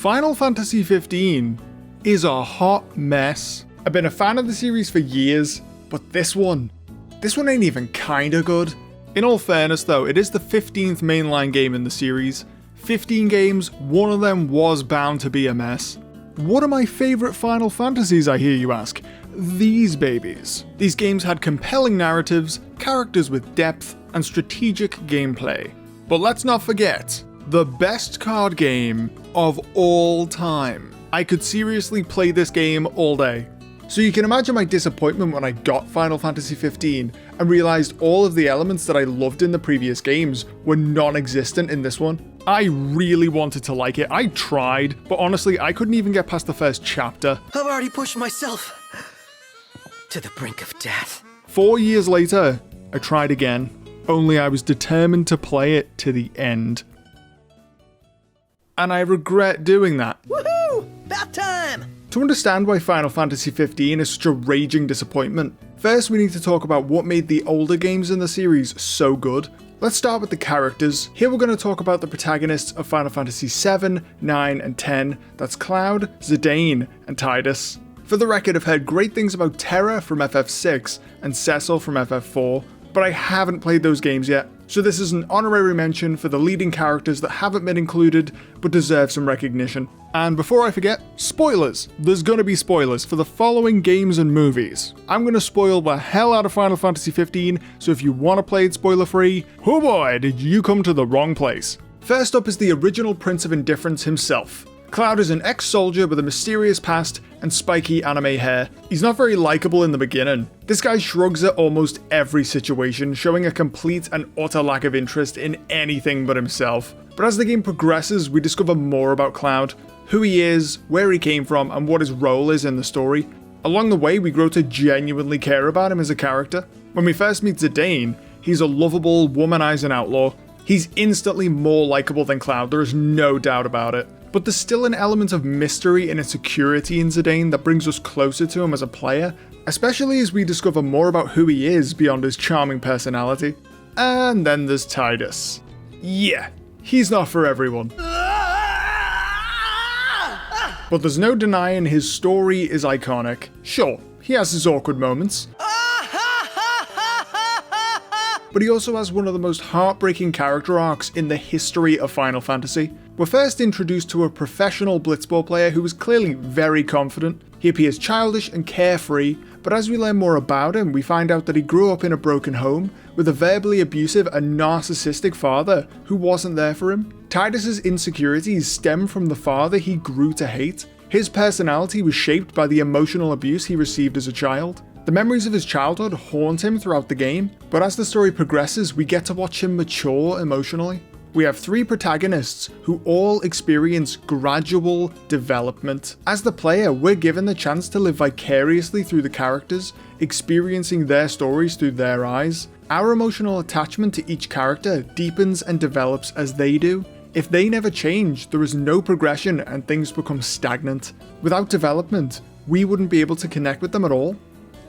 Final Fantasy 15 is a hot mess. I've been a fan of the series for years, but this one ain't even kinda good. In all fairness though, it is the 15th mainline game in the series. 15 games, one of them was bound to be a mess. What are my favourite Final Fantasies, I hear you ask? These babies. These games had compelling narratives, characters with depth, and strategic gameplay. But let's not forget, the best card game of all time. I could seriously play this game all day. So you can imagine my disappointment when I got Final Fantasy 15 and realised all of the elements that I loved in the previous games were non-existent in this one. I really wanted to like it, I tried, but honestly I couldn't even get past the first chapter. I've already pushed myself to the brink of death. 4 years later, I tried again, only I was determined to play it to the end. And I regret doing that. Woohoo! About time! To understand why Final Fantasy 15 is such a raging disappointment, first we need to talk about what made the older games in the series so good. Let's start with the characters. Here we're going to talk about the protagonists of Final Fantasy 7, 9, and 10. That's Cloud, Zidane, and Tidus. For the record, I've heard great things about Terra from FF6 and Cecil from FF4, but I haven't played those games yet, so this is an honorary mention for the leading characters that haven't been included but deserve some recognition. And before I forget, spoilers! There's gonna be spoilers for the following games and movies. I'm gonna spoil the hell out of Final Fantasy 15, so if you want to play it spoiler free, oh boy, did you come to the wrong place. First up is the original Prince of Indifference himself. Cloud is an ex-soldier with a mysterious past and spiky anime hair. He's not very likable in the beginning. This guy shrugs at almost every situation, showing a complete and utter lack of interest in anything but himself. But as the game progresses, we discover more about Cloud, who he is, where he came from, and what his role is in the story. Along the way, we grow to genuinely care about him as a character. When we first meet Zidane, he's a lovable, womanizing outlaw. He's instantly more likable than Cloud, there is no doubt about it. But there's still an element of mystery and insecurity in Zidane that brings us closer to him as a player, especially as we discover more about who he is beyond his charming personality. And then there's Tidus. Yeah, he's not for everyone. But there's no denying his story is iconic. Sure, he has his awkward moments, but he also has one of the most heartbreaking character arcs in the history of Final Fantasy. We're first introduced to a professional blitzball player who is clearly very confident. He appears childish and carefree, but as we learn more about him, we find out that he grew up in a broken home with a verbally abusive and narcissistic father who wasn't there for him. Tidus's insecurities stem from the father he grew to hate. His personality was shaped by the emotional abuse he received as a child. The memories of his childhood haunt him throughout the game, but as the story progresses, we get to watch him mature emotionally. We have 3 protagonists who all experience gradual development. As the player, we're given the chance to live vicariously through the characters, experiencing their stories through their eyes. Our emotional attachment to each character deepens and develops as they do. If they never change, there is no progression and things become stagnant. Without development, we wouldn't be able to connect with them at all.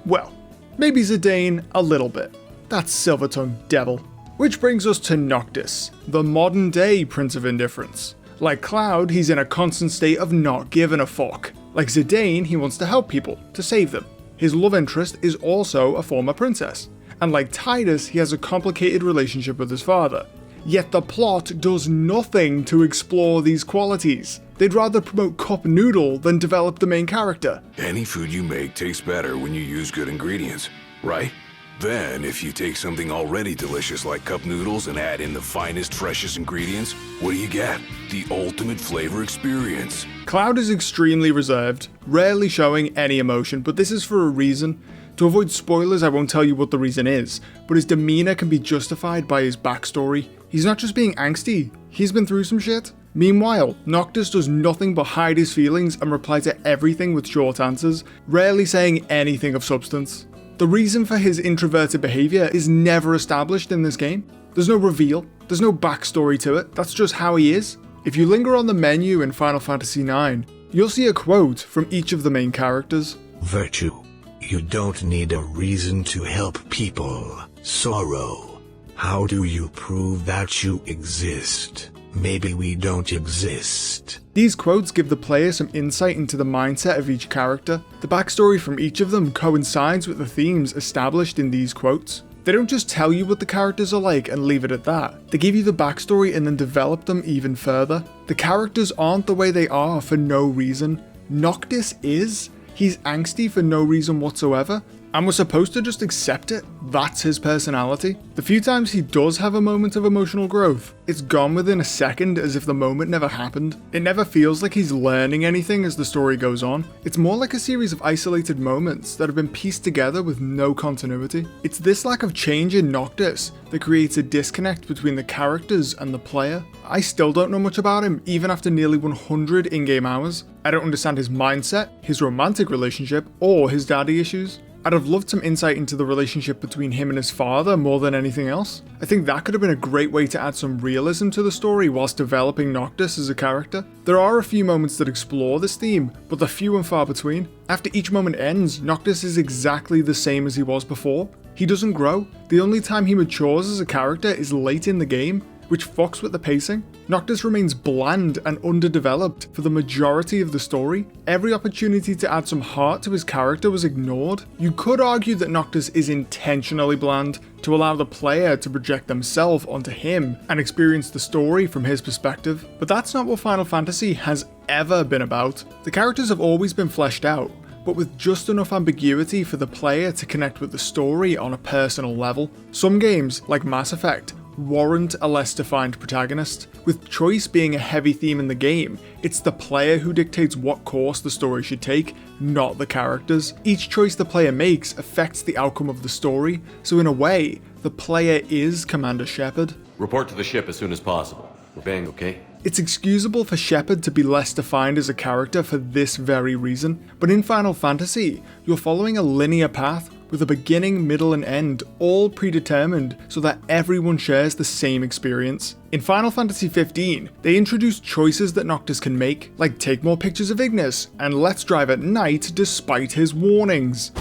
Well, maybe Zidane a little bit. That silver-tongued devil. Which brings us to Noctis, the modern day Prince of Indifference. Like Cloud, he's in a constant state of not giving a fuck. Like Zidane, he wants to help people, to save them. His love interest is also a former princess. And like Tidus, he has a complicated relationship with his father. Yet the plot does nothing to explore these qualities. They'd rather promote Cup Noodle than develop the main character. Any food you make tastes better when you use good ingredients, right? Then, if you take something already delicious like cup noodles and add in the finest, freshest ingredients, what do you get? The ultimate flavor experience. Cloud is extremely reserved, rarely showing any emotion, but this is for a reason. To avoid spoilers, I won't tell you what the reason is, but his demeanor can be justified by his backstory. He's not just being angsty, he's been through some shit. Meanwhile, Noctis does nothing but hide his feelings and reply to everything with short answers, rarely saying anything of substance. The reason for his introverted behaviour is never established in this game. There's no reveal, there's no backstory to it, that's just how he is. If you linger on the menu in Final Fantasy IX, you'll see a quote from each of the main characters. Virtue. You don't need a reason to help people. Sorrow. How do you prove that you exist? maybe we don't exist. These quotes give the player some insight into the mindset of each character. The backstory from each of them coincides with the themes established in these quotes. They don't just tell you what the characters are like and leave it at that. They give you the backstory and then develop them even further. The characters aren't the way they are for no reason. Noctis is. He's angsty for no reason whatsoever, and we're supposed to just accept it. That's his personality. The few times he does have a moment of emotional growth, it's gone within a second as if the moment never happened. It never feels like he's learning anything as the story goes on. It's more like a series of isolated moments that have been pieced together with no continuity. It's this lack of change in Noctis that creates a disconnect between the characters and the player. I still don't know much about him, even after nearly 100 in-game hours. I don't understand his mindset, his romantic relationship, or his daddy issues. I'd have loved some insight into the relationship between him and his father more than anything else. I think that could have been a great way to add some realism to the story whilst developing Noctis as a character. There are a few moments that explore this theme, but they're few and far between. After each moment ends, Noctis is exactly the same as he was before. He doesn't grow. The only time he matures as a character is late in the game, which fucks with the pacing. Noctis remains bland and underdeveloped for the majority of the story. Every opportunity to add some heart to his character was ignored. You could argue that Noctis is intentionally bland to allow the player to project themselves onto him and experience the story from his perspective, but that's not what Final Fantasy has ever been about. The characters have always been fleshed out, but with just enough ambiguity for the player to connect with the story on a personal level. Some games, like Mass Effect, warrant a less defined protagonist. With choice being a heavy theme in the game, it's the player who dictates what course the story should take, not the characters. Each choice the player makes affects the outcome of the story, so in a way, the player is Commander Shepard. Report to the ship as soon as possible. We're bang, okay? It's excusable for Shepard to be less defined as a character for this very reason, but in Final Fantasy, you're following a linear path with a beginning, middle, and end all predetermined so that everyone shares the same experience. In Final Fantasy 15, they introduced choices that Noctis can make, like take more pictures of Ignis, and let's drive at night despite his warnings.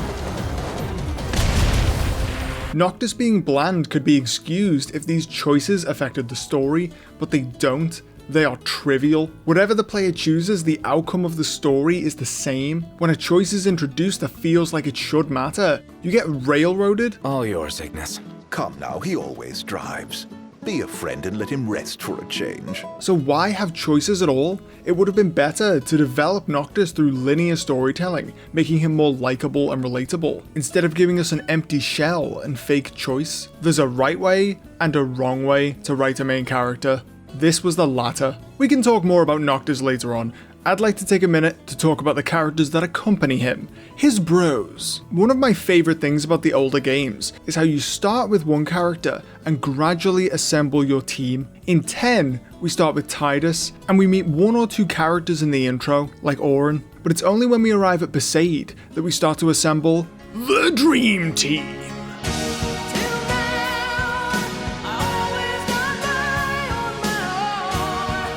Noctis being bland could be excused if these choices affected the story, but they don't. They are trivial. Whatever the player chooses, the outcome of the story is the same. When a choice is introduced that feels like it should matter, you get railroaded. All yours, Ignis. Come now, he always drives. Be a friend and let him rest for a change. So why have choices at all? It would have been better to develop Noctis through linear storytelling, making him more likable and relatable, instead of giving us an empty shell and fake choice. There's a right way and a wrong way to write a main character. This was the latter. We can talk more about Noctis later on. I'd like to take a minute to talk about the characters that accompany him, his bros. One of my favourite things about the older games is how you start with one character and gradually assemble your team. In 10, we start with Tidus, and we meet one or two characters in the intro, like Auron, but it's only when we arrive at Besaid that we start to assemble the Dream Team.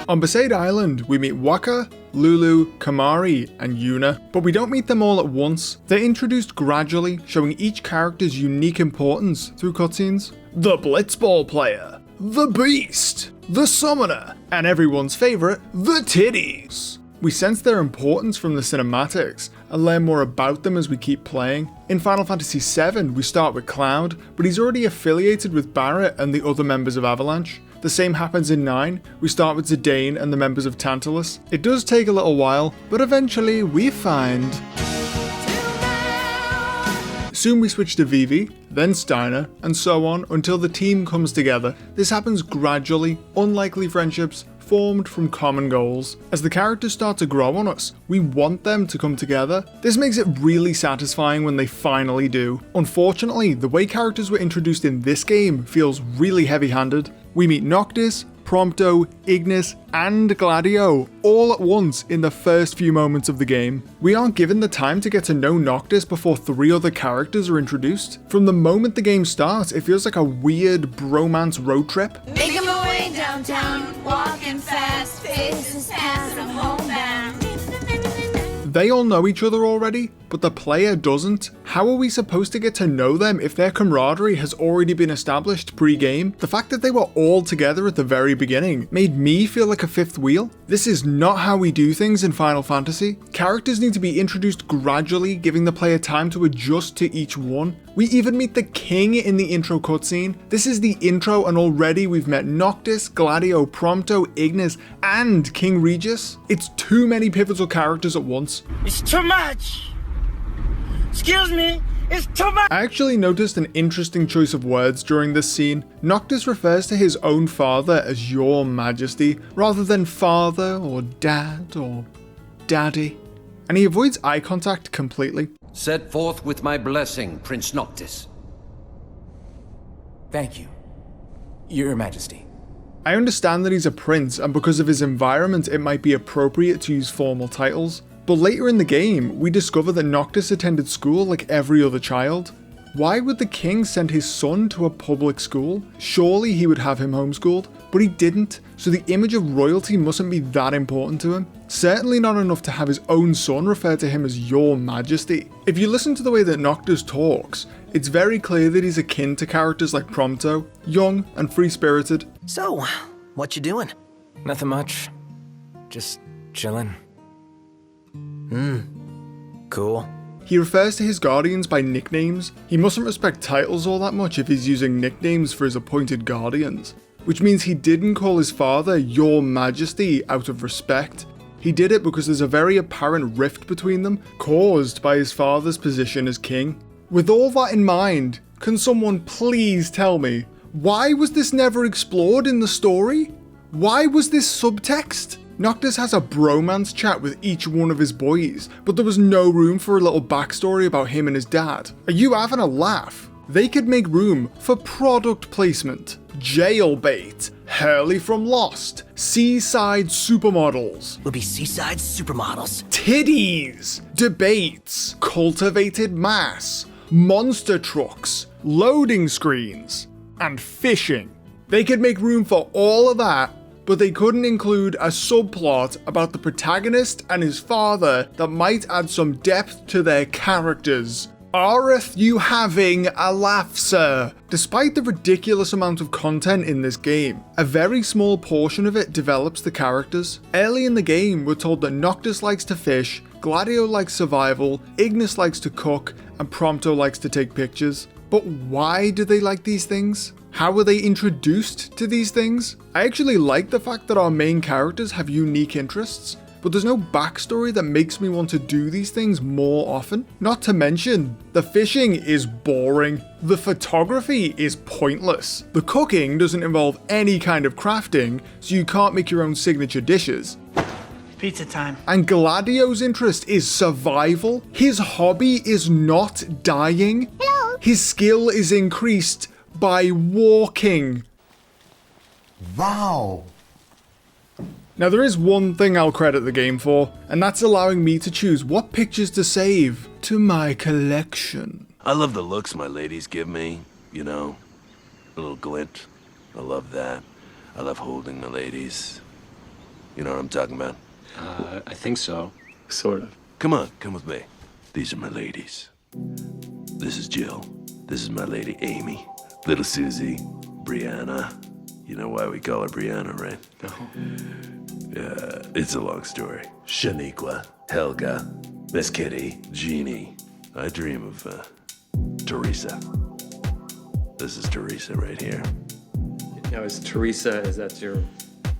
On Besaid Island, we meet Wakka, Lulu, Kamari, and Yuna, but we don't meet them all at once. They're introduced gradually, showing each character's unique importance through cutscenes. The Blitzball player, the Beast, the Summoner, and everyone's favourite, the Titties. We sense their importance from the cinematics and learn more about them as we keep playing. In Final Fantasy VII, we start with Cloud, but he's already affiliated with Barret and the other members of Avalanche. The same happens in 9, we start with Zidane and the members of Tantalus. It does take a little while, but eventually we find... Soon we switch to Vivi, then Steiner, and so on until the team comes together. This happens gradually, unlikely friendships formed from common goals. As the characters start to grow on us, we want them to come together. This makes it really satisfying when they finally do. Unfortunately, the way characters were introduced in this game feels really heavy-handed. We meet Noctis, Prompto, Ignis, and Gladio all at once in the first few moments of the game. We aren't given the time to get to know Noctis before 3 other characters are introduced. From the moment the game starts, it feels like a weird bromance road trip. Making my way downtown, walking fast, faces past, I'm homebound. They all know each other already, but the player doesn't. How are we supposed to get to know them if their camaraderie has already been established pre-game? The fact that they were all together at the very beginning made me feel like a fifth wheel. This is not how we do things in Final Fantasy. Characters need to be introduced gradually, giving the player time to adjust to each one. We even meet the king in the intro cutscene. This is the intro and already we've met Noctis, Gladio, Prompto, Ignis, and King Regis. It's too many pivotal characters at once. It's too much! Excuse me, it's too much! I actually noticed an interesting choice of words during this scene. Noctis refers to his own father as Your Majesty, rather than father or dad or daddy. And he avoids eye contact completely. Set forth with my blessing, Prince Noctis. Thank you, Your Majesty. I understand that he's a prince, and because of his environment it might be appropriate to use formal titles, but later in the game we discover that Noctis attended school like every other child. Why would the king send his son to a public school? Surely he would have him homeschooled, but he didn't, so the image of royalty mustn't be that important to him. Certainly not enough to have his own son refer to him as Your Majesty. If you listen to the way that Noctis talks, it's very clear that he's akin to characters like Prompto, young and free-spirited. So, what you doing? Nothing much. Just chillin'. Cool. He refers to his guardians by nicknames. He mustn't respect titles all that much if he's using nicknames for his appointed guardians. Which means he didn't call his father Your Majesty out of respect. He did it because there's a very apparent rift between them, caused by his father's position as king. With all that in mind, can someone please tell me, why was this never explored in the story? Why was this subtext? Noctis has a bromance chat with each one of his boys, but there was no room for a little backstory about him and his dad. Are you having a laugh? They could make room for product placement, jailbait, Hurley from Lost, seaside supermodels, We'll be seaside supermodels. titties, debates, cultivated mass, monster trucks, loading screens, and fishing. They could make room for all of that, but they couldn't include a subplot about the protagonist and his father that might add some depth to their characters. Areth you having a laugh, sir? Despite the ridiculous amount of content in this game, a very small portion of it develops the characters. Early in the game, we're told that Noctis likes to fish, Gladio likes survival, Ignis likes to cook, and Prompto likes to take pictures. But why do they like these things? How were they introduced to these things? I actually like the fact that our main characters have unique interests, but there's no backstory that makes me want to do these things more often. Not to mention, the fishing is boring, the photography is pointless, the cooking doesn't involve any kind of crafting, so you can't make your own signature dishes. Pizza time. And Gladio's interest is survival. His hobby is not dying. Hello. His skill is increased by walking. Wow. Now there is one thing I'll credit the game for, and that's allowing me to choose what pictures to save to my collection. I love the looks my ladies give me, you know, a little glint. I love that. I love holding my ladies. You know what I'm talking about? I think so. Sort of. Come on, come with me. These are my ladies. This is Jill. This is my lady Amy. Little Susie. Brianna. You know why we call her Brianna, right? No. Yeah, it's a long story. Shaniqua. Helga. Miss Kitty. Jeannie. I dream of, Teresa. This is Teresa right here. Now, is that your...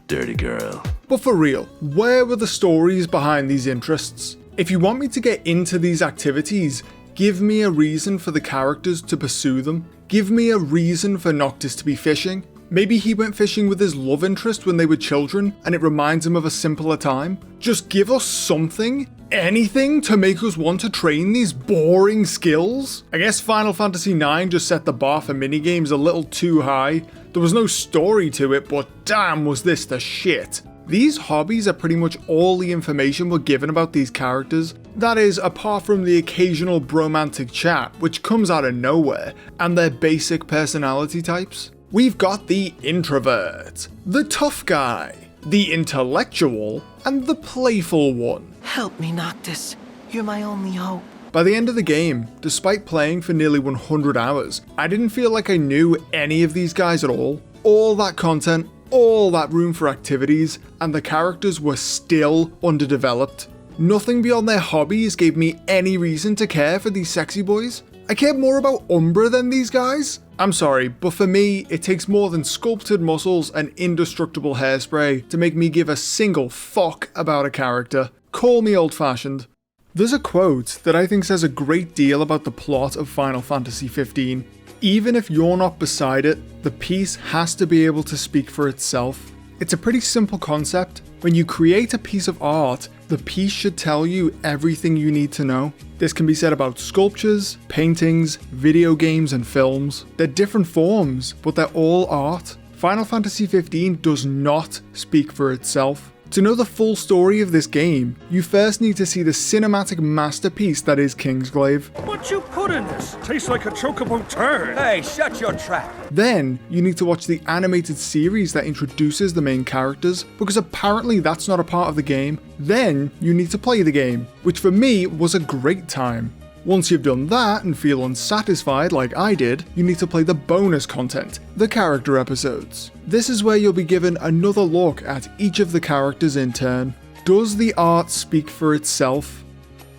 Dirty girl. But for real, where were the stories behind these interests? If you want me to get into these activities, give me a reason for the characters to pursue them. Give me a reason for Noctis to be fishing. Maybe he went fishing with his love interest when they were children and it reminds him of a simpler time. Just give us something, anything to make us want to train these boring skills. I guess Final Fantasy IX just set the bar for minigames a little too high. There was no story to it, but damn was this the shit. These hobbies are pretty much all the information we're given about these characters. That is, apart from the occasional bromantic chat, which comes out of nowhere, and their basic personality types. We've got the introvert, the tough guy, the intellectual, and the playful one. Help me, Noctis. You're my only hope. By the end of the game, despite playing for nearly 100 hours, I didn't feel like I knew any of these guys at all. All that content, all that room for activities, and the characters were still underdeveloped. Nothing beyond their hobbies gave me any reason to care for these sexy boys. I cared more about Umbra than these guys. I'm sorry, but for me, it takes more than sculpted muscles and indestructible hairspray to make me give a single fuck about a character. Call me old-fashioned. There's a quote that I think says a great deal about the plot of Final Fantasy XV. Even if you're not beside it, the piece has to be able to speak for itself. It's a pretty simple concept. When you create a piece of art, the piece should tell you everything you need to know. This can be said about sculptures, paintings, video games, and films. They're different forms, but they're all art. Final Fantasy XV does not speak for itself. To know the full story of this game, you first need to see the cinematic masterpiece that is Kingsglaive. What you put in this? Tastes like a chocobo turd. Hey, shut your trap. Then, you need to watch the animated series that introduces the main characters, because apparently that's not a part of the game. Then, you need to play the game, which for me was a great time. Once you've done that and feel unsatisfied like I did, you need to play the bonus content, the character episodes. This is where you'll be given another look at each of the characters in turn. Does the art speak for itself?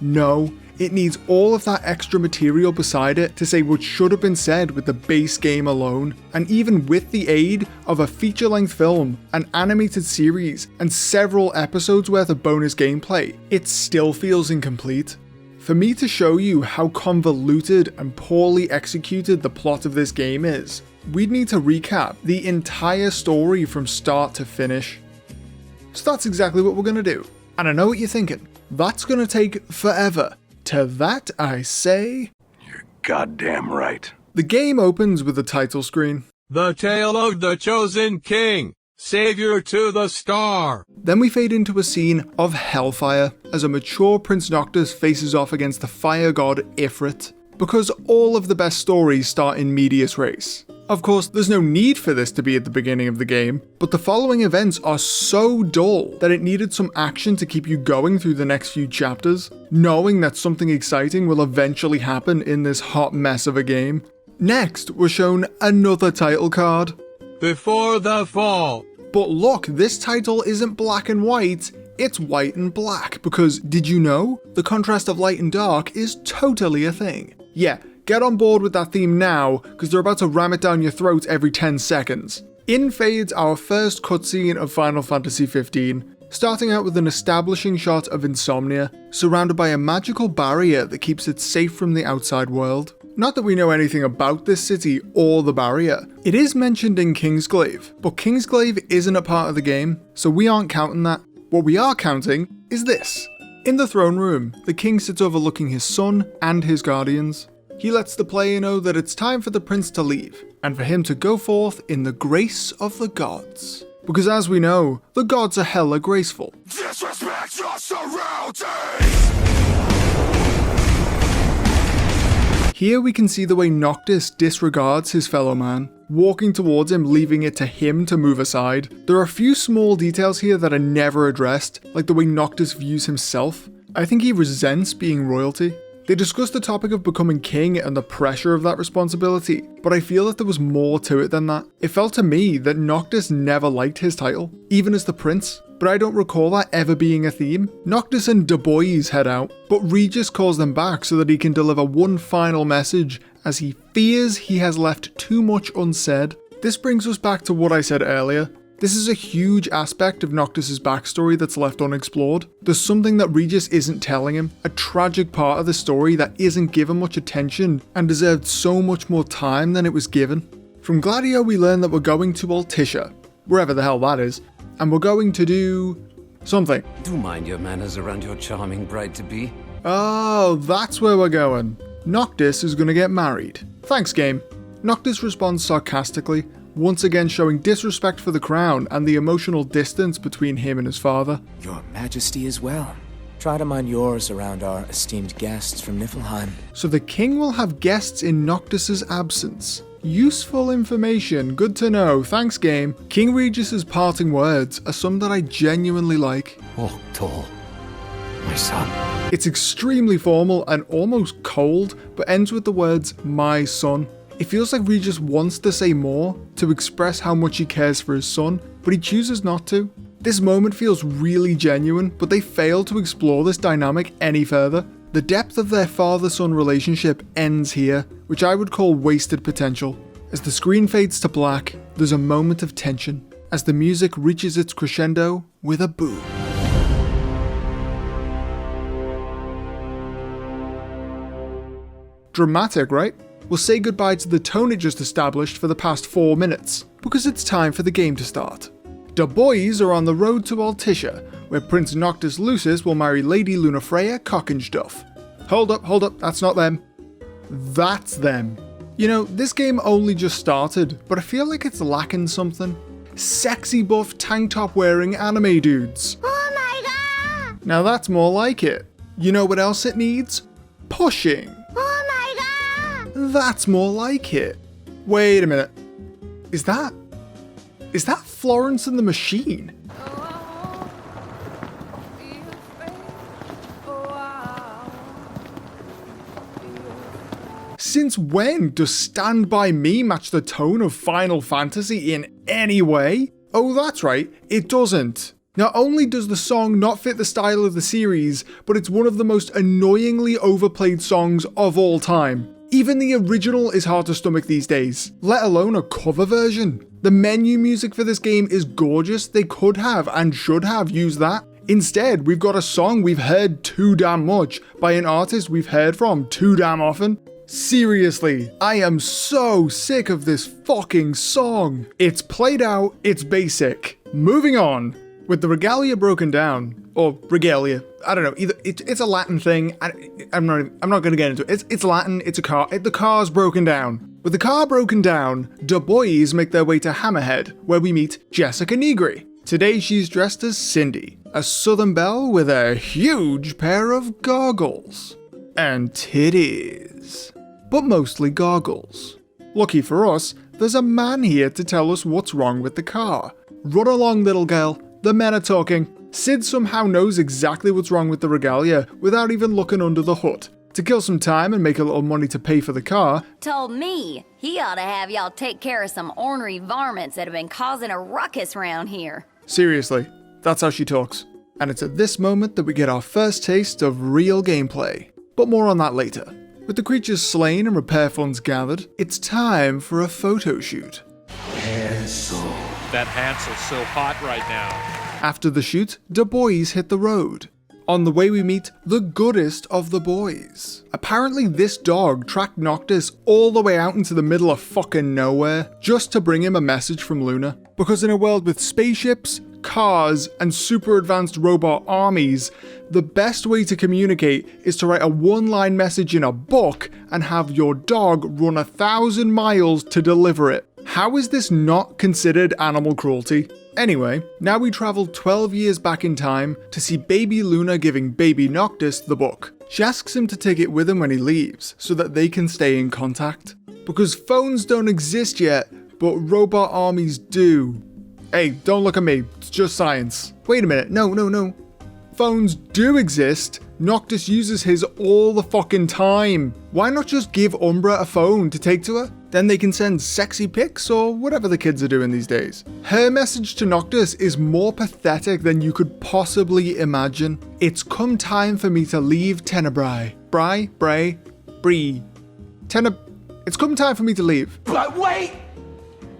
No, it needs all of that extra material beside it to say what should have been said with the base game alone, and even with the aid of a feature-length film, an animated series, and several episodes worth of bonus gameplay, it still feels incomplete. For me to show you how convoluted and poorly executed the plot of this game is, we'd need to recap the entire story from start to finish. So that's exactly what we're going to do. And I know what you're thinking, that's going to take forever. To that I say, You're goddamn right. The game opens with the title screen. The Tale of the Chosen King, Savior to the Star. Then we fade into a scene of hellfire as a mature Prince Noctis faces off against the fire god Ifrit, because all of the best stories start in medias res. Of course, there's no need for this to be at the beginning of the game, but the following events are so dull that it needed some action to keep you going through the next few chapters, knowing that something exciting will eventually happen in this hot mess of a game. Next, we're shown another title card. Before the Fall. But look, this title isn't black and white, it's white and black, because did you know? The contrast of light and dark is totally a thing. Yeah, get on board with that theme now, because they're about to ram it down your throat every 10 seconds. In fades our first cutscene of Final Fantasy XV, starting out with an establishing shot of Insomnia, surrounded by a magical barrier that keeps it safe from the outside world. Not that we know anything about this city or the barrier. It is mentioned in Kingsglaive, but Kingsglaive isn't a part of the game, so we aren't counting that. What we are counting is this. In the throne room, the king sits overlooking his son and his guardians. He lets the player know that it's time for the prince to leave, and for him to go forth in the grace of the gods. Because as we know, the gods are hella graceful. Disrespect your surroundings! Here we can see the way Noctis disregards his fellow man, walking towards him, leaving it to him to move aside. There are a few small details here that are never addressed, like the way Noctis views himself. I think he resents being royalty. They discuss the topic of becoming king and the pressure of that responsibility, but I feel that there was more to it than that. It felt to me that Noctis never liked his title, even as the prince, but I don't recall that ever being a theme. Noctis and Du Bois head out, but Regis calls them back so that he can deliver one final message, as he fears he has left too much unsaid. This brings us back to what I said earlier. This is a huge aspect of Noctis' backstory that's left unexplored. There's something that Regis isn't telling him, a tragic part of the story that isn't given much attention and deserved so much more time than it was given. From Gladio we learn that we're going to Altissia, wherever the hell that is, and we're going to do something. Do mind your manners around your charming bride-to-be. Oh, that's where we're going. Noctis is gonna get married. Thanks, game. Noctis responds sarcastically, once again showing disrespect for the crown and the emotional distance between him and his father. Your Majesty as well. Try to mind yours around our esteemed guests from Niflheim. So the king will have guests in Noctis' absence. Useful information, good to know, thanks game. King Regis' parting words are some that I genuinely like. Oh, tall. My son. It's extremely formal and almost cold, but ends with the words, my son. It feels like Regis wants to say more, to express how much he cares for his son, but he chooses not to. This moment feels really genuine, but they fail to explore this dynamic any further. The depth of their father-son relationship ends here, which I would call wasted potential. As the screen fades to black, there's a moment of tension, as the music reaches its crescendo with a boom. Dramatic, right? We'll say goodbye to the tone it just established for the past 4 minutes, because it's time for the game to start. The boys are on the road to Altissia, where Prince Noctis Lucis will marry Lady Lunafreya Cockenstuff. Hold up, that's not them. That's them. You know, this game only just started, but I feel like it's lacking something. Sexy buff tank top wearing anime dudes. Oh my god! Now that's more like it. You know what else it needs? Pushing. Oh my god! That's more like it. Wait a minute. Is that Florence and the Machine? Since when does Stand By Me match the tone of Final Fantasy in any way? Oh, that's right, it doesn't. Not only does the song not fit the style of the series, but it's one of the most annoyingly overplayed songs of all time. Even the original is hard to stomach these days, let alone a cover version. The menu music for this game is gorgeous, they could have and should have used that. Instead, we've got a song we've heard too damn much, by an artist we've heard from too damn often. Seriously, I am so sick of this fucking song. It's played out, it's basic. Moving on. With the regalia broken down, or regalia, I don't know, either it's a Latin thing, I'm not gonna get into it. It's Latin, it's a car, the car's broken down. With the car broken down, the boys make their way to Hammerhead, where we meet Jessica Negri. Today she's dressed as Cindy, a southern belle with a huge pair of goggles. And titties. But mostly goggles. Lucky for us, there's a man here to tell us what's wrong with the car. Run along, little girl, the men are talking. Sid somehow knows exactly what's wrong with the regalia without even looking under the hood. To kill some time and make a little money to pay for the car, told me he ought to have y'all take care of some ornery varmints that have been causing a ruckus round here. Seriously, that's how she talks. And it's at this moment that we get our first taste of real gameplay. But more on that later. With the creatures slain and repair funds gathered, it's time for a photo shoot. That Hansel's so hot right now. After the shoot, the boys hit the road. On the way we meet the goodest of the boys. Apparently this dog tracked Noctis all the way out into the middle of fucking nowhere just to bring him a message from Luna. Because in a world with spaceships, cars, and super advanced robot armies, the best way to communicate is to write a one-line message in a book and have your dog run 1,000 miles to deliver it. How is this not considered animal cruelty? Anyway, now we travel 12 years back in time to see baby Luna giving baby Noctis the book. She asks him to take it with him when he leaves, so that they can stay in contact. Because phones don't exist yet, but robot armies do. Hey, don't look at me, it's just science. Wait a minute, no. Phones do exist. Noctis uses his all the fucking time. Why not just give Umbra a phone to take to her? Then they can send sexy pics or whatever the kids are doing these days. Her message to Noctis is more pathetic than you could possibly imagine. It's come time for me to leave Tenebrae. It's come time for me to leave. But wait!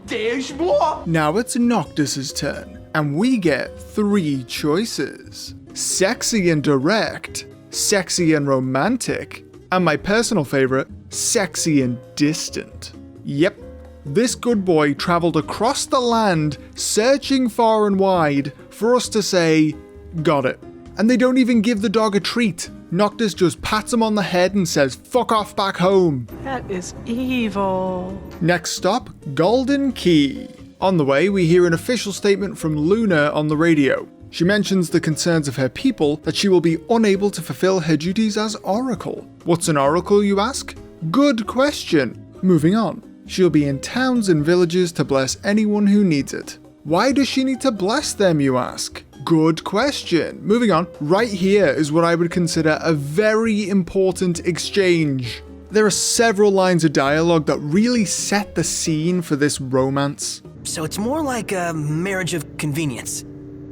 There's more! Now it's Noctis's turn, and we get 3 choices. Sexy and direct, sexy and romantic, and my personal favorite, sexy and distant. Yep, this good boy traveled across the land, searching far and wide for us to say, got it. And they don't even give the dog a treat. Noctis just pats him on the head and says, fuck off back home. That is evil. Next stop, Golden Key. On the way, we hear an official statement from Luna on the radio. She mentions the concerns of her people that she will be unable to fulfill her duties as Oracle. What's an Oracle, you ask? Good question. Moving on. She'll be in towns and villages to bless anyone who needs it. Why does she need to bless them, you ask? Good question. Moving on, right here is what I would consider a very important exchange. There are several lines of dialogue that really set the scene for this romance. So it's more like a marriage of convenience.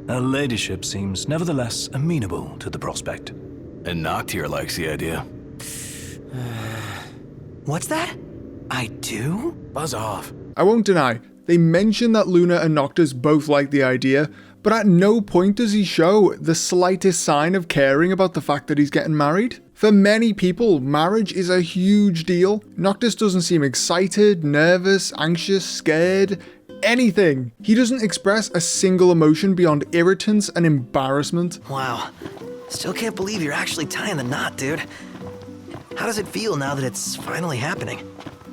Her ladyship seems nevertheless amenable to the prospect. And Noctier likes the idea. What's that? I do? Buzz off. I won't deny, they mention that Luna and Noctis both like the idea, but at no point does he show the slightest sign of caring about the fact that he's getting married. For many people, marriage is a huge deal. Noctis doesn't seem excited, nervous, anxious, scared, anything. He doesn't express a single emotion beyond irritance and embarrassment. Wow. Still can't believe you're actually tying the knot, dude. How does it feel now that it's finally happening?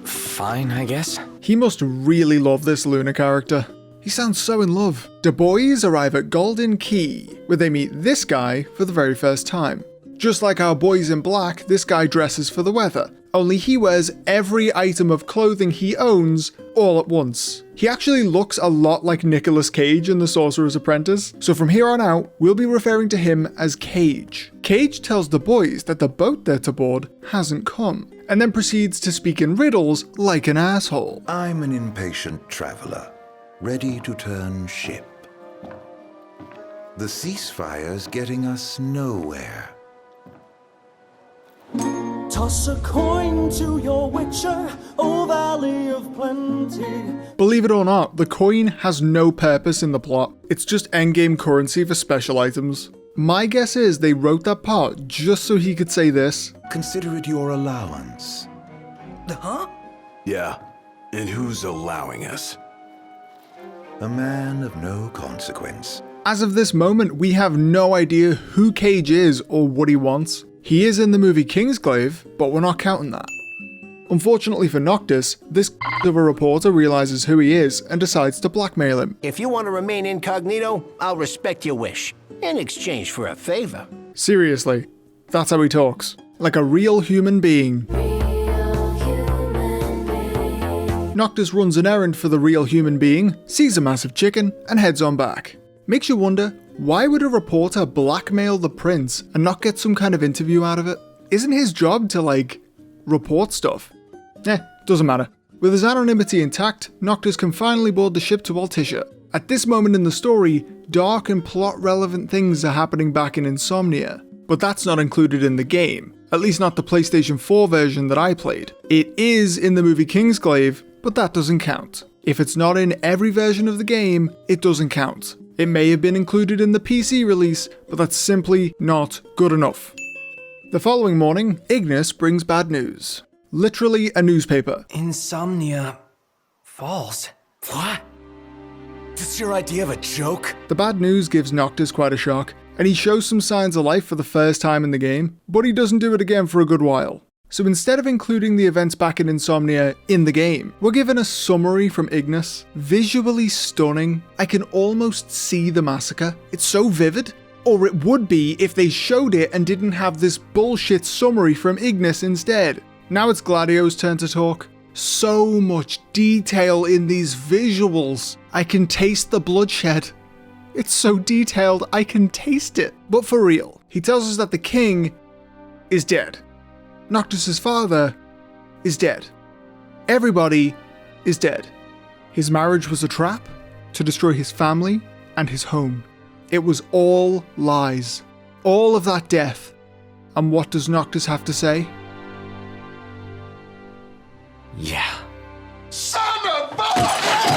Fine, I guess. He must really love this Luna character. He sounds so in love. The boys arrive at Golden Key, where they meet this guy for the very first time. Just like our boys in black, this guy dresses for the weather, only he wears every item of clothing he owns all at once. He actually looks a lot like Nicolas Cage in The Sorcerer's Apprentice, so from here on out, we'll be referring to him as Cage. Cage tells the boys that the boat they're to board hasn't come, and then proceeds to speak in riddles like an asshole. I'm an impatient traveler, ready to turn ship. The ceasefire's getting us nowhere. Toss a coin to your witcher, O Valley of Plenty. Believe it or not, the coin has no purpose in the plot. It's just endgame currency for special items. My guess is they wrote that part just so he could say this. Consider it your allowance. Huh? Yeah, and who's allowing us? A man of no consequence. As of this moment, we have no idea who Cage is or what he wants. He is in the movie Kingsglaive, but we're not counting that. Unfortunately for Noctis, this of a reporter realizes who he is and decides to blackmail him. If you want to remain incognito, I'll respect your wish, in exchange for a favor. Seriously, that's how he talks. Like a real human being. Noctis runs an errand for the real human being, sees a massive chicken, and heads on back. Makes you wonder, why would a reporter blackmail the prince and not get some kind of interview out of it? Isn't his job to, report stuff? Doesn't matter. With his anonymity intact, Noctis can finally board the ship to Altissia. At this moment in the story, dark and plot-relevant things are happening back in Insomnia, but that's not included in the game, at least not the PlayStation 4 version that I played. It is in the movie Kingsglaive, but that doesn't count. If it's not in every version of the game, it doesn't count. It may have been included in the PC release, but that's simply not good enough. The following morning, Ignis brings bad news. Literally a newspaper. Insomnia Falls. What? This is your idea of a joke? The bad news gives Noctis quite a shock, and he shows some signs of life for the first time in the game, but he doesn't do it again for a good while. So instead of including the events back in Insomnia in the game, we're given a summary from Ignis. Visually stunning. I can almost see the massacre. It's so vivid. Or it would be if they showed it and didn't have this bullshit summary from Ignis instead. Now it's Gladio's turn to talk. So much detail in these visuals. I can taste the bloodshed. It's so detailed, I can taste it. But for real, he tells us that the king is dead. Noctis' father is dead. Everybody is dead. His marriage was a trap to destroy his family and his home. It was all lies. All of that death. And what does Noctis have to say? Yeah. Son of a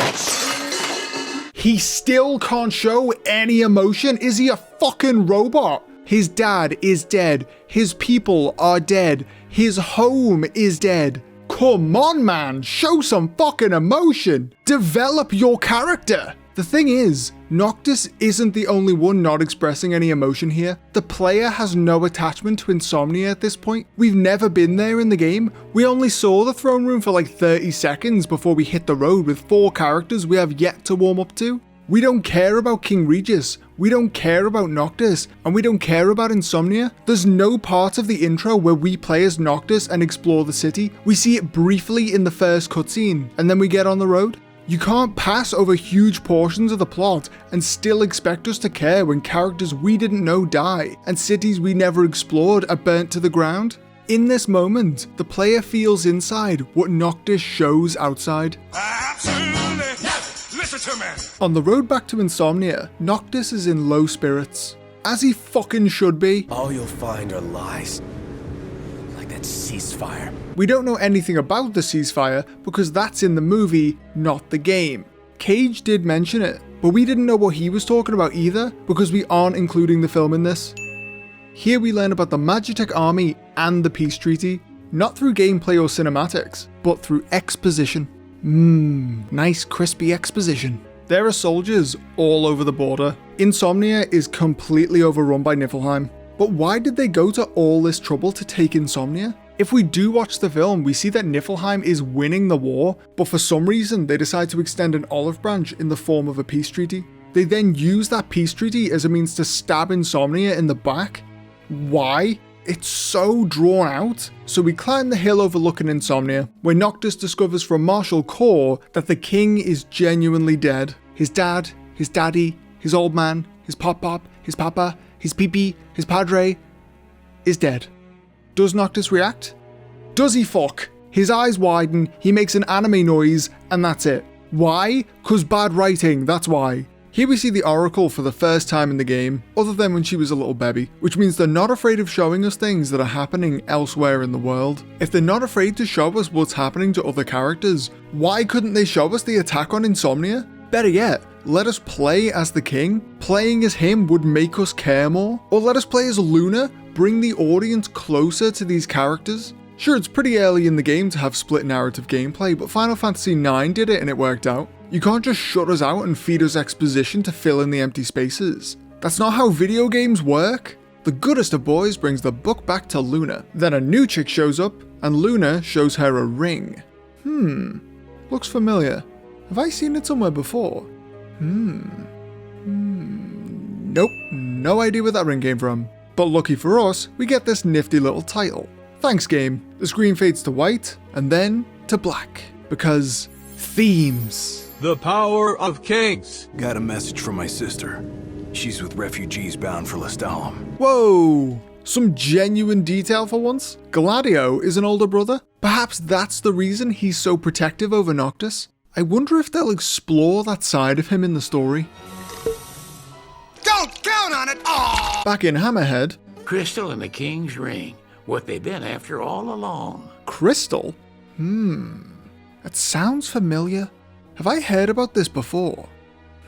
bitch! He still can't show any emotion? Is he a fucking robot? His dad is dead. His people are dead. His home is dead. Come on, man. Show some fucking emotion. Develop your character. The thing is, Noctis isn't the only one not expressing any emotion here. The player has no attachment to Insomnia at this point. We've never been there in the game. We only saw the throne room for like 30 seconds before we hit the road with 4 characters we have yet to warm up to. We don't care about King Regis, we don't care about Noctis, and we don't care about Insomnia. There's no part of the intro where we play as Noctis and explore the city. We see it briefly in the first cutscene, and then we get on the road. You can't pass over huge portions of the plot and still expect us to care when characters we didn't know die and cities we never explored are burnt to the ground. In this moment, the player feels inside what Noctis shows outside. Absolutely. Yes. Listen to me. On the road back to Insomnia, Noctis is in low spirits. As he fucking should be. All you'll find are lies. Like that ceasefire. We don't know anything about the ceasefire because that's in the movie, not the game. Cage did mention it, but we didn't know what he was talking about either because we aren't including the film in this. Here we learn about the Magitech army and the peace treaty, not through gameplay or cinematics, but through exposition. Nice crispy exposition. There are soldiers all over the border. Insomnia is completely overrun by Niflheim. But why did they go to all this trouble to take Insomnia? If we do watch the film, we see that Niflheim is winning the war, but for some reason they decide to extend an olive branch in the form of a peace treaty. They then use that peace treaty as a means to stab Insomnia in the back. Why? It's so drawn out. So we climb the hill overlooking Insomnia, where Noctis discovers from Marshal Kor that the king is genuinely dead. His dad, his daddy, his old man, his pop-pop, his papa, his pee-pee, his padre is dead. Does Noctis react? Does he fuck? His eyes widen, he makes an anime noise, and that's it. Why? 'Cause bad writing, that's why. Here we see the Oracle for the first time in the game, other than when she was a little baby, which means they're not afraid of showing us things that are happening elsewhere in the world. If they're not afraid to show us what's happening to other characters, why couldn't they show us the attack on Insomnia? Better yet, let us play as the king. Playing as him would make us care more. Or let us play as Luna, bring the audience closer to these characters. Sure, it's pretty early in the game to have split narrative gameplay, but Final Fantasy IX did it and it worked out. You can't just shut us out and feed us exposition to fill in the empty spaces. That's not how video games work. The goodest of boys brings the book back to Luna. Then a new chick shows up, and Luna shows her a ring. Looks familiar. Have I seen it somewhere before? Nope, no idea where that ring came from. But lucky for us, we get this nifty little title. Thanks game. The screen fades to white, and then to black. Because themes. The power of kings. Got a message from my sister. She's with refugees bound for Lestalem. Whoa! Some genuine detail for once. Gladio is an older brother. Perhaps that's the reason he's so protective over Noctis. I wonder if they'll explore that side of him in the story. Don't count on it. Oh! Back in Hammerhead. Crystal and the King's Ring. What they've been after all along. Crystal? That sounds familiar. Have I heard about this before?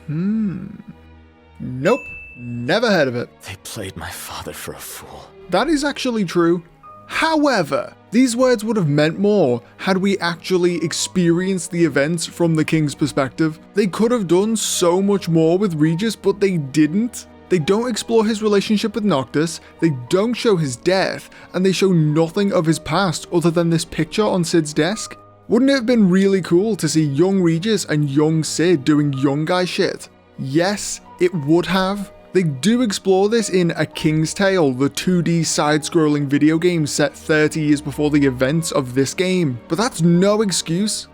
Nope, never heard of it. They played my father for a fool. That is actually true. However, these words would have meant more had we actually experienced the events from the king's perspective. They could have done so much more with Regis, but they didn't. They don't explore his relationship with Noctis, they don't show his death, and they show nothing of his past other than this picture on Cid's desk. Wouldn't it have been really cool to see young Regis and young Cid doing young guy shit? Yes, it would have. They do explore this in A King's Tale, the 2D side-scrolling video game set 30 years before the events of this game, but that's no excuse.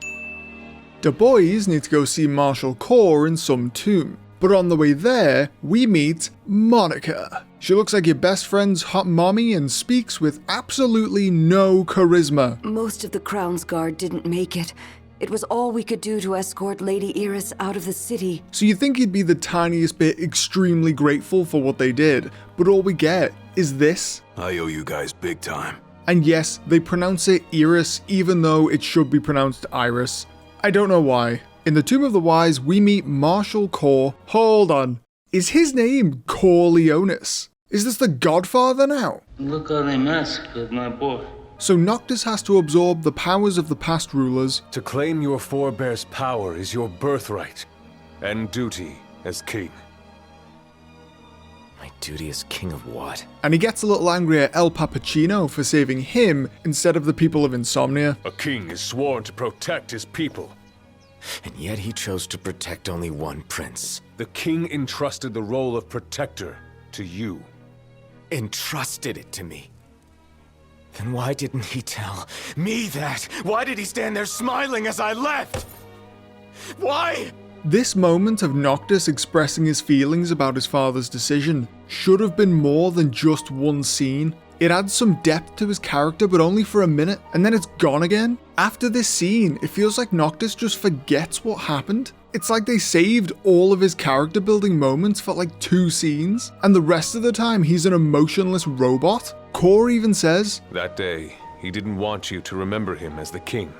The boys need to go see Marshal Kor in some tomb, but on the way there, we meet Monica. She looks like your best friend's hot mommy and speaks with absolutely no charisma. Most of the Crown's Guard didn't make it. It was all we could do to escort Lady Iris out of the city. So you think you'd be the tiniest bit extremely grateful for what they did, but all we get is this. I owe you guys big time. And yes, they pronounce it Iris even though it should be pronounced Iris. I don't know why. In the Tomb of the Wise, we meet Marshal Kor. Hold on. Is his name Corleonis? Is this the Godfather now? Look how they massacred my boy. So Noctis has to absorb the powers of the past rulers. To claim your forebear's power is your birthright and duty as king. My duty as king of what? And he gets a little angry at El Pappuccino for saving him instead of the people of Insomnia. A king is sworn to protect his people. And yet he chose to protect only one prince. The king entrusted the role of protector to you. Entrusted it to me? Then why didn't he tell me that? Why did he stand there smiling as I left? Why? This moment of Noctis expressing his feelings about his father's decision should have been more than just one scene. It adds some depth to his character, but only for a minute, and then it's gone again. After this scene, it feels like Noctis just forgets what happened. It's like they saved all of his character building moments for like 2 scenes, and the rest of the time he's an emotionless robot. Core even says, "That day, he didn't want you to remember him as the king.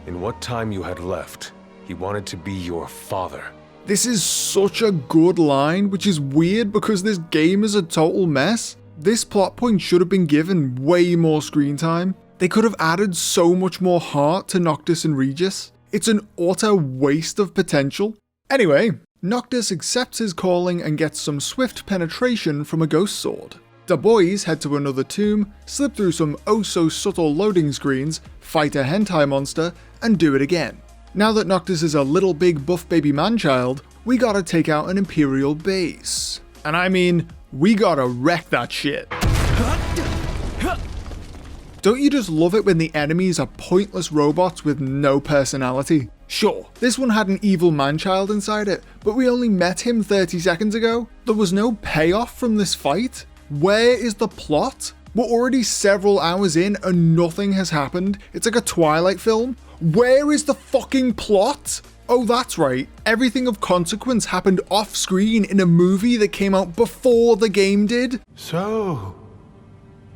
In what time you had left, he wanted to be your father." This is such a good line, which is weird because this game is a total mess. This plot point should have been given way more screen time. They could have added so much more heart to Noctis and Regis. It's an utter waste of potential. Anyway, Noctis accepts his calling and gets some swift penetration from a ghost sword. The boys head to another tomb, slip through some oh-so-subtle loading screens, fight a hentai monster, and do it again. Now that Noctis is a little big buff baby man-child, we gotta take out an Imperial base. And I mean, we gotta wreck that shit. Don't you just love it when the enemies are pointless robots with no personality? Sure, this one had an evil man-child inside it, but we only met him 30 seconds ago. There was no payoff from this fight. Where is the plot? We're already several hours in and nothing has happened. It's like a Twilight film. Where is the fucking plot? Oh, that's right. Everything of consequence happened off screen in a movie that came out before the game did. So,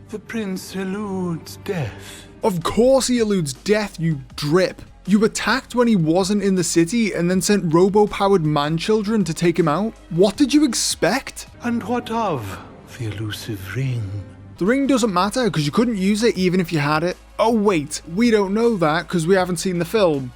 the prince eludes death. Of course he eludes death, you drip. You attacked when he wasn't in the city and then sent robo-powered man-children to take him out. What did you expect? And what of the elusive ring? The ring doesn't matter because you couldn't use it even if you had it. Oh wait, we don't know that because we haven't seen the film.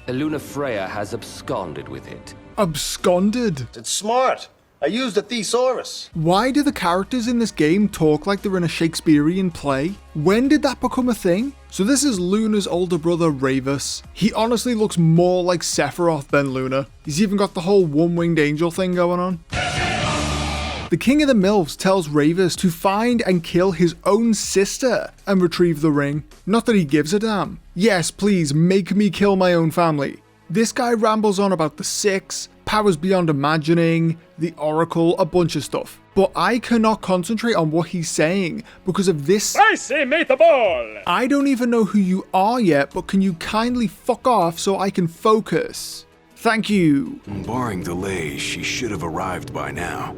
Lunafreya has absconded with it. Absconded? It's smart. I used a thesaurus. Why do the characters in this game talk like they're in a Shakespearean play? When did that become a thing? So this is Luna's older brother, Ravus. He honestly looks more like Sephiroth than Luna. He's even got the whole one-winged angel thing going on. The King of the MILFs tells Ravus to find and kill his own sister and retrieve the ring. Not that he gives a damn. Yes, please, make me kill my own family. This guy rambles on about the Six, powers beyond imagining, the Oracle, a bunch of stuff. But I cannot concentrate on what he's saying because of this. I say mate the ball! I don't even know who you are yet, but can you kindly fuck off so I can focus? Thank you. Barring delays, she should have arrived by now.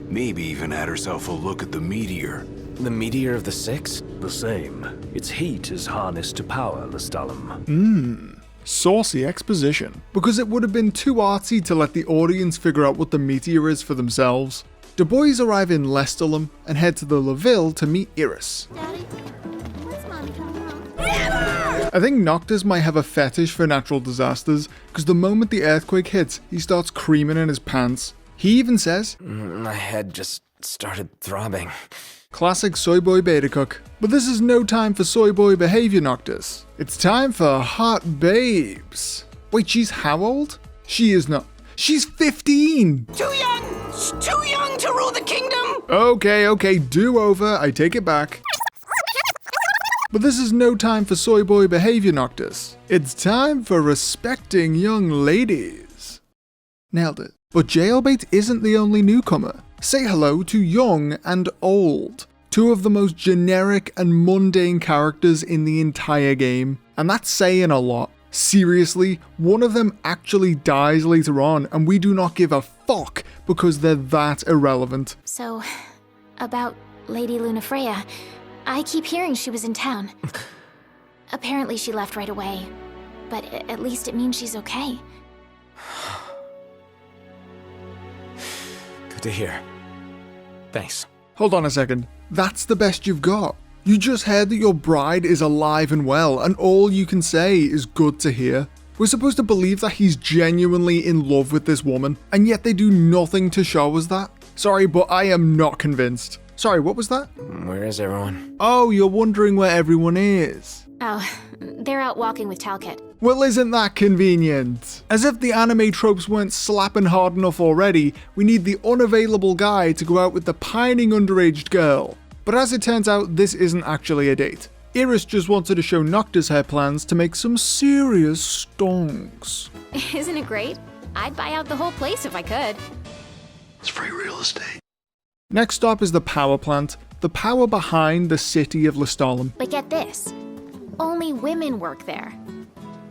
Maybe even had herself a look at the meteor. The meteor of the Six? The same. Its heat is harnessed to power Lestalem. Saucy exposition. Because it would have been too artsy to let the audience figure out what the meteor is for themselves. The boys arrive in Lestalem and head to the Leville to meet Iris. Daddy, when's Mommy coming home? I think Noctis might have a fetish for natural disasters, because the moment the earthquake hits, he starts creaming in his pants. He even says, My head just started throbbing. Classic soy boy beta cook. But this is no time for soy boy behavior, Noctis. It's time for hot babes. Wait, she's how old? She is not. She's 15! Too young! Too young to rule the kingdom! Okay, do over. I take it back. But this is no time for soy boy behavior, Noctis. It's time for respecting young ladies. Nailed it. But Jailbait isn't the only newcomer. Say hello to Young and Old, two of the most generic and mundane characters in the entire game. And that's saying a lot. Seriously, one of them actually dies later on and we do not give a fuck because they're that irrelevant. So, about Lady Lunafreya, I keep hearing she was in town. Apparently she left right away, but at least it means she's okay. Good to hear. Thanks. Hold on a second. That's the best you've got. You just heard that your bride is alive and well, and all you can say is good to hear. We're supposed to believe that he's genuinely in love with this woman, and yet they do nothing to show us that. Sorry, but I am not convinced. Sorry, what was that? Where is everyone? Oh, you're wondering where everyone is. Oh, they're out walking with Talcott. Well, isn't that convenient? As if the anime tropes weren't slapping hard enough already, we need the unavailable guy to go out with the pining underage girl. But as it turns out, this isn't actually a date. Iris just wanted to show Noctis her plans to make some serious stonks. Isn't it great? I'd buy out the whole place if I could. It's free real estate. Next stop is the power plant, the power behind the city of Lestallum. But get this, only women work there.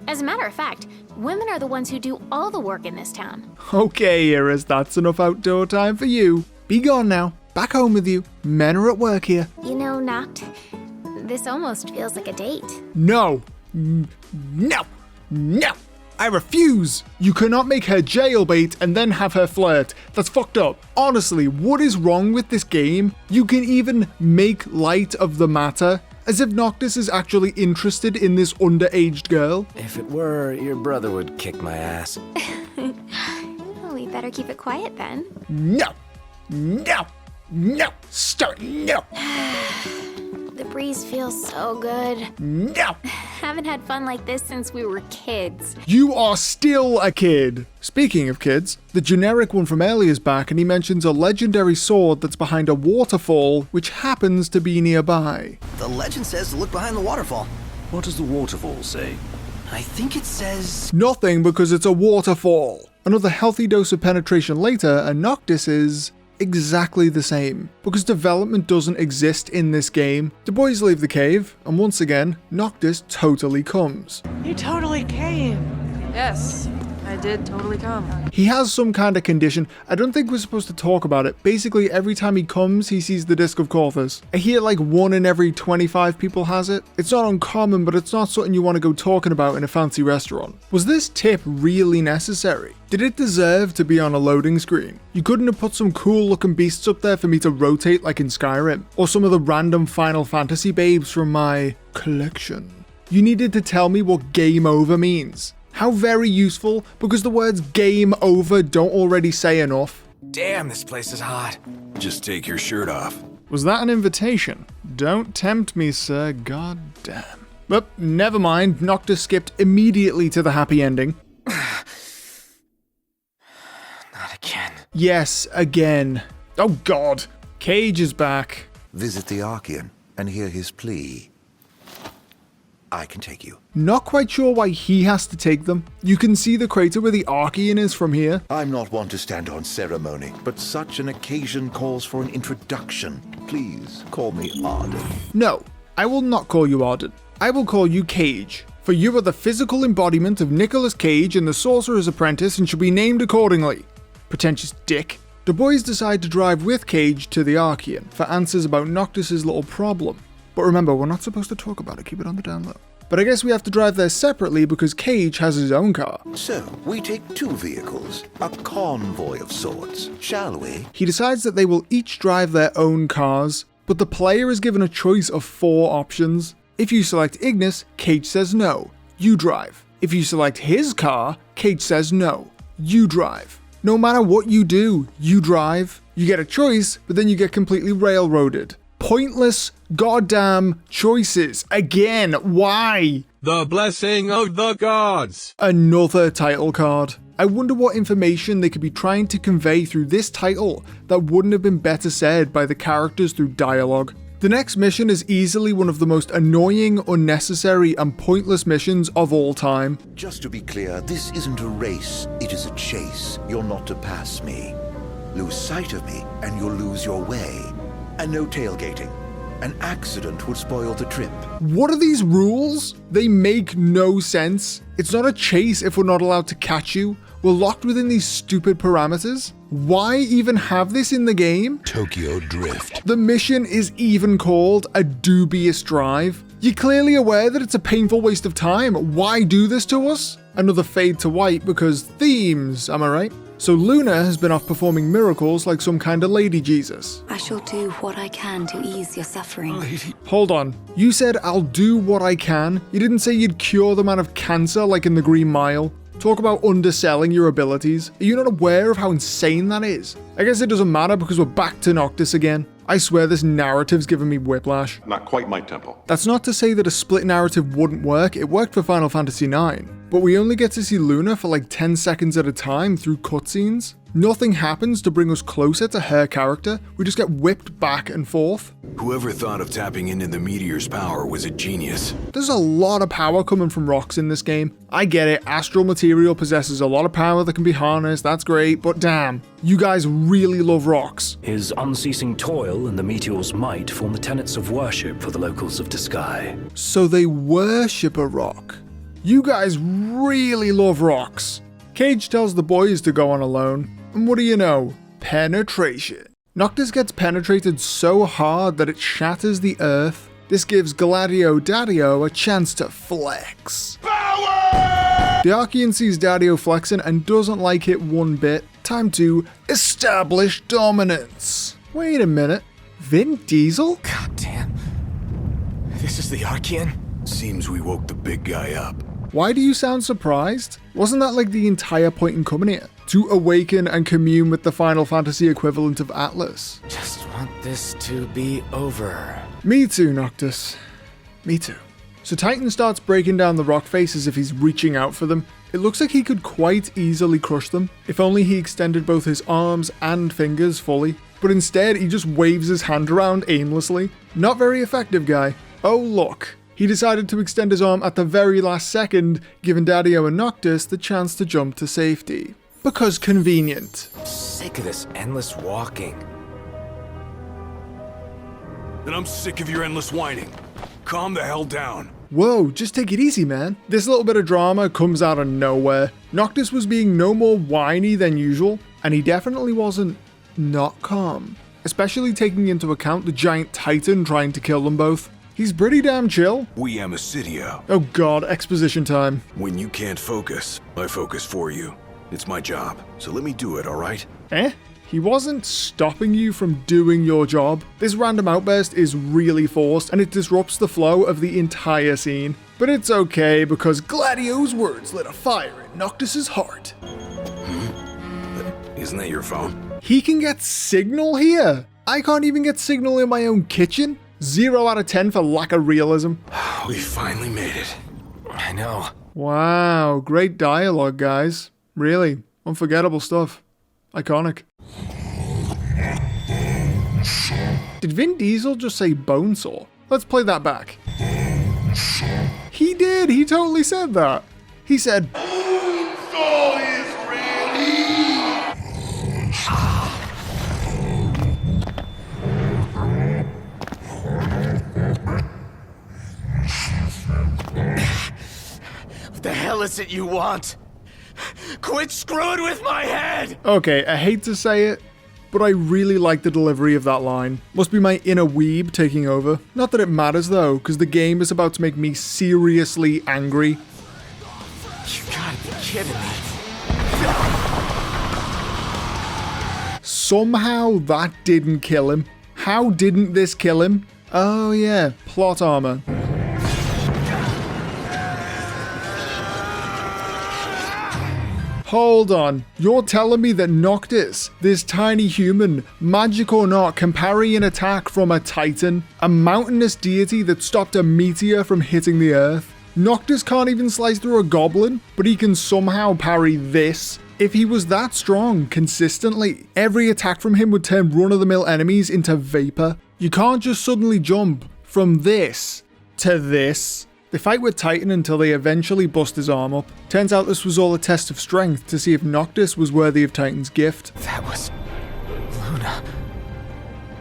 As a matter of fact, women are the ones who do all the work in this town. Okay, Iris, that's enough outdoor time for you. Be gone now. Back home with you. Men are at work here. You know, Noct, this almost feels like a date. No. No. No. I refuse. You cannot make her jailbait and then have her flirt. That's fucked up. Honestly, what is wrong with this game? You can even make light of the matter, as if Noctis is actually interested in this underaged girl. If it were, your brother would kick my ass. Well, we better keep it quiet then. No. No. No. Start. No. The breeze feels so good. No. Haven't had fun like this since we were kids. You are still a kid. Speaking of kids, the generic one from earlier is back, and he mentions a legendary sword that's behind a waterfall, which happens to be nearby. The legend says to look behind the waterfall. What does the waterfall say? I think it says... Nothing, because it's a waterfall. Another healthy dose of penetration later, and Noctis is exactly the same, because development doesn't exist in this game. The boys leave the cave, and once again, Noctis totally comes. You totally came. Yes, I did totally come. He has some kind of condition. I don't think we're supposed to talk about it. Basically, every time he comes, he sees the Disc of Corthus. I hear like 1 in every 25 people has it. It's not uncommon, but it's not something you want to go talking about in a fancy restaurant. Was this tip really necessary? Did it deserve to be on a loading screen? You couldn't have put some cool looking beasts up there for me to rotate like in Skyrim, or some of the random Final Fantasy babes from my collection. You needed to tell me what game over means. How very useful, because the words game over don't already say enough. Damn, this place is hot. Just take your shirt off. Was that an invitation? Don't tempt me, sir. God damn. But never mind, Noctis skipped immediately to the happy ending. Not again. Yes, again. Oh god. Cage is back. Visit the Archean and hear his plea. I can take you. Not quite sure why he has to take them. You can see the crater where the Archean is from here. I'm not one to stand on ceremony, but such an occasion calls for an introduction. Please call me Arden. No, I will not call you Arden. I will call you Cage. For you are the physical embodiment of Nicolas Cage and the Sorcerer's Apprentice and should be named accordingly. Pretentious dick. The boys decide to drive with Cage to the Archean for answers about Noctis' little problem. But remember, we're not supposed to talk about it, keep it on the down low. But I guess we have to drive there separately because Cage has his own car. So, we take 2 vehicles, a convoy of sorts, shall we? He decides that they will each drive their own cars, but the player is given a choice of 4 options. If you select Ignis, Cage says no, you drive. If you select his car, Cage says no, you drive. No matter what you do, you drive. You get a choice, but then you get completely railroaded. Pointless goddamn choices. Again, why? The blessing of the gods. Another title card. I wonder what information they could be trying to convey through this title that wouldn't have been better said by the characters through dialogue. The next mission is easily one of the most annoying, unnecessary, and pointless missions of all time. Just to be clear, this isn't a race, it is a chase. You're not to pass me. Lose sight of me, and you'll lose your way. And no tailgating. An accident would spoil the trip. What are these rules? They make no sense. It's not a chase if we're not allowed to catch you. We're locked within these stupid parameters. Why even have this in the game? Tokyo Drift. The mission is even called a dubious drive. You're clearly aware that it's a painful waste of time. Why do this to us? Another fade to white because themes, am I right? So Luna has been off performing miracles like some kind of lady Jesus. I shall do what I can to ease your suffering. Hold on. You said I'll do what I can. You didn't say you'd cure the man of cancer like in the Green Mile. Talk about underselling your abilities. Are you not aware of how insane that is? I guess it doesn't matter because we're back to Noctis again. I swear this narrative's giving me whiplash. Not quite my tempo. That's not to say that a split narrative wouldn't work. It worked for Final Fantasy IX. But we only get to see Luna for like 10 seconds at a time through cutscenes. Nothing happens to bring us closer to her character, we just get whipped back and forth. Whoever thought of tapping into the meteor's power was a genius. There's a lot of power coming from rocks in this game. I get it, astral material possesses a lot of power that can be harnessed, that's great, but damn, you guys really love rocks. His unceasing toil and the meteor's might form the tenets of worship for the locals of Disguise. So they worship a rock. You guys really love rocks. Cage tells the boys to go on alone, and what do you know? Penetration. Noctis gets penetrated so hard that it shatters the earth. This gives Gladio Daddio a chance to flex. Power! The Archean sees Daddio flexing and doesn't like it one bit. Time to establish dominance. Wait a minute. Vin Diesel? God damn. This is the Archean? Seems we woke the big guy up. Why do you sound surprised? Wasn't that like the entire point in coming here? To awaken and commune with the Final Fantasy equivalent of Atlas. Just want this to be over. Me too, Noctis. Me too. So Titan starts breaking down the rock face as if he's reaching out for them. It looks like he could quite easily crush them, if only he extended both his arms and fingers fully. But instead, he just waves his hand around aimlessly. Not very effective, guy. Oh look. He decided to extend his arm at the very last second, giving Daddio and Noctis the chance to jump to safety. Because convenient. I'm sick of this endless walking. And I'm sick of your endless whining. Calm the hell down. Whoa, just take it easy, man. This little bit of drama comes out of nowhere. Noctis was being no more whiny than usual, and he definitely wasn't not calm. Especially taking into account the giant titan trying to kill them both. He's pretty damn chill. We am Acidio. Oh god, exposition time. When you can't focus, I focus for you. It's my job, so let me do it, alright? He wasn't stopping you from doing your job. This random outburst is really forced and it disrupts the flow of the entire scene. But it's okay because Gladio's words lit a fire in Noctis's heart. Isn't that your phone? He can get signal here. I can't even get signal in my own kitchen. 0 out of 10 for lack of realism. We finally made it. I know. Wow, great dialogue, guys. Really, unforgettable stuff. Iconic. Did Vin Diesel just say bonesaw? Let's play that back. He did, he totally said that. He said, Bonesaw is What the hell is it you want? Quit screwing with my head! Okay, I hate to say it, but I really like the delivery of that line. Must be my inner weeb taking over. Not that it matters though, because the game is about to make me seriously angry. You gotta be kidding me. Somehow that didn't kill him. How didn't this kill him? Oh yeah, plot armor. Hold on, you're telling me that Noctis, this tiny human, magic or not, can parry an attack from a titan, a mountainous deity that stopped a meteor from hitting the earth? Noctis can't even slice through a goblin, but he can somehow parry this? If he was that strong, consistently, every attack from him would turn run-of-the-mill enemies into vapor. You can't just suddenly jump from this to this. They fight with Titan until they eventually bust his arm up. Turns out this was all a test of strength to see if Noctis was worthy of Titan's gift. That was Luna.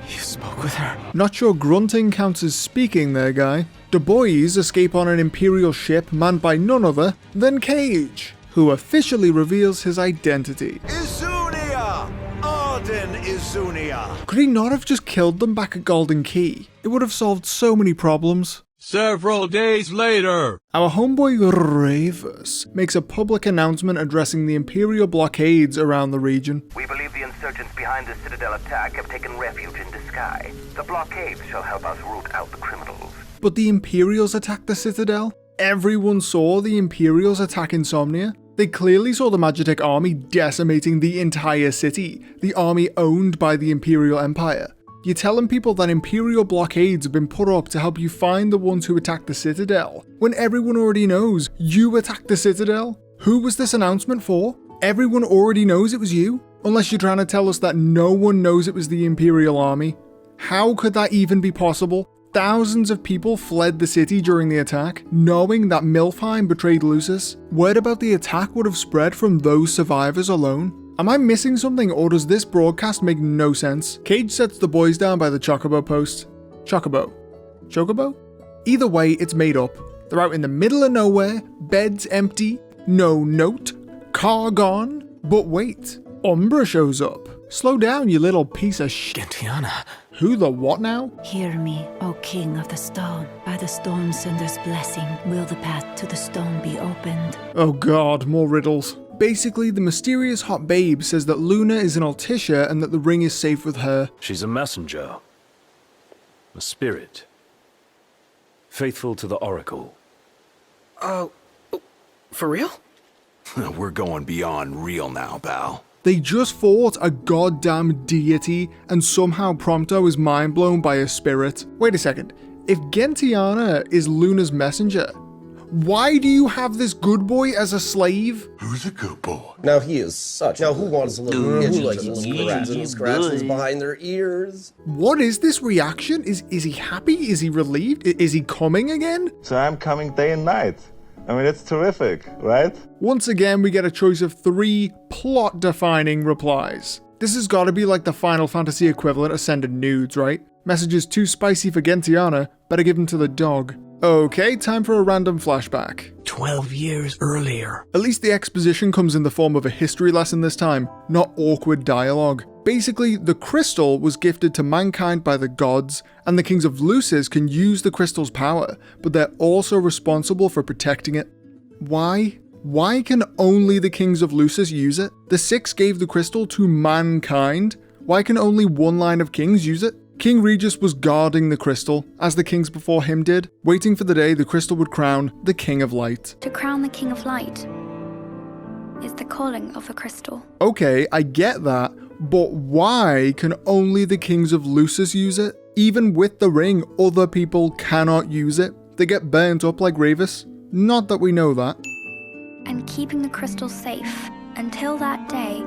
You spoke with her? Not sure grunting counts as speaking there, guy. The boys escape on an Imperial ship manned by none other than Cage, who officially reveals his identity. Izunia! Arden Izunia! Could he not have just killed them back at Golden Key? It would have solved so many problems. Several days later, our homeboy Ravus makes a public announcement addressing the Imperial blockades around the region. We believe the insurgents behind the Citadel attack have taken refuge in Disguise. The blockades shall help us root out the criminals. But the Imperials attacked the Citadel? Everyone saw the Imperials attack Insomnia. They clearly saw the Magitek army decimating the entire city, the army owned by the Imperial Empire. You're telling people that Imperial blockades have been put up to help you find the ones who attacked the Citadel, when everyone already knows you attacked the Citadel? Who was this announcement for? Everyone already knows it was you? Unless you're trying to tell us that no one knows it was the Imperial army. How could that even be possible? Thousands of people fled the city during the attack, knowing that Milfheim betrayed Lucis. Word about the attack would have spread from those survivors alone. Am I missing something, or does this broadcast make no sense? Cage sets the boys down by the Chocobo post. Chocobo? Chocobo? Either way, it's made up. They're out in the middle of nowhere, beds empty, no note, car gone. But wait, Umbra shows up. Slow down, you little piece of sh**. Gentiana. Who the what now? Hear me, O King of the Stone. By the Stormsender's blessing, will the path to the stone be opened. Oh god, more riddles. Basically, the mysterious hot babe says that Luna is an Altissia and that the ring is safe with her. She's a messenger. A spirit. Faithful to the Oracle. For real? We're going beyond real now, pal. They just fought a goddamn deity, and somehow Prompto is mind blown by a spirit. Wait a second, if Gentiana is Luna's messenger, why do you have this good boy as a slave? Who's a good boy? Now he is such. Now who wants a little scratches behind their ears? What is this reaction? Is he happy? Is he relieved? Is he coming again? So I'm coming day and night. I mean, it's terrific, right? Once again, we get a choice of 3 plot-defining replies. This has got to be like the Final Fantasy equivalent of sending nudes, right? Messages too spicy for Gentiana, better give them to the dog. Okay, time for a random flashback. 12 years earlier. At least the exposition comes in the form of a history lesson this time, not awkward dialogue. Basically, the crystal was gifted to mankind by the gods, and the kings of Lucis can use the crystal's power, but they're also responsible for protecting it. Why? Why can only the kings of Lucis use it? The Six gave the crystal to mankind. Why can only one line of kings use it? King Regis was guarding the crystal, as the kings before him did, waiting for the day the crystal would crown the King of Light. To crown the King of Light is the calling of the crystal. Okay, I get that, but why can only the kings of Lucis use it? Even with the ring, other people cannot use it. They get burnt up like Ravis. Not that we know that. And keeping the crystal safe until that day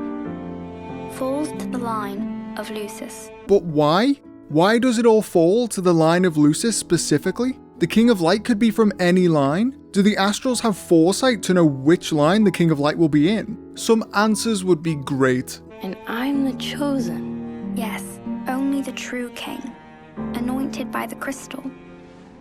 falls to the line of Lucis. But why? Why does it all fall to the line of Lucis specifically? The King of Light could be from any line? Do the Astrals have foresight to know which line the King of Light will be in? Some answers would be great. And I'm the chosen. Yes, only the true king, anointed by the crystal,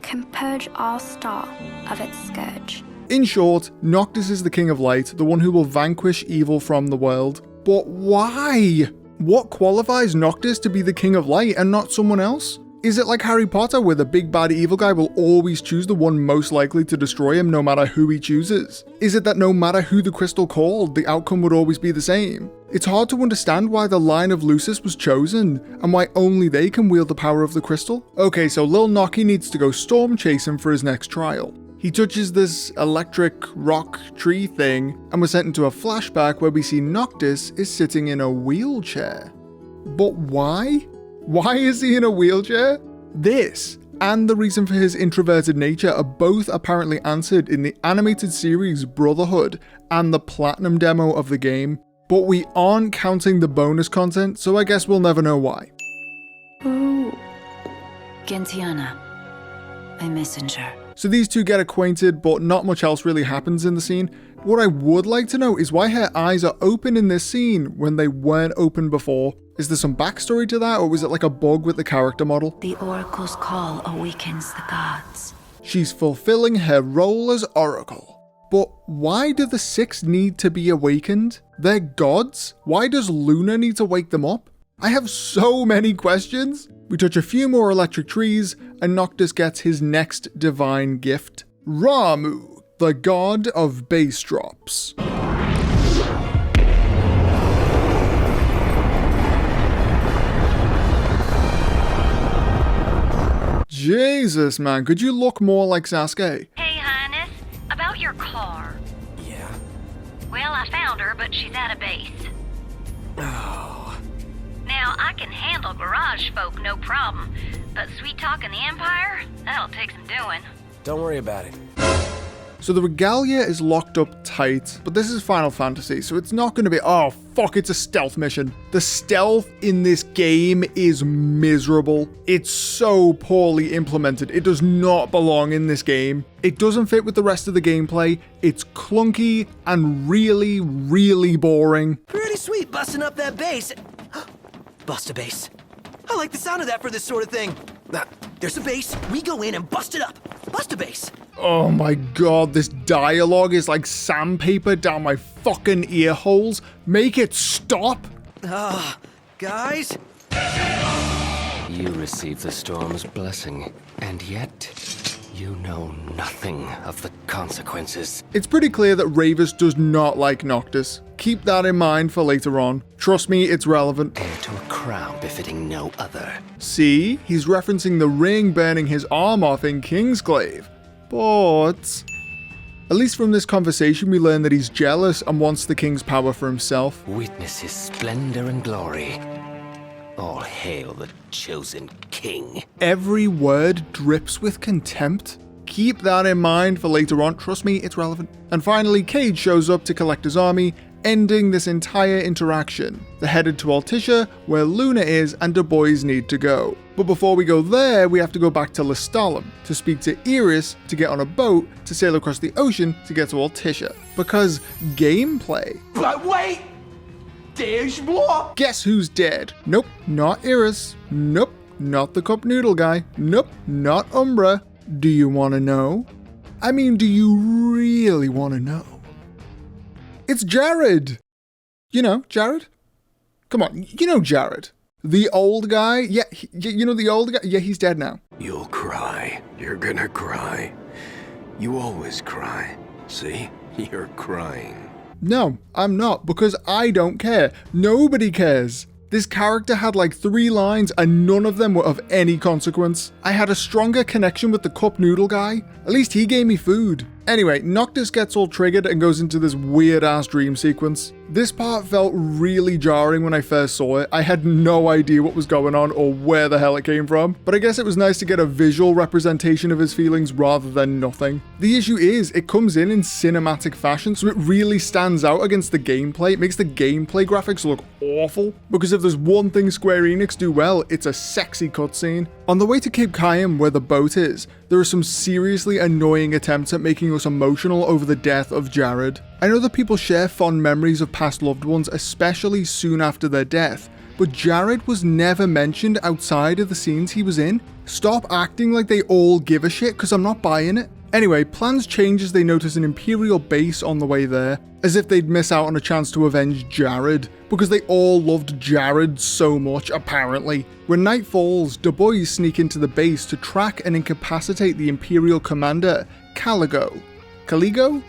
can purge our star of its scourge. In short, Noctis is the King of Light, the one who will vanquish evil from the world. But why? What qualifies Noctis to be the King of Light and not someone else? Is it like Harry Potter, where the big bad evil guy will always choose the one most likely to destroy him no matter who he chooses? Is it that no matter who the crystal called, the outcome would always be the same? It's hard to understand why the line of Lucis was chosen, and why only they can wield the power of the crystal. Okay, so Lil Nocky needs to go storm chasing for his next trial. He touches this electric rock tree thing, and we're sent into a flashback where we see Noctis is sitting in a wheelchair. But why? Why is he in a wheelchair? This, and the reason for his introverted nature, are both apparently answered in the animated series Brotherhood and the Platinum demo of the game, but we aren't counting the bonus content, so I guess we'll never know why. Ooh. Gentiana, my messenger. So these two get acquainted, but not much else really happens in the scene. What I would like to know is why her eyes are open in this scene when they weren't open before. Is there some backstory to that, or was it like a bug with the character model? The Oracle's call awakens the gods. She's fulfilling her role as Oracle. But why do the Six need to be awakened? They're gods? Why does Luna need to wake them up? I have so many questions. We touch a few more electric trees, and Noctis gets his next divine gift. Ramu, the god of bass drops. Jesus, man, could you look more like Sasuke? Hey, Highness, about your car. Yeah? Well, I found her, but she's out of base. Oh. Now, I can handle garage folk, no problem, but sweet talking the Empire? That'll take some doing. Don't worry about it. So the regalia is locked up tight, but this is Final Fantasy, so it's not going to be, oh fuck, it's a stealth mission. The stealth in this game is miserable. It's so poorly implemented. It does not belong in this game. It doesn't fit with the rest of the gameplay. It's clunky and really, really boring. Pretty sweet busting up that base. Bust a base. I like the sound of that for this sort of thing. There's a base. We go in and bust it up. Bust a base. Oh my god, this dialogue is like sandpaper down my fucking ear holes. Make it stop. Guys? You receive the storm's blessing, and yet you know nothing of the consequences. It's pretty clear that Ravus does not like Noctis. Keep that in mind for later on. Trust me, it's relevant. Heir to a crown befitting no other. See, he's referencing the ring burning his arm off in Kingsglaive. But at least from this conversation we learn that he's jealous and wants the king's power for himself. Witness his splendor and glory. All hail the chosen king. Every word drips with contempt. Keep that in mind for later on. Trust me, it's relevant. And finally, Cade shows up to collect his army, ending this entire interaction. They're headed to Altissia, where Luna is and the boys need to go. But before we go there, we have to go back to Lestalem to speak to Iris to get on a boat to sail across the ocean to get to Altissia. Because gameplay. But wait! There's more! Guess who's dead? Nope, not Iris. Nope, not the cup noodle guy. Nope, not Umbra. Do you want to know? I mean, do you really want to know? It's Jared! You know, Jared? Come on, you know Jared. The old guy? Yeah, you know the old guy? Yeah, he's dead now. You'll cry. You're gonna cry. You always cry. See? You're crying. No, I'm not, because I don't care. Nobody cares. This character had like 3 lines and none of them were of any consequence. I had a stronger connection with the cup noodle guy. At least he gave me food. Anyway, Noctis gets all triggered and goes into this weird ass dream sequence. This part felt really jarring when I first saw it. I had no idea what was going on or where the hell it came from, but I guess it was nice to get a visual representation of his feelings rather than nothing. The issue is, it comes in cinematic fashion, so it really stands out against the gameplay. It makes the gameplay graphics look awful, because if there's one thing Square Enix do well, it's a sexy cutscene. On the way to Cape Cayam, where the boat is, there are some seriously annoying attempts at making us emotional over the death of Jared. I know that people share fond memories of past loved ones, especially soon after their death, but Jared was never mentioned outside of the scenes he was in. Stop acting like they all give a shit, because I'm not buying it. Anyway, plans change as they notice an Imperial base on the way there, as if they'd miss out on a chance to avenge Jared, because they all loved Jared so much, apparently. When night falls, the boys sneak into the base to track and incapacitate the Imperial commander, Caligo. Caligo?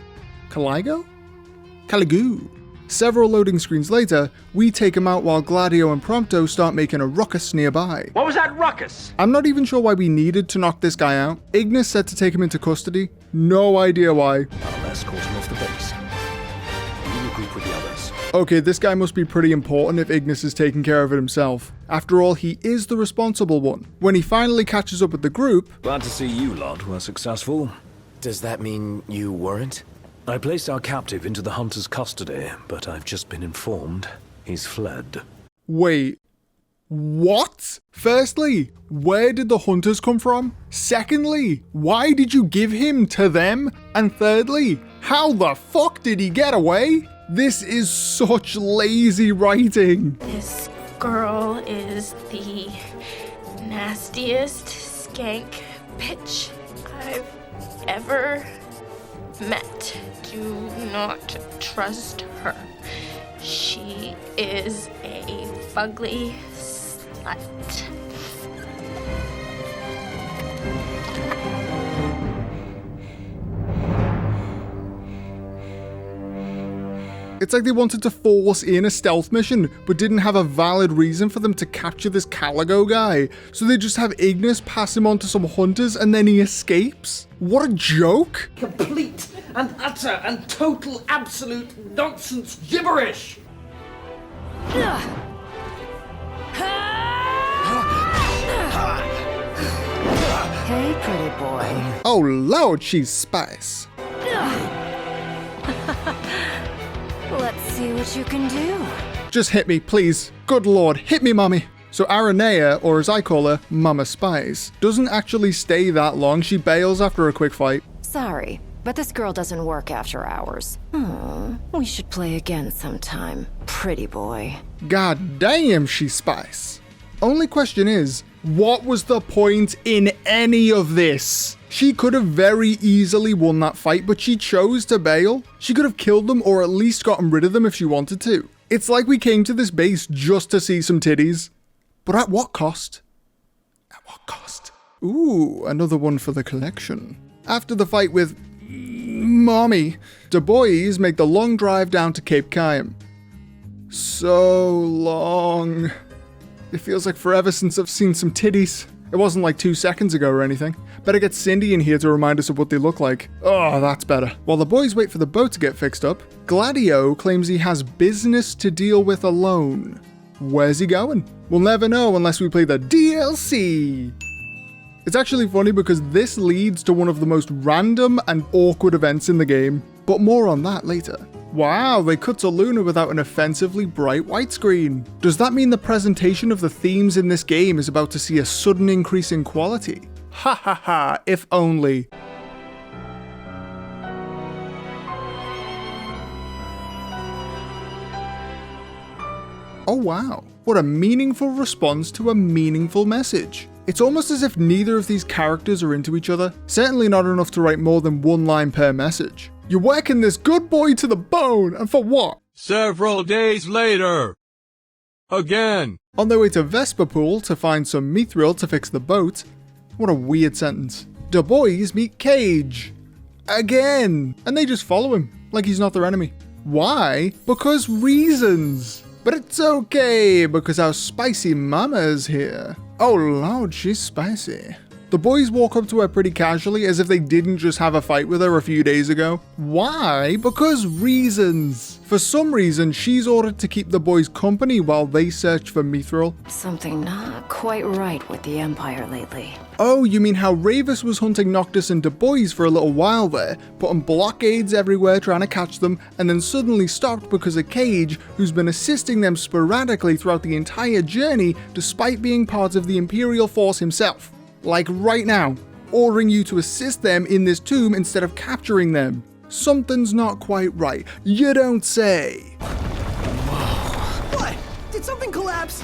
Several loading screens later, we take him out while Gladio and Prompto start making a ruckus nearby. What was that ruckus? I'm not even sure why we needed to knock this guy out. Ignis said to take him into custody. No idea why. I'll escort him off the base. You regroup with the others. Okay, this guy must be pretty important if Ignis is taking care of it himself. After all, he is the responsible one. When he finally catches up with the group... Glad to see you lot were successful. Does that mean you weren't? I placed our captive into the hunter's custody, but I've just been informed he's fled. Wait, what? Firstly, where did the hunters come from? Secondly, why did you give him to them? And thirdly, how the fuck did he get away? This is such lazy writing. This girl is the nastiest skank bitch I've ever met. Do not trust her. She is a fugly slut. It's like they wanted to force in a stealth mission, but didn't have a valid reason for them to capture this Caligo guy. So they just have Ignis pass him on to some hunters and then he escapes? What a joke! Complete and utter and total absolute nonsense gibberish! Hey, pretty boy. Oh lord, she's spice. See what you can do. Just hit me, please. Good lord, hit me, mommy. So Aranea, or as I call her, Mama Spice, doesn't actually stay that long. She bails after a quick fight. Sorry, but this girl doesn't work after hours. We should play again sometime, pretty boy. God damn, she's Spice. Only question is, what was the point in any of this? She could have very easily won that fight, but she chose to bail. She could have killed them or at least gotten rid of them if she wanted to. It's like we came to this base just to see some titties. But at what cost? At what cost? Ooh, another one for the collection. After the fight with Mommy, the boys make the long drive down to Cape Cayam. So long. It feels like forever since I've seen some titties. It wasn't like 2 seconds ago or anything. Better get Cindy in here to remind us of what they look like. Oh, that's better. While the boys wait for the boat to get fixed up, Gladio claims he has business to deal with alone. Where's he going? We'll never know unless we play the DLC. It's actually funny because this leads to one of the most random and awkward events in the game, but more on that later. Wow, they cut to Luna without an offensively bright white screen. Does that mean the presentation of the themes in this game is about to see a sudden increase in quality? Ha ha ha, if only. Oh wow, what a meaningful response to a meaningful message. It's almost as if neither of these characters are into each other, certainly not enough to write more than one line per message. You're working this good boy to the bone, and for what? Several days later. Again. On their way to Vesperpool to find some mithril to fix the boat. What a weird sentence. The boys meet Cage. Again. And they just follow him, like he's not their enemy. Why? Because reasons. But it's okay, because our spicy mama's here. Oh lord, she's spicy. The boys walk up to her pretty casually as if they didn't just have a fight with her a few days ago. Why? Because reasons. For some reason, she's ordered to keep the boys company while they search for mithril. Something not quite right with the Empire lately. Oh, you mean how Ravus was hunting Noctis and Du Bois for a little while there, putting blockades everywhere trying to catch them, and then suddenly stopped because of Cage, who's been assisting them sporadically throughout the entire journey despite being part of the Imperial force himself. Like right now, ordering you to assist them in this tomb instead of capturing them. Something's not quite right. You don't say. What? Did something collapse?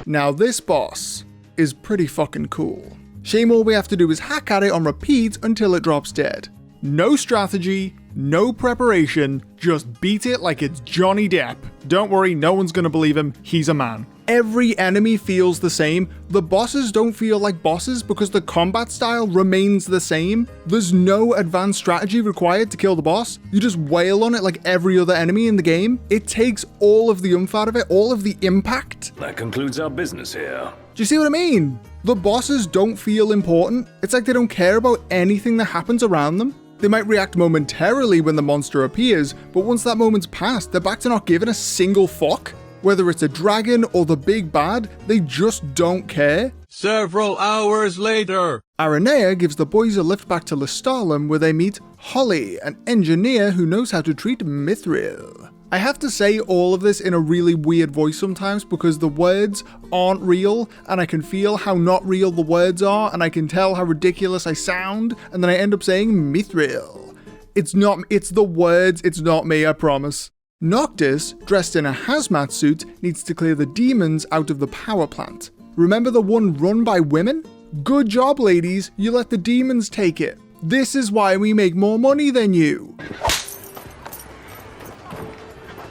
Now this boss is pretty fucking cool. Shame all we have to do is hack at it on repeat until it drops dead. No strategy, no preparation, just beat it like it's Johnny Depp. Don't worry, no one's gonna believe him, he's a man. Every enemy feels the same. The bosses don't feel like bosses because the combat style remains the same. There's no advanced strategy required to kill the boss. You just wail on it like every other enemy in the game. It takes all of the oomph out of it, all of the impact. That concludes our business here. Do you see what I mean? The bosses don't feel important. It's like they don't care about anything that happens around them. They might react momentarily when the monster appears, but once that moment's passed, they're back to not giving a single fuck. Whether it's a dragon or the big bad, they just don't care. Several hours later. Aranea gives the boys a lift back to Lestalem where they meet Holly, an engineer who knows how to treat mithril. I have to say all of this in a really weird voice sometimes because the words aren't real and I can feel how not real the words are and I can tell how ridiculous I sound and then I end up saying mithril. It's the words, it's not me, I promise. Noctis, dressed in a hazmat suit, needs to clear the demons out of the power plant. Remember the one run by women? Good job, ladies, you let the demons take it. This is why we make more money than you.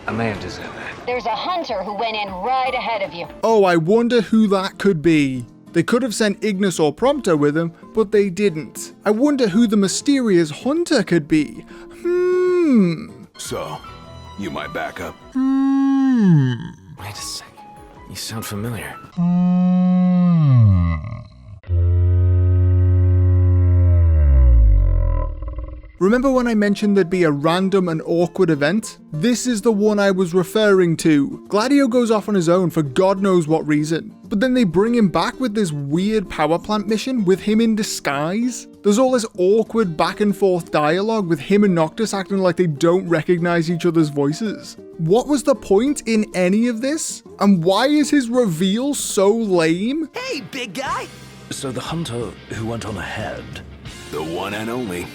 Amanda's in there. There's a hunter who went in right ahead of you. Oh, I wonder who that could be. They could have sent Ignis or Prompto with him, but they didn't. I wonder who the mysterious hunter could be. So, you might back up. Wait a sec. You sound familiar. Remember when I mentioned there'd be a random and awkward event? This is the one I was referring to. Gladio goes off on his own for God knows what reason, but then they bring him back with this weird power plant mission with him in disguise. There's all this awkward back and forth dialogue with him and Noctis acting like they don't recognize each other's voices. What was the point in any of this? And why is his reveal so lame? Hey, big guy! So the hunter who went on ahead. The one and only.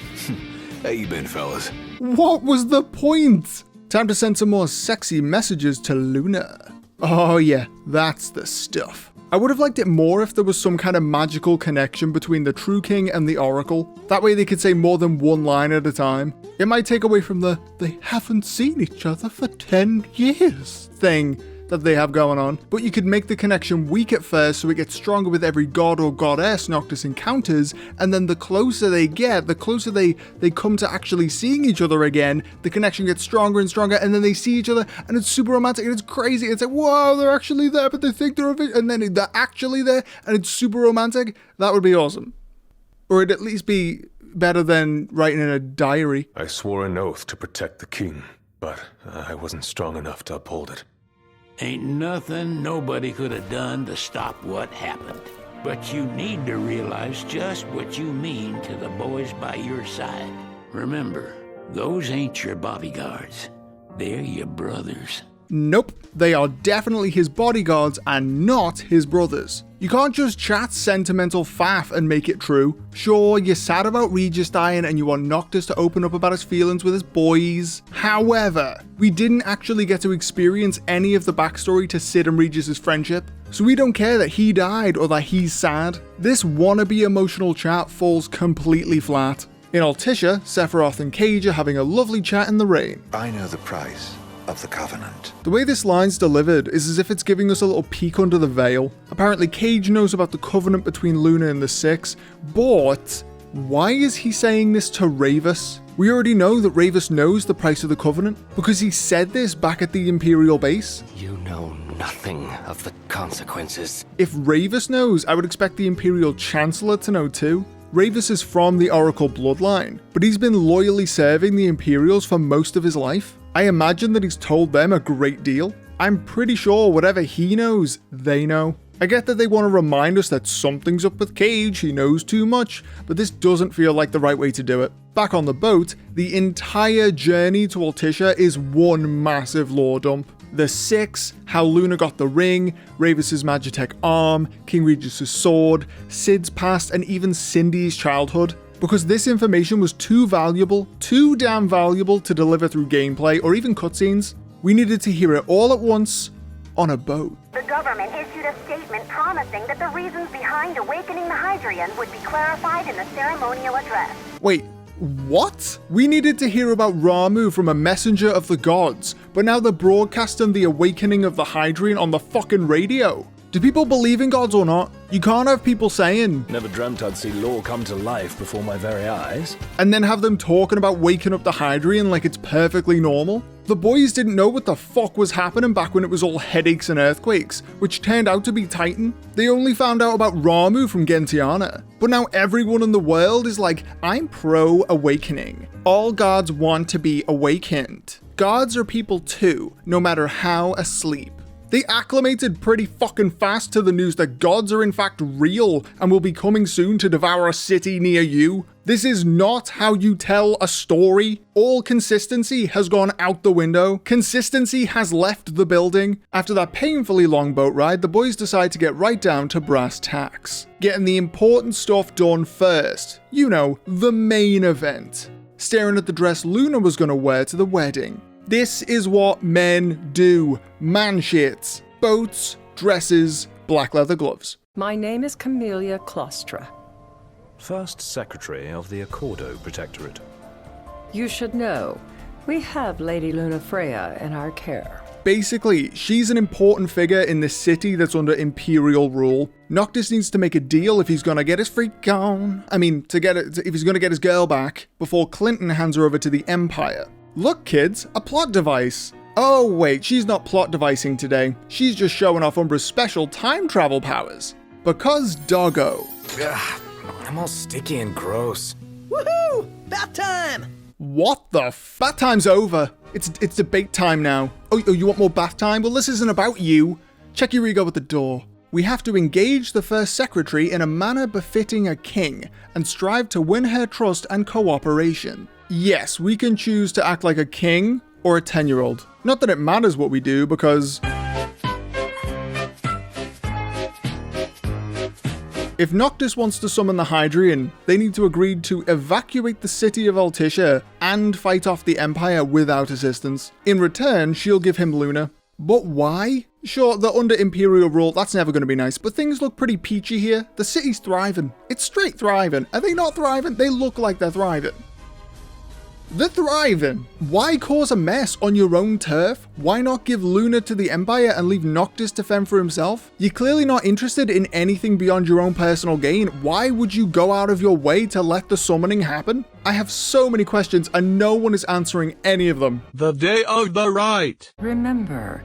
How you been, fellas? What was the point? Time to send some more sexy messages to Luna. Oh yeah, that's the stuff. I would have liked it more if there was some kind of magical connection between the True King and the Oracle. That way they could say more than one line at a time. It might take away from the "they haven't seen each other for 10 years" thing that they have going on, but you could make the connection weak at first so it gets stronger with every god or goddess Noctis encounters, and then the closer they get, the closer they come to actually seeing each other again, the connection gets stronger and stronger, and then they see each other, and it's super romantic, and it's crazy. It's like, whoa, they're actually there, but they think they're and then they're actually there, and it's super romantic. That would be awesome. Or it'd at least be better than writing in a diary. I swore an oath to protect the king, but I wasn't strong enough to uphold it. Ain't nothing nobody could have done to stop what happened. But you need to realize just what you mean to the boys by your side. Remember, those ain't your bodyguards. They're your brothers. Nope, they are definitely his bodyguards and not his brothers. You can't just chat sentimental faff and make it true. Sure, you're sad about Regis dying and you want Noctis to open up about his feelings with his boys. However, we didn't actually get to experience any of the backstory to Cid and Regis' friendship, so we don't care that he died or that he's sad. This wannabe emotional chat falls completely flat. In Altissia, Sephiroth and Cage are having a lovely chat in the rain. I know the price of the Covenant. The way this line's delivered is as if it's giving us a little peek under the veil. Apparently Cage knows about the Covenant between Luna and the Six, but why is he saying this to Ravus? We already know that Ravus knows the price of the Covenant, because he said this back at the Imperial base. You know nothing of the consequences. If Ravus knows, I would expect the Imperial Chancellor to know too. Ravus is from the Oracle bloodline, but he's been loyally serving the Imperials for most of his life. I imagine that he's told them a great deal. I'm pretty sure whatever he knows, they know. I get that they want to remind us that something's up with Cage, he knows too much, but this doesn't feel like the right way to do it. Back on the boat, the entire journey to Altissia is one massive lore dump. The Six, how Luna got the ring, Ravus' Magitech arm, King Regis' sword, Cid's past, and even Cindy's childhood. Because this information was too valuable, too damn valuable to deliver through gameplay or even cutscenes, we needed to hear it all at once on a boat. The government issued a statement promising that the reasons behind awakening the Hydrian would be clarified in the ceremonial address. Wait, what? We needed to hear about Ramuh from a messenger of the gods, but now they're broadcasting the awakening of the Hydrian on the fucking radio. Do people believe in gods or not? You can't have people saying, "Never dreamt I'd see lore come to life before my very eyes," and then have them talking about waking up the Hydrian like it's perfectly normal. The boys didn't know what the fuck was happening back when it was all headaches and earthquakes, which turned out to be Titan. They only found out about Ramuh from Gentiana. But now everyone in the world is like, I'm pro-awakening. All gods want to be awakened. Gods are people too, no matter how asleep. They acclimated pretty fucking fast to the news that gods are in fact real and will be coming soon to devour a city near you. This is not how you tell a story. All consistency has gone out the window. Consistency has left the building. After that painfully long boat ride, the boys decide to get right down to brass tacks. Getting the important stuff done first. You know, the main event. Staring at the dress Luna was gonna wear to the wedding. This is what men do. Man shits. Boats, dresses, black leather gloves. My name is Camellia Claustra. First Secretary of the Accordo Protectorate. You should know, we have Lady Luna Freya in our care. Basically, she's an important figure in this city that's under Imperial rule. Noctis needs to make a deal if he's gonna get his freak on. If he's gonna get his girl back, before Clinton hands her over to the Empire. Look kids, a plot device. Oh wait, she's not plot devicing today. She's just showing off Umbra's special time travel powers. Because doggo. Ugh, I'm all sticky and gross. Woohoo! Bath time! What the bath time's over. It's debate time now. Oh, you want more bath time? Well, this isn't about you. Check your ego at the door. We have to engage the first secretary in a manner befitting a king, and strive to win her trust and cooperation. Yes, we can choose to act like a king or a 10-year-old. Not that it matters what we do, because if Noctis wants to summon the Hydrian, they need to agree to evacuate the city of Altissia and fight off the Empire without assistance. In return, she'll give him Luna. But why? Sure, they're under Imperial rule, that's never going to be nice, but things look pretty peachy here. The city's thriving. It's straight thriving. Are they not thriving? They look like they're thriving. They're thriving. Why cause a mess on your own turf? Why not give Luna to the Empire and leave Noctis to fend for himself? You're clearly not interested in anything beyond your own personal gain. Why would you go out of your way to let the summoning happen? I have so many questions and no one is answering any of them. The day of the right. Remember,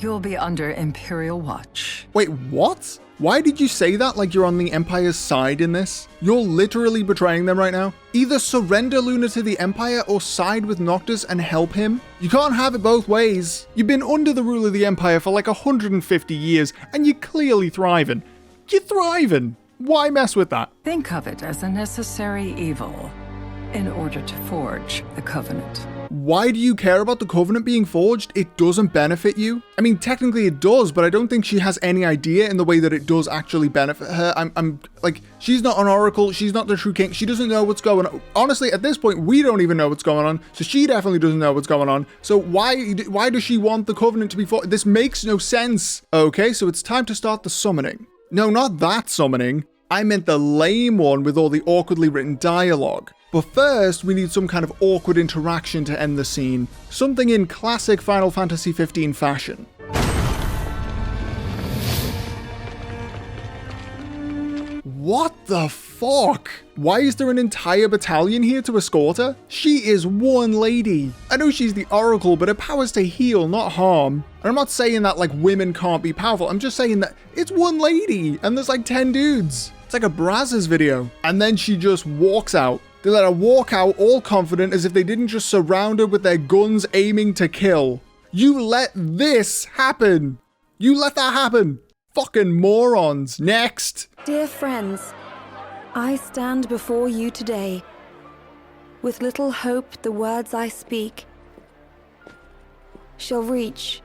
you'll be under Imperial watch. Wait, what? Why did you say that like you're on the Empire's side in this? You're literally betraying them right now. Either surrender Luna to the Empire or side with Noctis and help him. You can't have it both ways. You've been under the rule of the Empire for like 150 years and you're clearly thriving. You're thriving. Why mess with that? Think of it as a necessary evil in order to forge the Covenant. Why do you care about the Covenant being forged? It doesn't benefit you. I mean, technically it does, but I don't think she has any idea in the way that it does actually benefit her. I'm like, she's not an oracle. She's not the true king. She doesn't know what's going on. Honestly, at this point, we don't even know what's going on. So she definitely doesn't know what's going on. So why does she want the Covenant to be forged? This makes no sense. Okay, so it's time to start the summoning. No, not that summoning. I meant the lame one with all the awkwardly written dialogue. But first, we need some kind of awkward interaction to end the scene. Something in classic Final Fantasy XV fashion. What the fuck? Why is there an entire battalion here to escort her? She is one lady. I know she's the Oracle, but her power's to heal, not harm. And I'm not saying that like women can't be powerful. I'm just saying that it's one lady and there's like 10 dudes. It's like a Brazzers video. And then she just walks out. They let her walk out all confident as if they didn't just surround her with their guns aiming to kill. You let this happen. You let that happen. Fucking morons. Next. Dear friends, I stand before you today with little hope the words I speak shall reach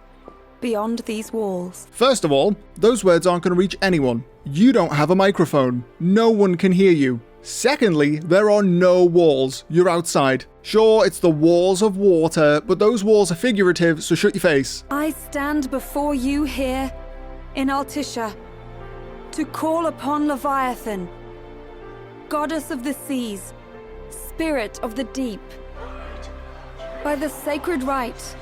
beyond these walls. First of all, those words aren't going to reach anyone. You don't have a microphone. No one can hear you. Secondly, there are no walls. You're outside. Sure, it's the walls of water, but those walls are figurative, so shut your face. I stand before you here in Altissia to call upon Leviathan, goddess of the seas, spirit of the deep. By the sacred rite,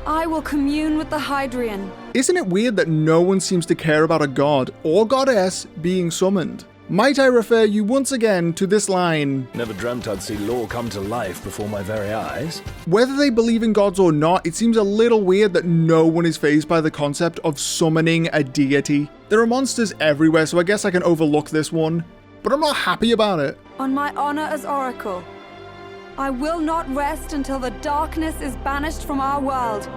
I will commune with the Hydrian. Isn't it weird that no one seems to care about a god or goddess being summoned? Might I refer you once again to this line? Never dreamt I'd see law come to life before my very eyes. Whether they believe in gods or not, it seems a little weird that no one is fazed by the concept of summoning a deity. There are monsters everywhere, so I guess I can overlook this one. But I'm not happy about it. On my honor as Oracle, I will not rest until the darkness is banished from our world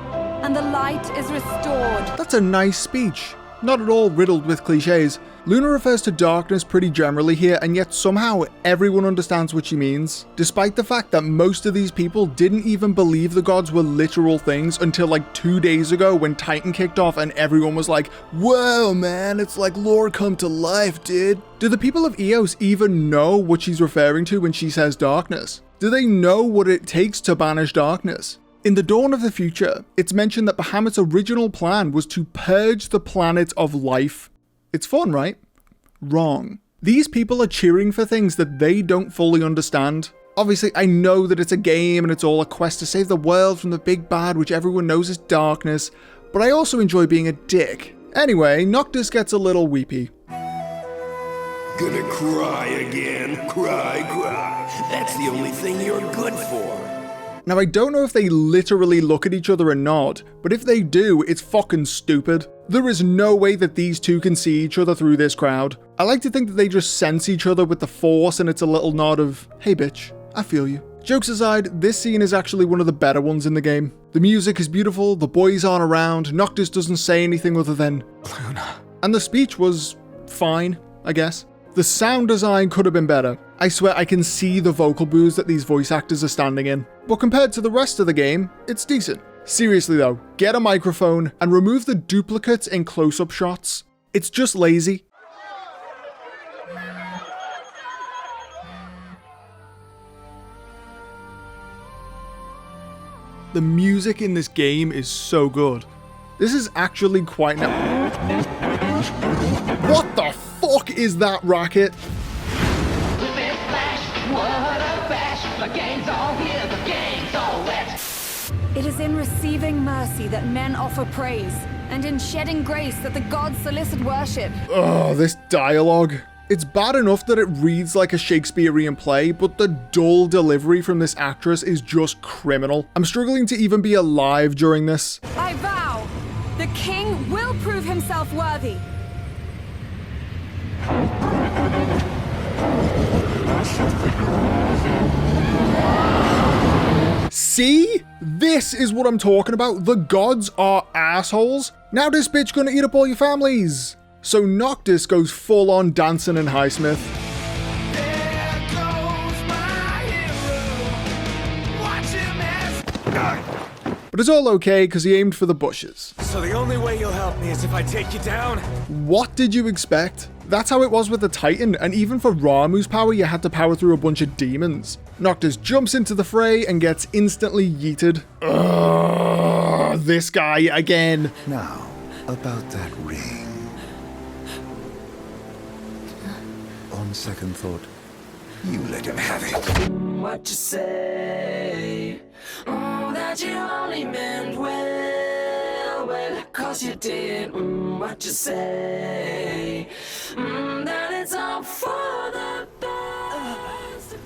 and the light is restored. That's a nice speech. Not at all riddled with cliches. Luna refers to darkness pretty generally here, and yet somehow everyone understands what she means. Despite the fact that most of these people didn't even believe the gods were literal things until like 2 days ago when Titan kicked off and everyone was like, whoa man, it's like lore come to life, dude. Do the people of Eos even know what she's referring to when she says darkness? Do they know what it takes to banish darkness? In the Dawn of the Future, it's mentioned that Bahamut's original plan was to purge the planet of life. It's fun, right? Wrong. These people are cheering for things that they don't fully understand. Obviously, I know that it's a game and it's all a quest to save the world from the big bad, which everyone knows is darkness, but I also enjoy being a dick. Anyway, Noctis gets a little weepy. Gonna cry again? Cry, cry. That's the only thing you're good for. Now, I don't know if they literally look at each other and nod, but if they do, it's fucking stupid. There is no way that these two can see each other through this crowd. I like to think that they just sense each other with the force and it's a little nod of, hey bitch, I feel you. Jokes aside, this scene is actually one of the better ones in the game. The music is beautiful, the boys aren't around, Noctis doesn't say anything other than, Luna. And the speech was fine, I guess. The sound design could have been better. I swear I can see the vocal booths that these voice actors are standing in. But compared to the rest of the game, it's decent. Seriously though, get a microphone and remove the duplicates in close-up shots. It's just lazy. The music in this game is so good. This is actually quite What the fuck is that racket? It is in receiving mercy that men offer praise, and in shedding grace that the gods solicit worship. Oh, this dialogue. It's bad enough that it reads like a Shakespearean play, but the dull delivery from this actress is just criminal. I'm struggling to even be alive during this. I vow, the king will prove himself worthy. See? This is what I'm talking about. The gods are assholes. Now this bitch gonna eat up all your families. So Noctis goes full on dancing in Highsmith. But it's all okay because he aimed for the bushes. So the only way you'll help me is if I take you down? What did you expect? That's how it was with the Titan, and even for Ramuh's power you had to power through a bunch of demons. Noctis jumps into the fray and gets instantly yeeted. Ugh, this guy again. Now, about that ring. On second thought, you let him have it. What you say? That you only meant well, cause you did. What you say? That it's all for the best.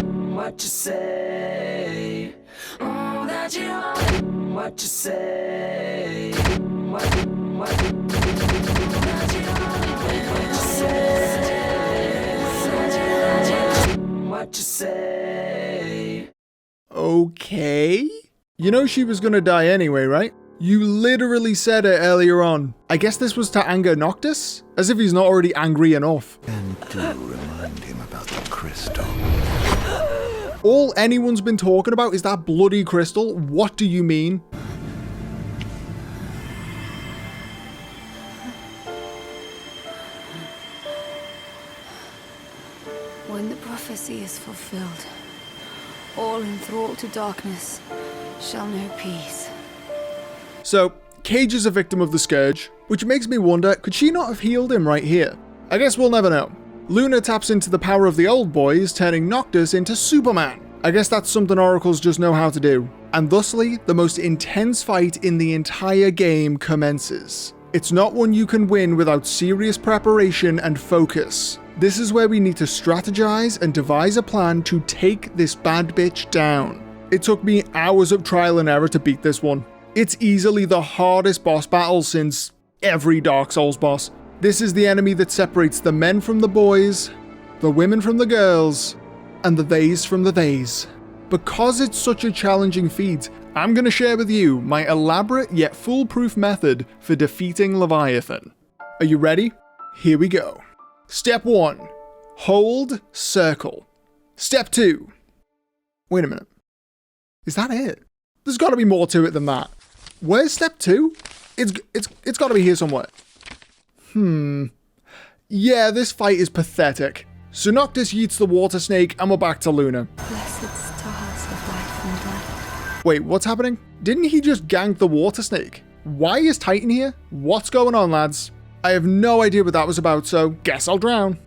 What you say? That you only. What you say? What that you only meant. What you say? What you say? Okay. You know she was gonna die anyway, right? You literally said it earlier on. I guess this was to anger Noctis? As if he's not already angry enough. And do remind him about the crystal. All anyone's been talking about is that bloody crystal. What do you mean? When the prophecy is fulfilled, all enthralled to darkness shall know peace. So, Cage is a victim of the Scourge, which makes me wonder, could she not have healed him right here? I guess we'll never know. Luna taps into the power of the old boys, turning Noctis into Superman. I guess that's something oracles just know how to do. And thusly, the most intense fight in the entire game commences. It's not one you can win without serious preparation and focus. This is where we need to strategize and devise a plan to take this bad bitch down. It took me hours of trial and error to beat this one. It's easily the hardest boss battle since every Dark Souls boss. This is the enemy that separates the men from the boys, the women from the girls, and the theys from the theys. Because it's such a challenging feat, I'm going to share with you my elaborate yet foolproof method for defeating Leviathan. Are you ready? Here we go. Step 1. Hold circle. Step 2. Wait a minute. Is that it? There's got to be more to it than that. Where's step 2? It's got to be here somewhere. Yeah, this fight is pathetic. So Noctis yeets the water snake and we're back to Luna. Blessed stars of life and light. Wait, what's happening? Didn't he just gank the water snake? Why is Titan here? What's going on, lads? I have no idea what that was about, so guess I'll drown.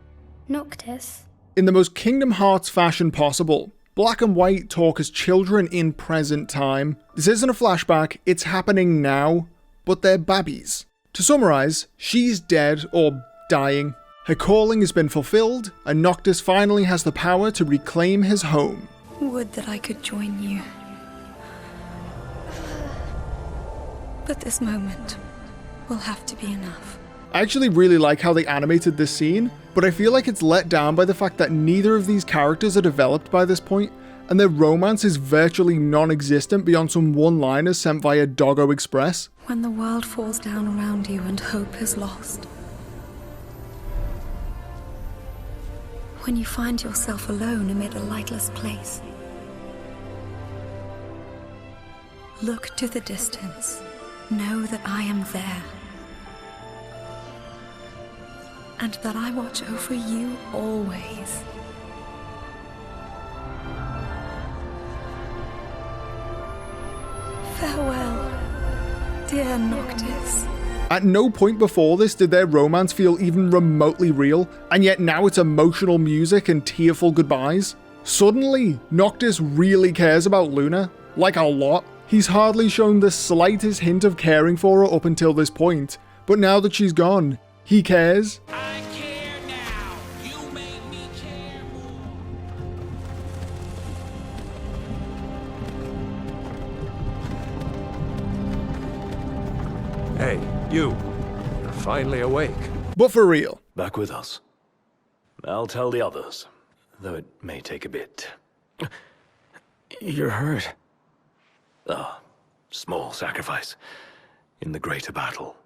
Noctis. In the most Kingdom Hearts fashion possible, Black and White talk as children in present time. This isn't a flashback, it's happening now, but they're babbies. To summarize, she's dead or dying. Her calling has been fulfilled, and Noctis finally has the power to reclaim his home. Would that I could join you. But this moment will have to be enough. I actually really like how they animated this scene, but I feel like it's let down by the fact that neither of these characters are developed by this point. and their romance is virtually non-existent beyond some one-liners sent via Doggo Express. When the world falls down around you and hope is lost. When you find yourself alone amid a lightless place. Look to the distance. Know that I am there. And that I watch over you always. Farewell, dear Noctis. At no point before this did their romance feel even remotely real, and yet now it's emotional music and tearful goodbyes. Suddenly, Noctis really cares about Luna, like a lot. He's hardly shown the slightest hint of caring for her up until this point, but now that she's gone, he cares. I care now. You made me care more. Hey, you. You're finally awake. But for real. Back with us. I'll tell the others, though it may take a bit. You're hurt. Ah, small sacrifice in the greater battle.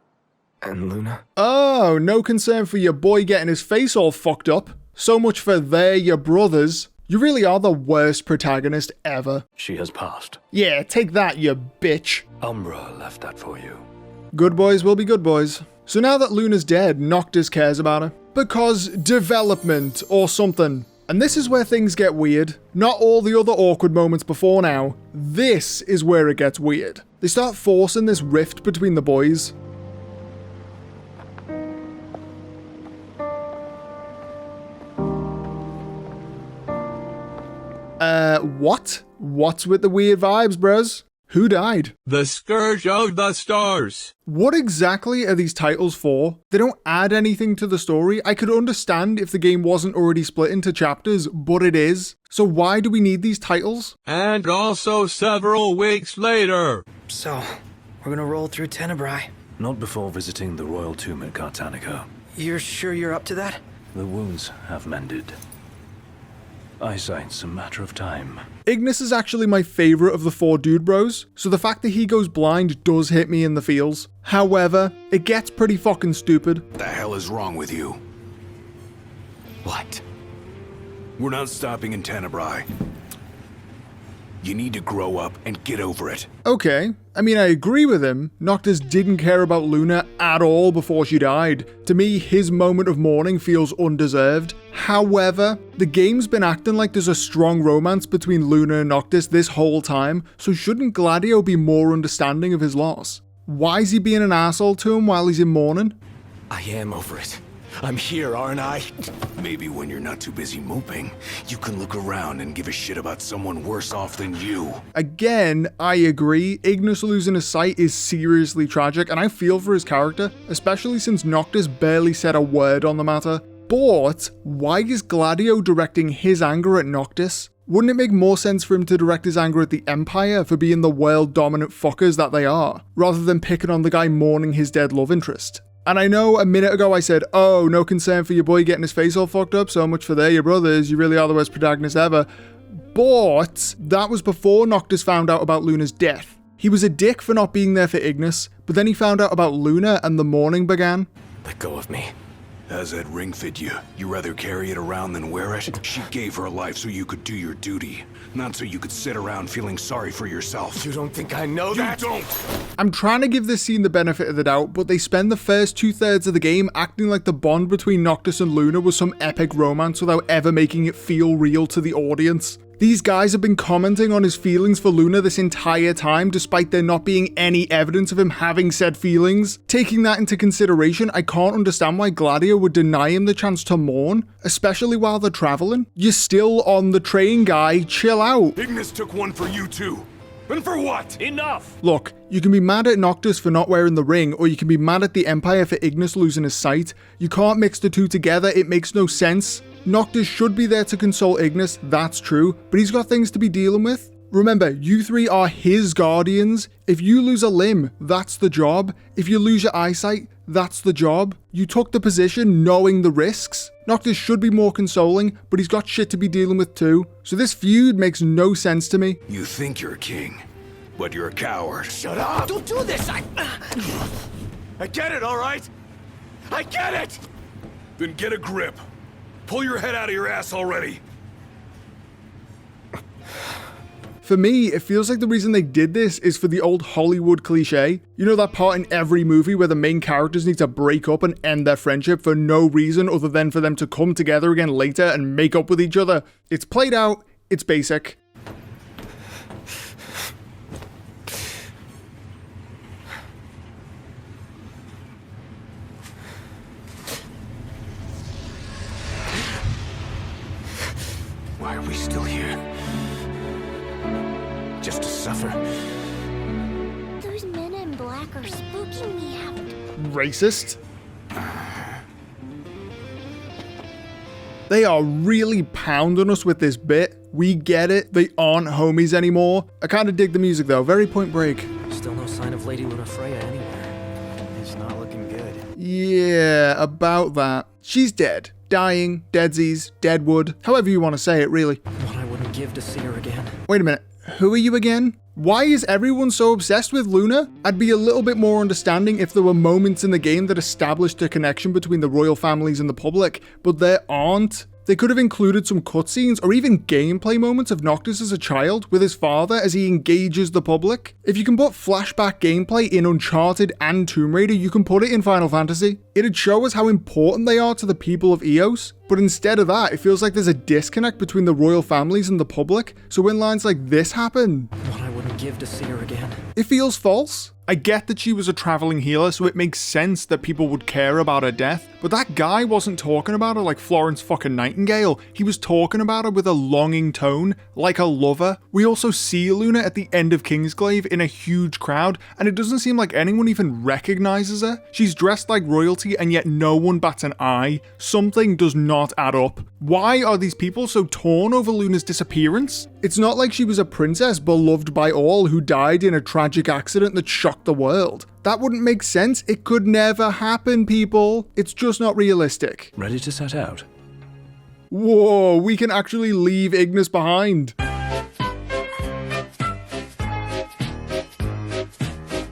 And Luna? Oh, no concern for your boy getting his face all fucked up. So much for they're your brothers. You really are the worst protagonist ever. She has passed. Yeah, take that, you bitch. Umbra left that for you. Good boys will be good boys. So now that Luna's dead, Noctis cares about her. Because development or something. And this is where things get weird. Not all the other awkward moments before now. This is where it gets weird. They start forcing this rift between the boys. What? What's with the weird vibes, bros? Who died? The Scourge of the Stars. What exactly are these titles for? They don't add anything to the story. I could understand if the game wasn't already split into chapters, but it is. So why do we need these titles? And also several weeks later. So, we're gonna roll through Tenebrae. Not before visiting the royal tomb at Cartanica. You're sure you're up to that? The wounds have mended. Eyesight's a matter of time. Ignis is actually my favourite of the four dude bros, so the fact that he goes blind does hit me in the feels. However, it gets pretty fucking stupid. What the hell is wrong with you? What? We're not stopping in Tenebrae. You need to grow up and get over it. Okay, I mean I agree with him. Noctis didn't care about Luna at all before she died. To me, his moment of mourning feels undeserved. However, the game's been acting like there's a strong romance between Luna and Noctis this whole time, so shouldn't Gladio be more understanding of his loss? Why is he being an asshole to him while he's in mourning? I am over it. I'm here, aren't I? Maybe when you're not too busy moping, you can look around and give a shit about someone worse off than you. Again, I agree. Ignis losing his sight is seriously tragic, and I feel for his character, especially since Noctis barely said a word on the matter. But why is Gladio directing his anger at Noctis? Wouldn't it make more sense for him to direct his anger at the Empire for being the world-dominant fuckers that they are, rather than picking on the guy mourning his dead love interest? And I know a minute ago I said, oh, no concern for your boy getting his face all fucked up, so much for they're your brothers, you really are the worst protagonist ever. But that was before Noctis found out about Luna's death. He was a dick for not being there for Ignis, but then he found out about Luna and the mourning began. Let go of me. How's that ring fit you? You rather carry it around than wear it? She gave her life so you could do your duty, not so you could sit around feeling sorry for yourself. You don't think I know that? You don't! I'm trying to give this scene the benefit of the doubt, but they spend the first 2/3 of the game acting like the bond between Noctis and Luna was some epic romance without ever making it feel real to the audience. These guys have been commenting on his feelings for Luna this entire time, despite there not being any evidence of him having said feelings. Taking that into consideration, I can't understand why Gladio would deny him the chance to mourn, especially while they're traveling. You're still on the train, guy. Chill out. Ignis took one for you too. And for what? Enough! Look, you can be mad at Noctis for not wearing the ring, or you can be mad at the Empire for Ignis losing his sight. You can't mix the two together, it makes no sense. Noctis should be there to console Ignis, that's true, but he's got things to be dealing with. Remember, you three are his guardians. If you lose a limb, that's the job. If you lose your eyesight, that's the job. You took the position knowing the risks. Noctis should be more consoling, but he's got shit to be dealing with too. So this feud makes no sense to me. You think you're a king, but you're a coward. Shut up! Don't do this! I get it, all right? I get it! Then get a grip. Pull your head out of your ass already. For me, it feels like the reason they did this is for the old Hollywood cliche. You know that part in every movie where the main characters need to break up and end their friendship for no reason other than for them to come together again later and make up with each other? It's played out, it's basic. Why are we still here? Just to suffer? Those men in black are spooking me out. Racist? They are really pounding us with this bit. We get it. They aren't homies anymore. I kind of dig the music though. Very Point Break. Still no sign of Lady Lunafreya anywhere. It's not looking good. Yeah, about that. She's dead. Dying, deadsies, deadwood, however you want to say it, really. What I wouldn't give to see her again. Wait a minute. Who are you again? Why is everyone so obsessed with Luna? I'd be a little bit more understanding if there were moments in the game that established a connection between the royal families and the public, but there aren't. They could have included some cutscenes or even gameplay moments of Noctis as a child with his father as he engages the public. If you can put flashback gameplay in Uncharted and Tomb Raider, you can put it in Final Fantasy. It'd show us how important they are to the people of Eos. But instead of that, it feels like there's a disconnect between the royal families and the public, so when lines like this happen, What I wouldn't give to see her again. It feels false. I get that she was a traveling healer, so it makes sense that people would care about her death, but that guy wasn't talking about her like Florence fucking Nightingale. He was talking about her with a longing tone, like a lover. We also see Luna at the end of Kingsglaive in a huge crowd, and it doesn't seem like anyone even recognizes her. She's dressed like royalty, and yet no one bats an eye. Something does not add up. Why are these people so torn over Luna's disappearance? It's not like she was a princess beloved by all who died in a tragic accident that shocked the world. That wouldn't make sense. It could never happen, people. It's just not realistic. Ready to set out? Whoa, we can actually leave Ignis behind.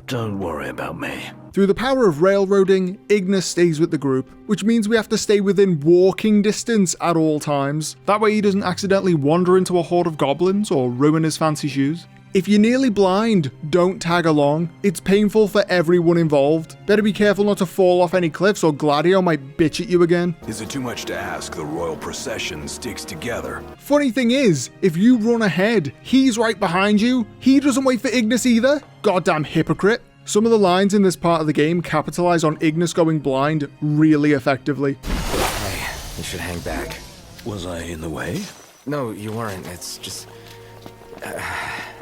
Don't worry about me. Through the power of railroading, Ignis stays with the group, which means we have to stay within walking distance at all times. That way he doesn't accidentally wander into a horde of goblins or ruin his fancy shoes. If you're nearly blind, don't tag along. It's painful for everyone involved. Better be careful not to fall off any cliffs or Gladio might bitch at you again. Is it too much to ask the royal procession sticks together? Funny thing is, if you run ahead, he's right behind you. He doesn't wait for Ignis either. Goddamn hypocrite. Some of the lines in this part of the game capitalize on Ignis going blind really effectively. Hey, you should hang back. Was I in the way? No, you weren't. It's just...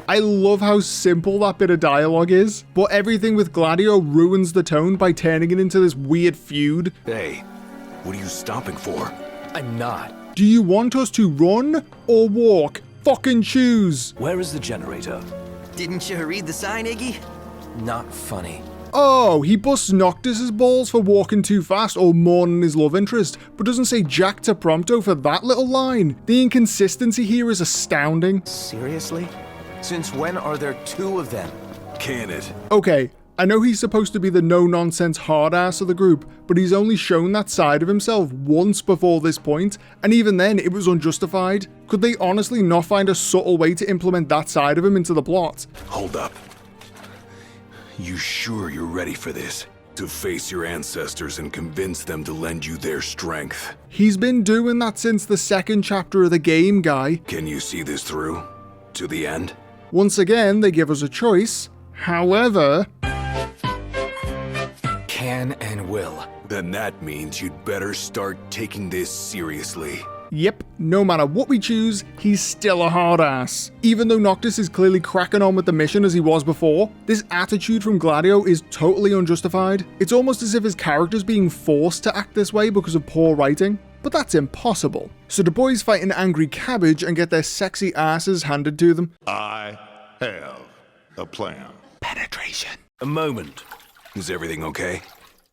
I love how simple that bit of dialogue is, but everything with Gladio ruins the tone by turning it into this weird feud. Hey, what are you stopping for? I'm not. Do you want us to run or walk? Fucking choose. Where is the generator? Didn't you read the sign, Iggy? Not funny. Oh, he busts Noctis's balls for walking too fast or mourning his love interest, but doesn't say jack to Prompto for that little line. The inconsistency here is astounding. Seriously? Since when are there two of them? Can it? Okay, I know he's supposed to be the no-nonsense hard-ass of the group, but he's only shown that side of himself once before this point, and even then it was unjustified. Could they honestly not find a subtle way to implement that side of him into the plot? Hold up. You sure you're ready for this? To face your ancestors and convince them to lend you their strength? He's been doing that since the second chapter of the game, guy. Can you see this through? To the end? Once again, they give us a choice. However... Can and will. Then that means you'd better start taking this seriously. Yep, no matter what we choose, he's still a hard ass. Even though Noctis is clearly cracking on with the mission as he was before, this attitude from Gladio is totally unjustified. It's almost as if his character's being forced to act this way because of poor writing. but that's impossible. So the boys fight an angry cabbage and get their sexy asses handed to them. I have a plan. Penetration. A moment. Is everything okay?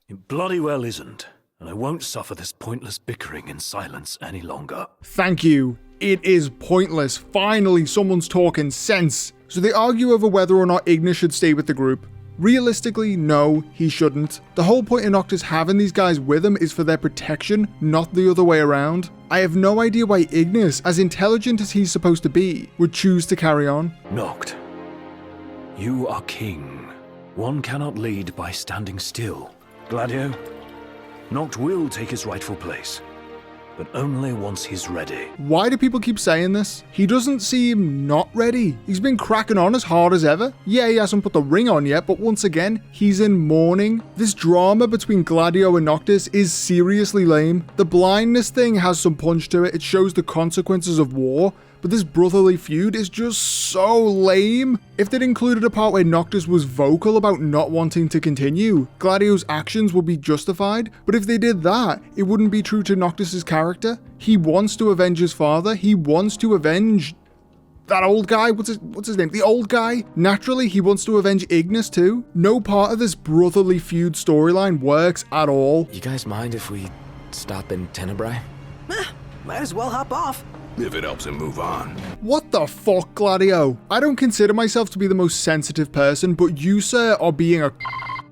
It bloody well isn't, and I won't suffer this pointless bickering in silence any longer. Thank you. It is pointless. Finally, someone's talking sense. So they argue over whether or not Ignis should stay with the group. Realistically, no, he shouldn't. The whole point of Noctis having these guys with him is for their protection, not the other way around. I have no idea why Ignis, as intelligent as he's supposed to be, would choose to carry on. Noct, you are king. One cannot lead by standing still. Gladio, Noct will take his rightful place, but only once he's ready. Why do people keep saying this? He doesn't seem not ready. He's been cracking on as hard as ever. Yeah, he hasn't put the ring on yet, but once again, he's in mourning. This drama between Gladio and Noctis is seriously lame. The blindness thing has some punch to it. It shows the consequences of war. But this brotherly feud is just so lame. If they'd included a part where Noctis was vocal about not wanting to continue, Gladio's actions would be justified. But if they did that, it wouldn't be true to Noctis's character. He wants to avenge his father. He wants to avenge that old guy. What's his name? The old guy. Naturally, he wants to avenge Ignis too. No part of this brotherly feud storyline works at all. You guys mind if we stop in Tenebrae? Might as well hop off. If it helps him move on. What the fuck, Gladio? I don't consider myself to be the most sensitive person, but you, sir, are being a...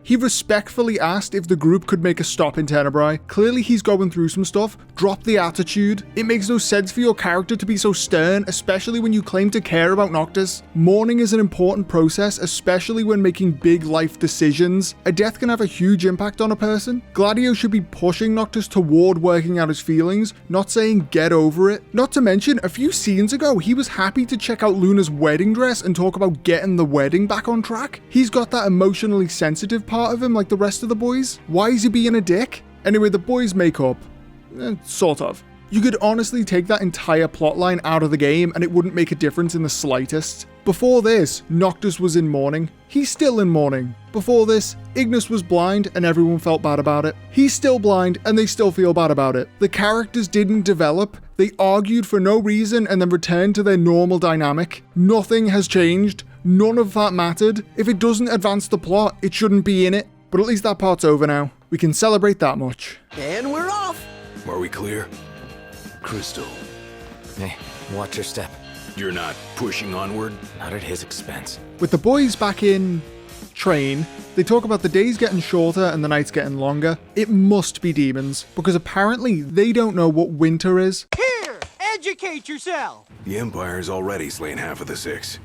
He respectfully asked if the group could make a stop in Tenebrae. Clearly he's going through some stuff. Drop the attitude. It makes no sense for your character to be so stern, especially when you claim to care about Noctis. Mourning is an important process, especially when making big life decisions. A death can have a huge impact on a person. Gladio should be pushing Noctis toward working out his feelings, not saying get over it. Not to mention, a few scenes ago, he was happy to check out Luna's wedding dress and talk about getting the wedding back on track. He's got that emotionally sensitive part of him like the rest of the boys. Why is he being a dick? Anyway, the boys make up. Sort of. You could honestly take that entire plotline out of the game and it wouldn't make a difference in the slightest. Before this, Noctis was in mourning. He's still in mourning. Before this, Ignis was blind and everyone felt bad about it. He's still blind and they still feel bad about it. The characters didn't develop. They argued for no reason and then returned to their normal dynamic. Nothing has changed. None of that mattered. If it doesn't advance the plot, it shouldn't be in it. But at least that part's over now. We can celebrate that much. And we're off! Are we clear? Crystal. Hey, watch your step. You're not pushing onward? Not at his expense. With the boys back in train, they talk about the days getting shorter and the nights getting longer. It must be demons, because apparently they don't know what winter is. Here! Educate yourself! The Empire's already slain half of the 6.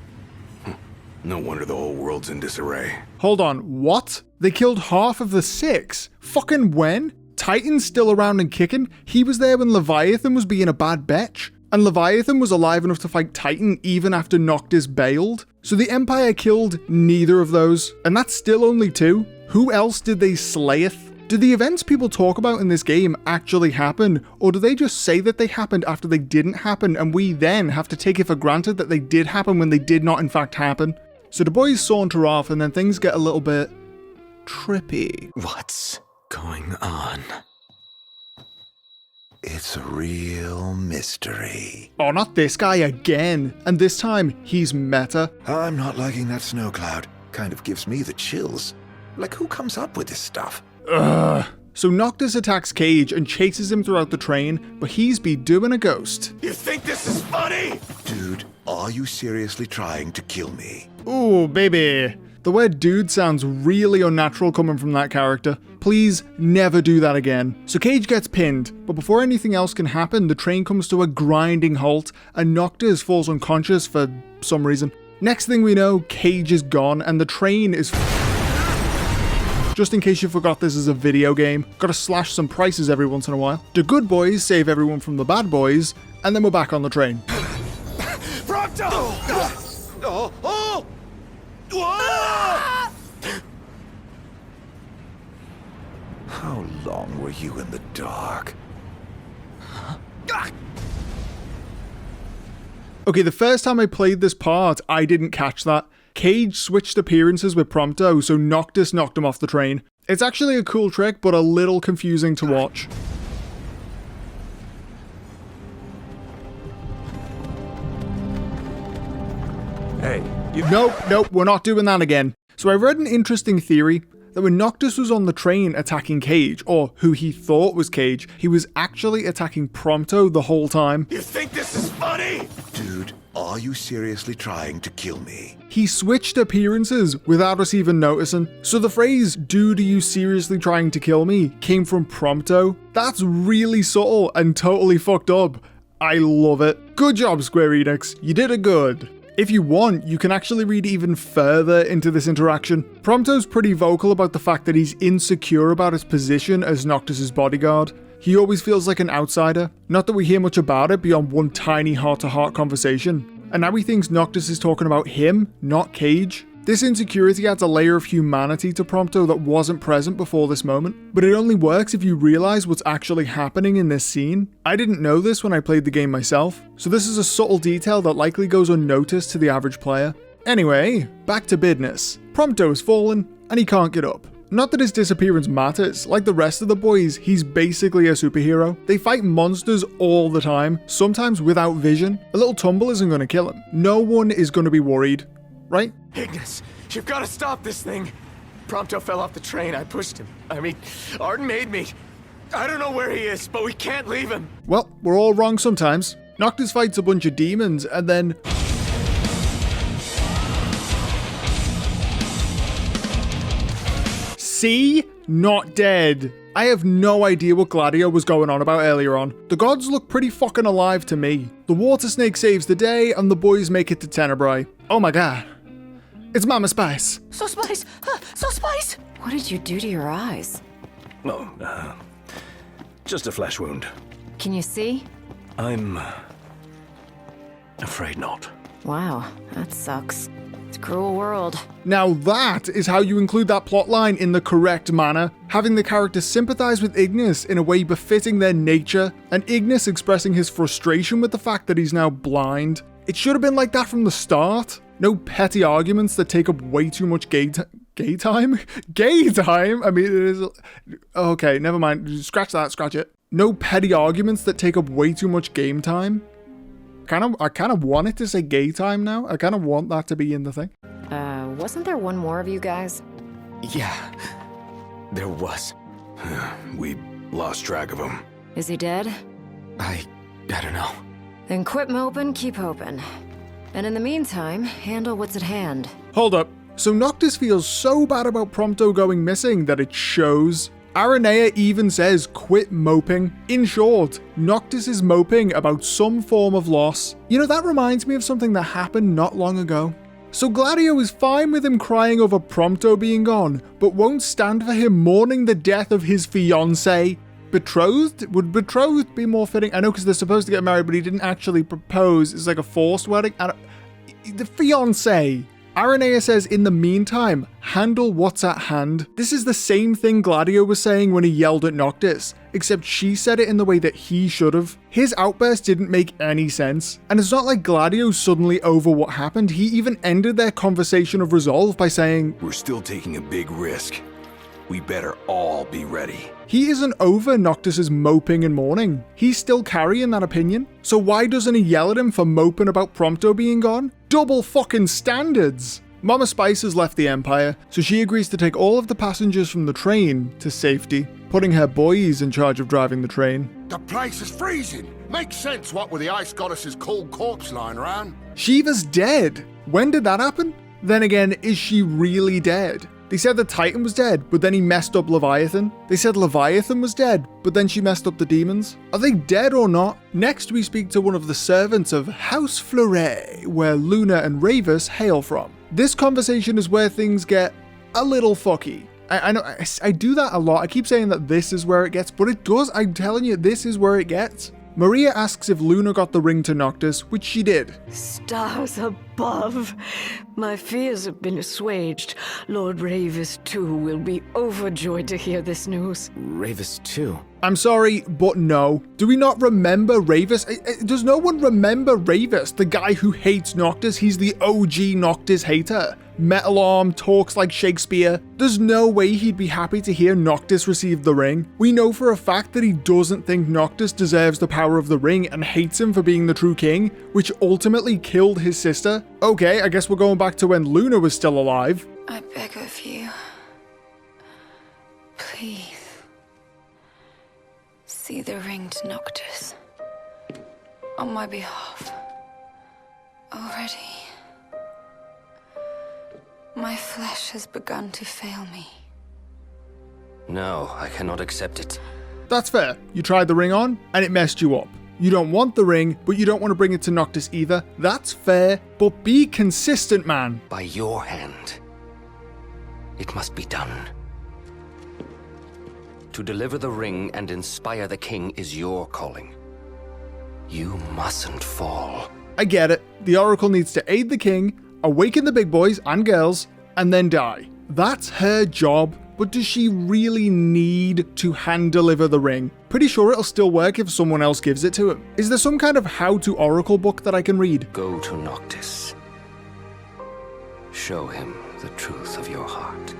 No wonder the whole world's in disarray. Hold on, what? They killed half of the 6? Fucking when? Titan's still around and kicking? He was there when Leviathan was being a bad bitch? And Leviathan was alive enough to fight Titan even after Noctis bailed? So the Empire killed neither of those, and that's still only 2? Who else did they slayeth? Do the events people talk about in this game actually happen, or do they just say that they happened after they didn't happen and we then have to take it for granted that they did happen when they did not in fact happen? So the boys saunter off and then things get a little bit trippy. What's going on? It's a real mystery. Oh, not this guy again. And this time, he's meta. I'm not liking that snow cloud. Kind of gives me the chills. Like, who comes up with this stuff? Ugh. So Noctis attacks Cage and chases him throughout the train, but he's be doing a ghost. You think this is funny? Dude, are you seriously trying to kill me? Ooh, baby. The word dude sounds really unnatural coming from that character. Please never do that again. So Cage gets pinned, but before anything else can happen, the train comes to a grinding halt and Noctis falls unconscious for some reason. Next thing we know, Cage is gone and the train is... Just in case you forgot this is a video game, gotta slash some prices every once in a while. The good boys save everyone from the bad boys, and then we're back on the train. Procto! Oh! Oh! How long were you in the dark? Okay, the first time I played this part, I didn't catch that. Cage switched appearances with Prompto, so Noctis knocked him off the train. It's actually a cool trick, but a little confusing to watch. Nope, we're not doing that again. So I read an interesting theory that when Noctis was on the train attacking Cage, or who he thought was Cage, he was actually attacking Prompto the whole time. You think this is funny? Dude, are you seriously trying to kill me? He switched appearances without us even noticing. So the phrase, "Dude, are you seriously trying to kill me?" came from Prompto. That's really subtle and totally fucked up. I love it. Good job, Square Enix. You did it good. If you want, you can actually read even further into this interaction. Prompto's pretty vocal about the fact that he's insecure about his position as Noctis' bodyguard. He always feels like an outsider. Not that we hear much about it beyond one tiny heart-to-heart conversation. And now he thinks Noctis is talking about him, not Cage. This insecurity adds a layer of humanity to Prompto that wasn't present before this moment, but it only works if you realize what's actually happening in this scene. I didn't know this when I played the game myself, so this is a subtle detail that likely goes unnoticed to the average player. Anyway, back to business. Prompto has fallen, and he can't get up. Not that his disappearance matters, like the rest of the boys, he's basically a superhero. They fight monsters all the time, sometimes without vision. A little tumble isn't going to kill him. No one is going to be worried. Right? Ignis, you've got to stop this thing. Prompto fell off the train. I pushed him. I mean, Arden made me. I don't know where he is, but we can't leave him. Well, we're all wrong sometimes. Noctis fights a bunch of demons and then... See? Not dead. I have no idea what Gladio was going on about earlier on. The gods look pretty fucking alive to me. The water snake saves the day and the boys make it to Tenebrae. Oh my god. It's Mama Spice. So Spice! So Spice! What did you do to your eyes? Oh, just a flesh wound. Can you see? I'm afraid not. Wow, that sucks. It's a cruel world. Now that is how you include that plotline in the correct manner, having the characters sympathize with Ignis in a way befitting their nature, and Ignis expressing his frustration with the fact that he's now blind. It should have been like that from the start. No petty arguments that take up way too much gay time? Gay time? I mean, it is... Okay, never mind. Scratch that, scratch it. No petty arguments that take up way too much game time. I kind of want it to say gay time now. I kind of want that to be in the thing. Wasn't there one more of you guys? Yeah, there was. We lost track of him. Is he dead? I don't know. Then quit moping, keep hoping. And in the meantime, handle what's at hand. Hold up. So Noctis feels so bad about Prompto going missing that it shows. Aranea even says quit moping. In short, Noctis is moping about some form of loss. You know, that reminds me of something that happened not long ago. So Gladio is fine with him crying over Prompto being gone, but won't stand for him mourning the death of his fiancée. Betrothed? Would betrothed be more fitting? I know because they're supposed to get married, but he didn't actually propose. It's like a forced wedding. The fiancé. Aranea says, in the meantime, handle what's at hand. This is the same thing Gladio was saying when he yelled at Noctis, except she said it in the way that he should have. His outburst didn't make any sense. And it's not like Gladio's suddenly over what happened. He even ended their conversation of resolve by saying, "We're still taking a big risk. We better all be ready." He isn't over Noctis' moping and mourning. He's still carrying that opinion. So why doesn't he yell at him for moping about Prompto being gone? Double fucking standards! Mama Spice has left the Empire, so she agrees to take all of the passengers from the train to safety, putting her boys in charge of driving the train. The place is freezing. Makes sense what with the ice goddess's cold corpse lying around. Shiva's dead. When did that happen? Then again, is she really dead? They said the Titan was dead, but then he messed up Leviathan. They said Leviathan was dead, but then she messed up the demons. Are they dead or not? Next, we speak to one of the servants of House Fleuret, where Luna and Ravus hail from. This conversation is where things get a little fucky. I know I do that a lot. I keep saying that this is where it gets, but it does. I'm telling you, this is where it gets. Maria asks if Luna got the ring to Noctis, which she did. Stars above. My fears have been assuaged. Lord Ravus, too, will be overjoyed to hear this news. Ravus, too? I'm sorry, but no. Do we not remember Ravus? Does no one remember Ravus, the guy who hates Noctis? He's the OG Noctis hater. metal arm, talks like Shakespeare. There's no way he'd be happy to hear Noctis receive the ring. We know for a fact that he doesn't think Noctis deserves the power of the ring and hates him for being the true king, which ultimately killed his sister. Okay, I guess we're going back to when Luna was still alive. I beg of you, please, see the ring to Noctis on my behalf. Already, my flesh has begun to fail me. No, I cannot accept it. That's fair. You tried the ring on, and it messed you up. You don't want the ring, but you don't want to bring it to Noctis either. That's fair, but be consistent, man. By your hand. It must be done. To deliver the ring and inspire the king is your calling. You mustn't fall. I get it. The Oracle needs to aid the king, awaken the big boys and girls, and then die. That's her job, but does she really need to hand deliver the ring? Pretty sure it'll still work if someone else gives it to him. Is there some kind of how-to Oracle book that I can read? Go to Noctis. Show him the truth of your heart.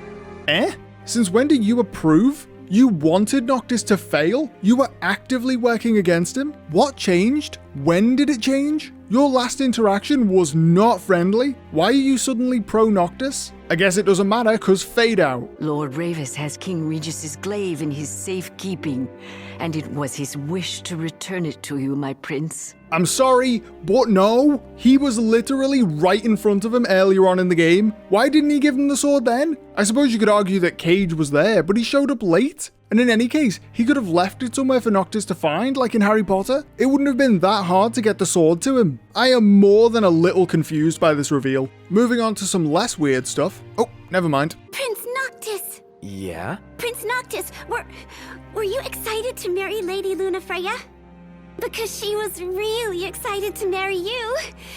Eh? Since when did you approve? You wanted Noctis to fail? You were actively working against him? What changed? When did it change? Your last interaction was not friendly. Why are you suddenly pro-Noctis? I guess it doesn't matter, cause fade out. Lord Ravis has King Regis's glaive in his safekeeping, and it was his wish to return it to you, my prince. I'm sorry, but no. He was literally right in front of him earlier on in the game. Why didn't he give him the sword then? I suppose you could argue that Cage was there, but he showed up late. And in any case, he could have left it somewhere for Noctis to find, like in Harry Potter. It wouldn't have been that hard to get the sword to him. I am more than a little confused by this reveal. Moving on to some less weird stuff. Oh, never mind. Prince Noctis! Yeah? Prince Noctis, were you excited to marry Lady Lunafreya? Because she was really excited to marry you.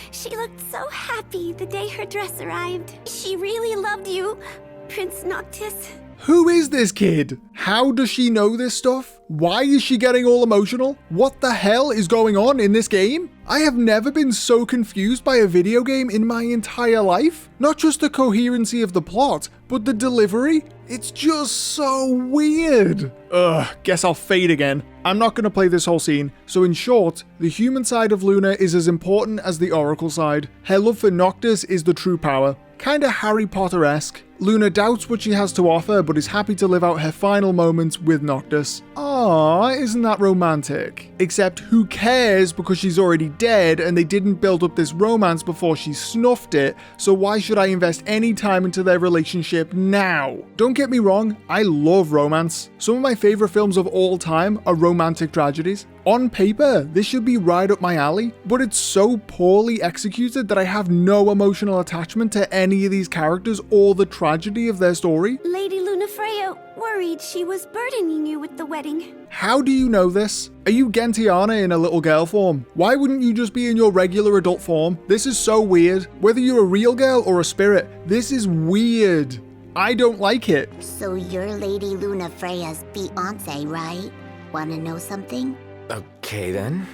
She looked so happy the day her dress arrived. She really loved you, Prince Noctis. Who is this kid? How does she know this stuff? Why is she getting all emotional? What the hell is going on in this game? I have never been so confused by a video game in my entire life. Not just the coherency of the plot, but the delivery. It's just so weird. Ugh, guess I'll fade again. I'm not going to play this whole scene, so in short, the human side of Luna is as important as the Oracle side. Her love for Noctis is the true power. Kinda Harry Potter-esque. Luna doubts what she has to offer, but is happy to live out her final moments with Noctis. Aww, isn't that romantic? Except who cares, because she's already dead and they didn't build up this romance before she snuffed it, so why should I invest any time into their relationship now? Don't get me wrong, I love romance. Some of my favourite films of all time are romantic tragedies. On paper, this should be right up my alley, but it's so poorly executed that I have no emotional attachment to any of these characters or the tragedy of their story. Lady Lunafreya worried she was burdening you with the wedding. How do you know this? Are you Gentiana in a little girl form? Why wouldn't you just be in your regular adult form? This is so weird. Whether you're a real girl or a spirit, this is weird. I don't like it. So you're Lady Lunafreya's fiancé, right? Wanna know something? Okay, then.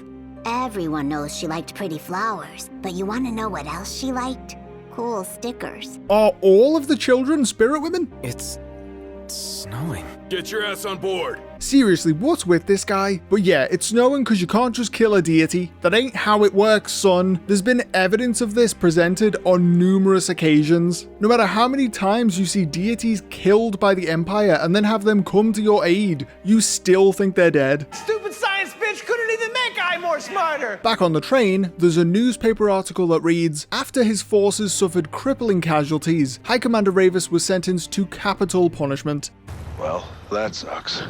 Everyone knows she liked pretty flowers, but you want to know what else she liked? Cool stickers. Are all of the children spirit women? It's snowing. Get your ass on board. Seriously, what's with this guy? But yeah, it's snowing because you can't just kill a deity. That ain't how it works, son. There's been evidence of this presented on numerous occasions. No matter how many times you see deities killed by the Empire and then have them come to your aid, you still think they're dead. Stupid science bitch couldn't even make I more smarter! Back on the train, there's a newspaper article that reads, after his forces suffered crippling casualties, High Commander Ravis was sentenced to capital punishment. Well, that sucks.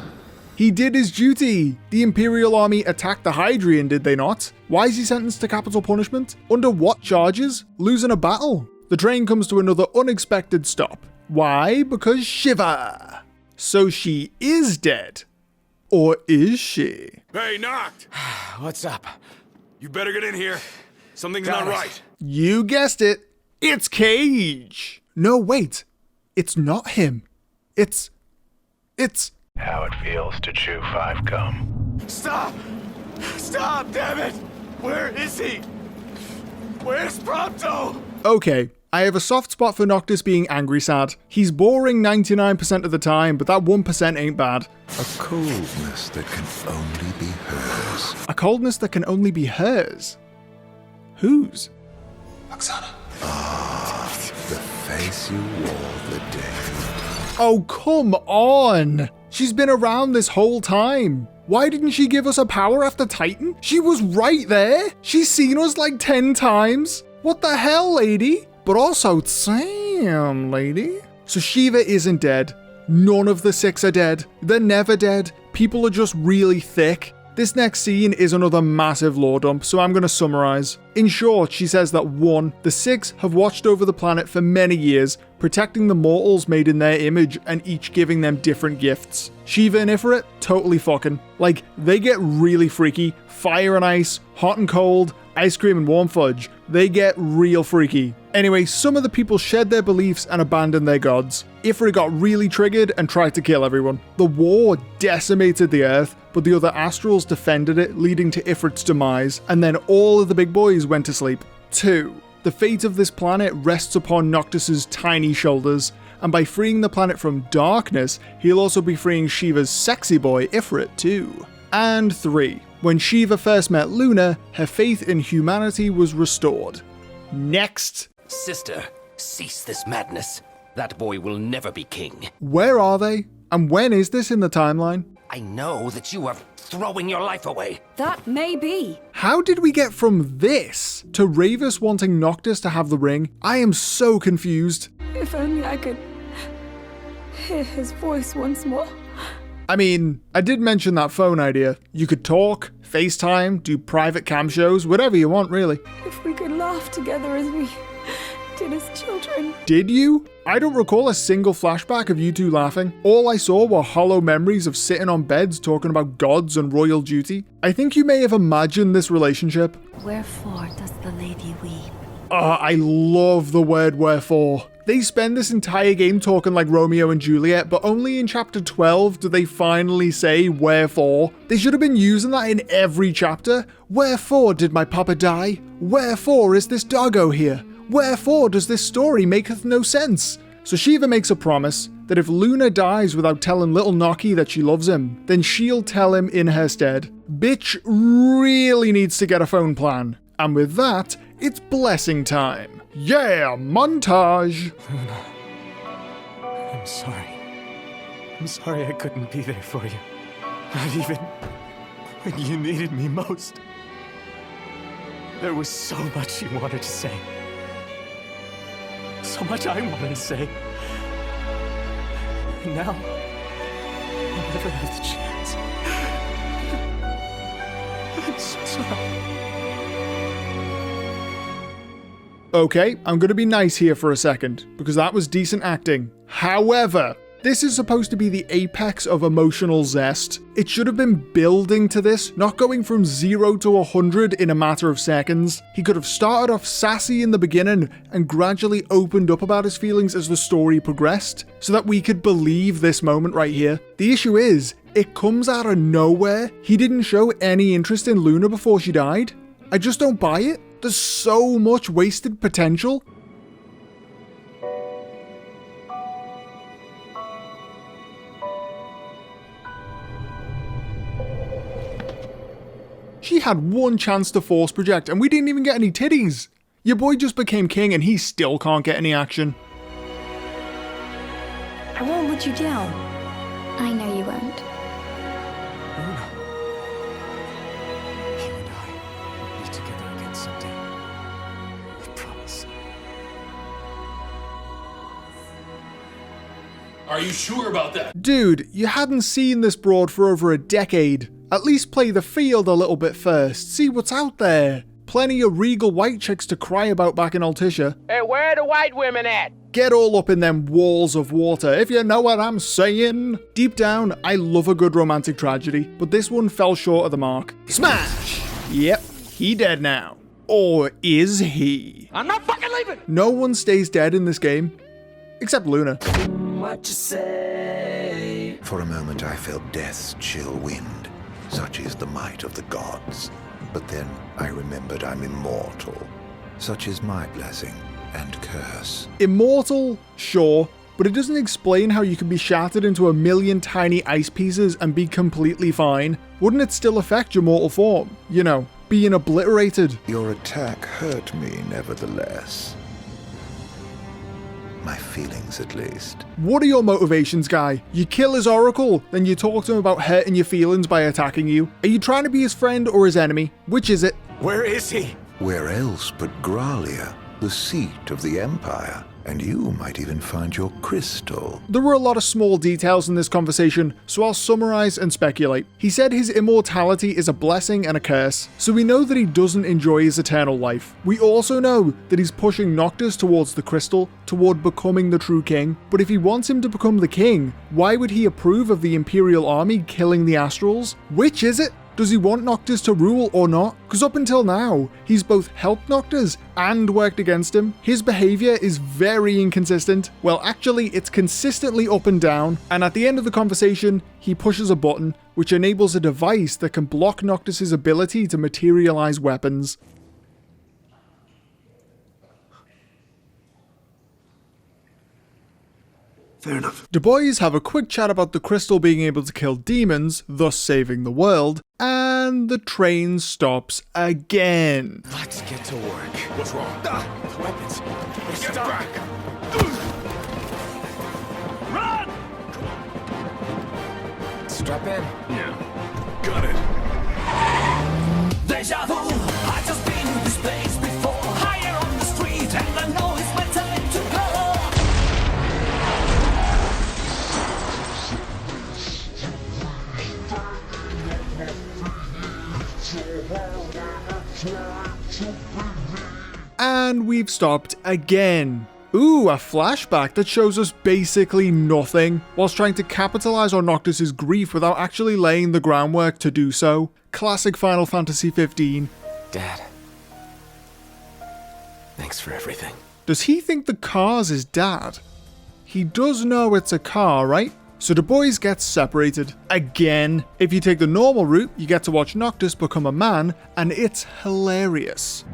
He did his duty. The Imperial Army attacked the Hydrian, did they not? Why is he sentenced to capital punishment? Under what charges? Losing a battle. The train comes to another unexpected stop. Why? Because Shiva. So she is dead. Or is she? Hey, Noct! What's up? You better get in here. Something's not right. You guessed it. It's Cage. No, wait. It's not him. It's... How it feels to chew 5 gum. Stop! Stop, damn it! Where is he? Where's Prompto? Okay, I have a soft spot for Noctis being angry sad. He's boring 99% of the time, but that 1% ain't bad. A coldness that can only be hers. A coldness that can only be hers? Whose? Oksana. Ah, the face you wore the day. Oh, come on! She's been around this whole time. Why didn't she give us a power after Titan? She was right there. She's seen us like 10 times. What the hell, lady? But also, damn, lady. So Shiva isn't dead. None of the 6 are dead. They're never dead. People are just really thick. This next scene is another massive lore dump, so I'm going to summarize. In short, she says that 1. The 6 have watched over the planet for many years, protecting the mortals made in their image and each giving them different gifts. Shiva and Ifrit, totally fucking. Like, they get really freaky. Fire and ice, hot and cold, ice cream and warm fudge. They get real freaky. Anyway, some of the people shed their beliefs and abandoned their gods. Ifrit got really triggered and tried to kill everyone. The war decimated the Earth, but the other astrals defended it, leading to Ifrit's demise, and then all of the big boys went to sleep. 2. The fate of this planet rests upon Noctis's tiny shoulders, and by freeing the planet from darkness, he'll also be freeing Shiva's sexy boy Ifrit too. And 3. When Shiva first met Luna, her faith in humanity was restored. Next. Sister, cease this madness. That boy will never be king. Where are they? And when is this in the timeline? I know that you are throwing your life away. That may be. How did we get from this to Ravus wanting Noctis to have the ring? I am so confused. If only I could hear his voice once more. I mean, I did mention that phone idea. You could talk, FaceTime, do private cam shows, whatever you want, really. If we could laugh together as we did as children. Did you? I don't recall a single flashback of you two laughing. All I saw were hollow memories of sitting on beds talking about gods and royal duty. I think you may have imagined this relationship. Wherefore does the lady weep? I love the word wherefore. They spend this entire game talking like Romeo and Juliet, but only in chapter 12 do they finally say wherefore. They should have been using that in every chapter. Wherefore did my papa die? Wherefore is this doggo here? Wherefore does this story maketh no sense? So Shiva makes a promise that if Luna dies without telling little Noki that she loves him, then she'll tell him in her stead. Bitch really needs to get a phone plan. And with that, it's blessing time. Yeah, montage! Luna, I'm sorry. I'm sorry I couldn't be there for you. Not even when you needed me most. There was so much you wanted to say. So much I wanted to say. And now, I'll never have the chance. I'm so sorry. Okay, I'm gonna be nice here for a second, because that was decent acting. However, this is supposed to be the apex of emotional zest. It should have been building to this, not going from 0 to 100 in a matter of seconds. He could have started off sassy in the beginning and gradually opened up about his feelings as the story progressed, so that we could believe this moment right here. The issue is, it comes out of nowhere. He didn't show any interest in Luna before she died. I just don't buy it. There's so much wasted potential. She had one chance to force project and we didn't even get any titties. Your boy just became king and he still can't get any action. I won't let you down. I know you won't. Luna. You and I will be together again someday. I promise. Are you sure about that? Dude, you hadn't seen this broad for over a decade. At least play the field a little bit first, see what's out there. Plenty of regal white chicks to cry about back in Altissia. Hey, where are the white women at? Get all up in them walls of water, if you know what I'm saying. Deep down, I love a good romantic tragedy, but this one fell short of the mark. Smash! Yep, he dead now. Or is he? I'm not fucking leaving! No one stays dead in this game, except Luna. What you say? For a moment I felt death's chill wind. Such is the might of the gods. But then I remembered I'm immortal. Such is my blessing, and curse. Immortal? Sure, but it doesn't explain how you can be shattered into a million tiny ice pieces and be completely fine. Wouldn't it still affect your mortal form? You know, being obliterated. Your attack hurt me, nevertheless. My feelings, at least. What are your motivations, guy? You kill his oracle, then you talk to him about hurting your feelings by attacking you. Are you trying to be his friend or his enemy? Which is it? Where is he? Where else but Gralia, the seat of the Empire? And you might even find your crystal. There were a lot of small details in this conversation, so I'll summarize and speculate. He said his immortality is a blessing and a curse, so we know that he doesn't enjoy his eternal life. We also know that he's pushing Noctis towards the crystal, toward becoming the true king. But if he wants him to become the king, why would he approve of the Imperial army killing the Astrals? Which is it? Does he want Noctis to rule or not? Because up until now, he's both helped Noctis and worked against him. His behavior is very inconsistent. Well, actually, it's consistently up and down. And at the end of the conversation, he pushes a button, which enables a device that can block Noctis's ability to materialize weapons. Fair enough. The boys have a quick chat about the crystal being able to kill demons, thus saving the world, and the train stops again. Let's get to work. What's wrong? The weapons. They're Get stuck. back! Run! Strap in. Yeah. Got it. Deja vu, I just been to this place before. Higher on the street, and I know it's my time to go. And we've stopped again. Ooh, a flashback that shows us basically nothing, whilst trying to capitalize on Noctis's grief without actually laying the groundwork to do so. Classic Final Fantasy 15. Dad. Thanks for everything. Does he think the car's his dad? He does know it's a car, right? So the boys get separated. Again, if you take the normal route, you get to watch Noctis become a man, and it's hilarious.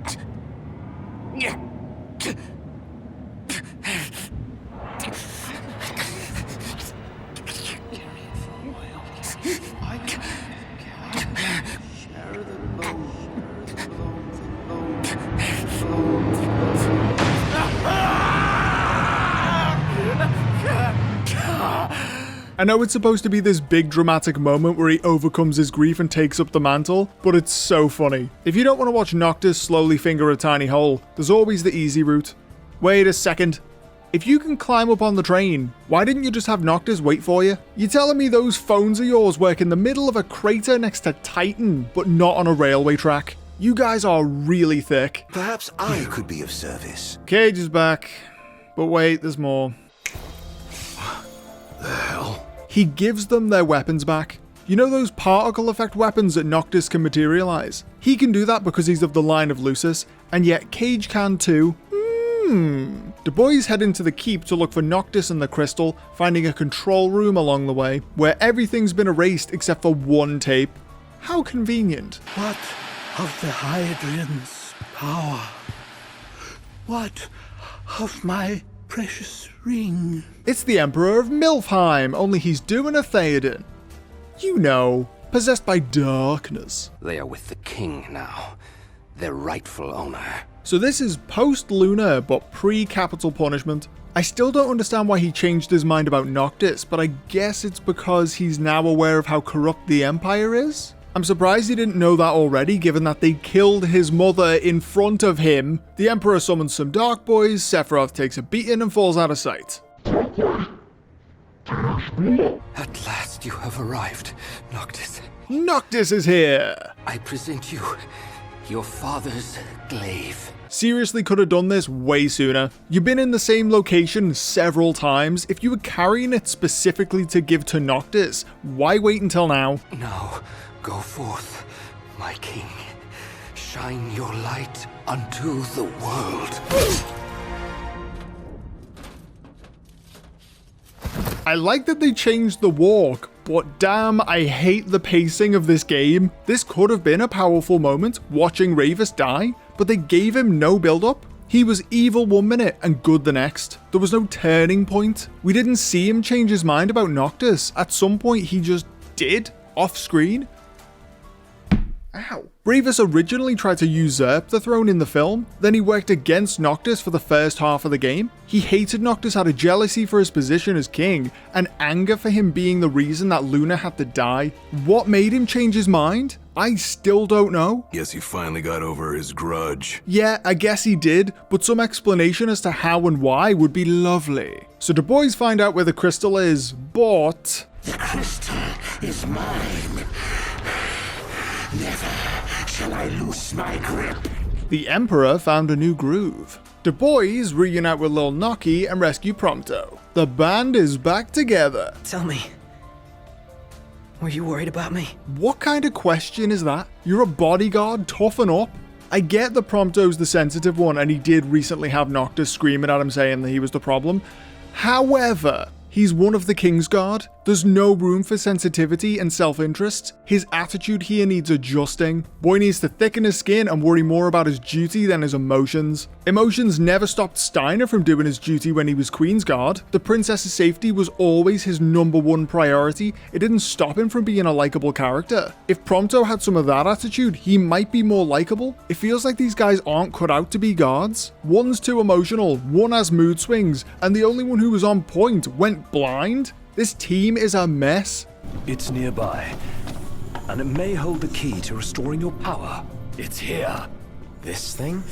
I know it's supposed to be this big dramatic moment where he overcomes his grief and takes up the mantle, but it's so funny. If you don't want to watch Noctis slowly finger a tiny hole, there's always the easy route. Wait a second. If you can climb up on the train, why didn't you just have Noctis wait for you? You're telling me those phones of yours work in the middle of a crater next to Titan, but not on a railway track? You guys are really thick. Perhaps I could be of service. Cage is back. But wait, there's more. The hell? He gives them their weapons back. You know those particle effect weapons that Noctis can materialize? He can do that because he's of the line of Lucis, and yet Cage can too. The boys head into the keep to look for Noctis and the crystal, finding a control room along the way, where everything's been erased except for one tape. How convenient. What of the Hydrian's power? What of my precious ring? It's the Emperor of Milfheim, only he's doing a Theoden. You know, possessed by darkness. They are with the king now, their rightful owner. So this is post-Luna, but pre-capital punishment. I still don't understand why he changed his mind about Noctis, but I guess it's because he's now aware of how corrupt the Empire is? I'm surprised he didn't know that already, given that they killed his mother in front of him. The Emperor summons some Dark Boys, Sephiroth takes a beating and falls out of sight. At last you have arrived, Noctis. Noctis is here! I present you your father's glaive. Seriously could have done this way sooner. You've been in the same location several times. If you were carrying it specifically to give to Noctis, why wait until now? Now, go forth, my king. Shine your light unto the world. I like that they changed the walk, but damn, I hate the pacing of this game. This could have been a powerful moment, watching Ravus die, but they gave him no build-up. He was evil one minute and good the next. There was no turning point. We didn't see him change his mind about Noctis. At some point he just did, off screen. Ow. Ravus originally tried to usurp the throne in the film, then he worked against Noctis for the first half of the game. He hated Noctis out of jealousy for his position as king, and anger for him being the reason that Luna had to die. What made him change his mind? I still don't know. Guess he finally got over his grudge. Yeah, I guess he did, but some explanation as to how and why would be lovely. So the boys find out where the crystal is, but... The crystal is mine. Never shall I loose my grip. The Emperor found a new groove. The boys reunite with Lil Nocky and rescue Prompto. The band is back together. Tell me, were you worried about me? What kind of question is that? You're a bodyguard, toughen up. I get that Prompto's the sensitive one and he did recently have Noctis screaming at him saying that he was the problem. However, he's one of the Kingsguard. There's no room for sensitivity and self-interest. His attitude here needs adjusting. Boy needs to thicken his skin and worry more about his duty than his emotions. Emotions never stopped Steiner from doing his duty when he was Queensguard. The princess's safety was always his #1 priority. It didn't stop him from being a likable character. If Prompto had some of that attitude, he might be more likable. It feels like these guys aren't cut out to be guards. One's too emotional, one has mood swings, and the only one who was on point went blind. This team is a mess. It's nearby, and it may hold the key to restoring your power. It's here. This thing?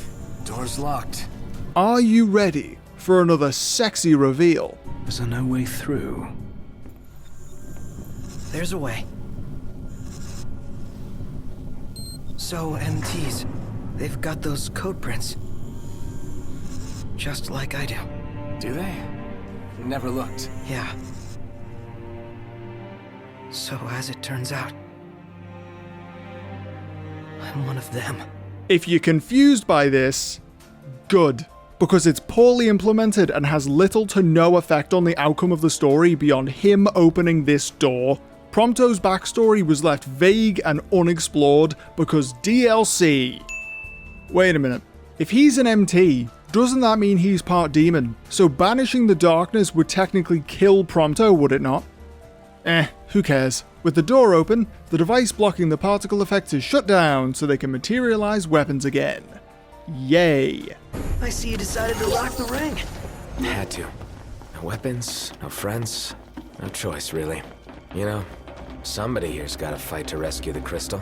Door's locked. Are you ready for another sexy reveal? Is there no way through? There's a way. So, MTs, they've got those code prints. Just like I do. Do they? Never looked. Yeah. So, as it turns out, I'm one of them. If you're confused by this, good. Because it's poorly implemented and has little to no effect on the outcome of the story beyond him opening this door. Prompto's backstory was left vague and unexplored because DLC. Wait a minute. If he's an MT, doesn't that mean he's part demon? So banishing the darkness would technically kill Prompto, would it not? Who cares? With the door open, the device blocking the particle effects is shut down so they can materialize weapons again. Yay. I see you decided to lock the ring. Had to. No weapons, no friends, no choice really. You know, somebody here's gotta fight to rescue the crystal.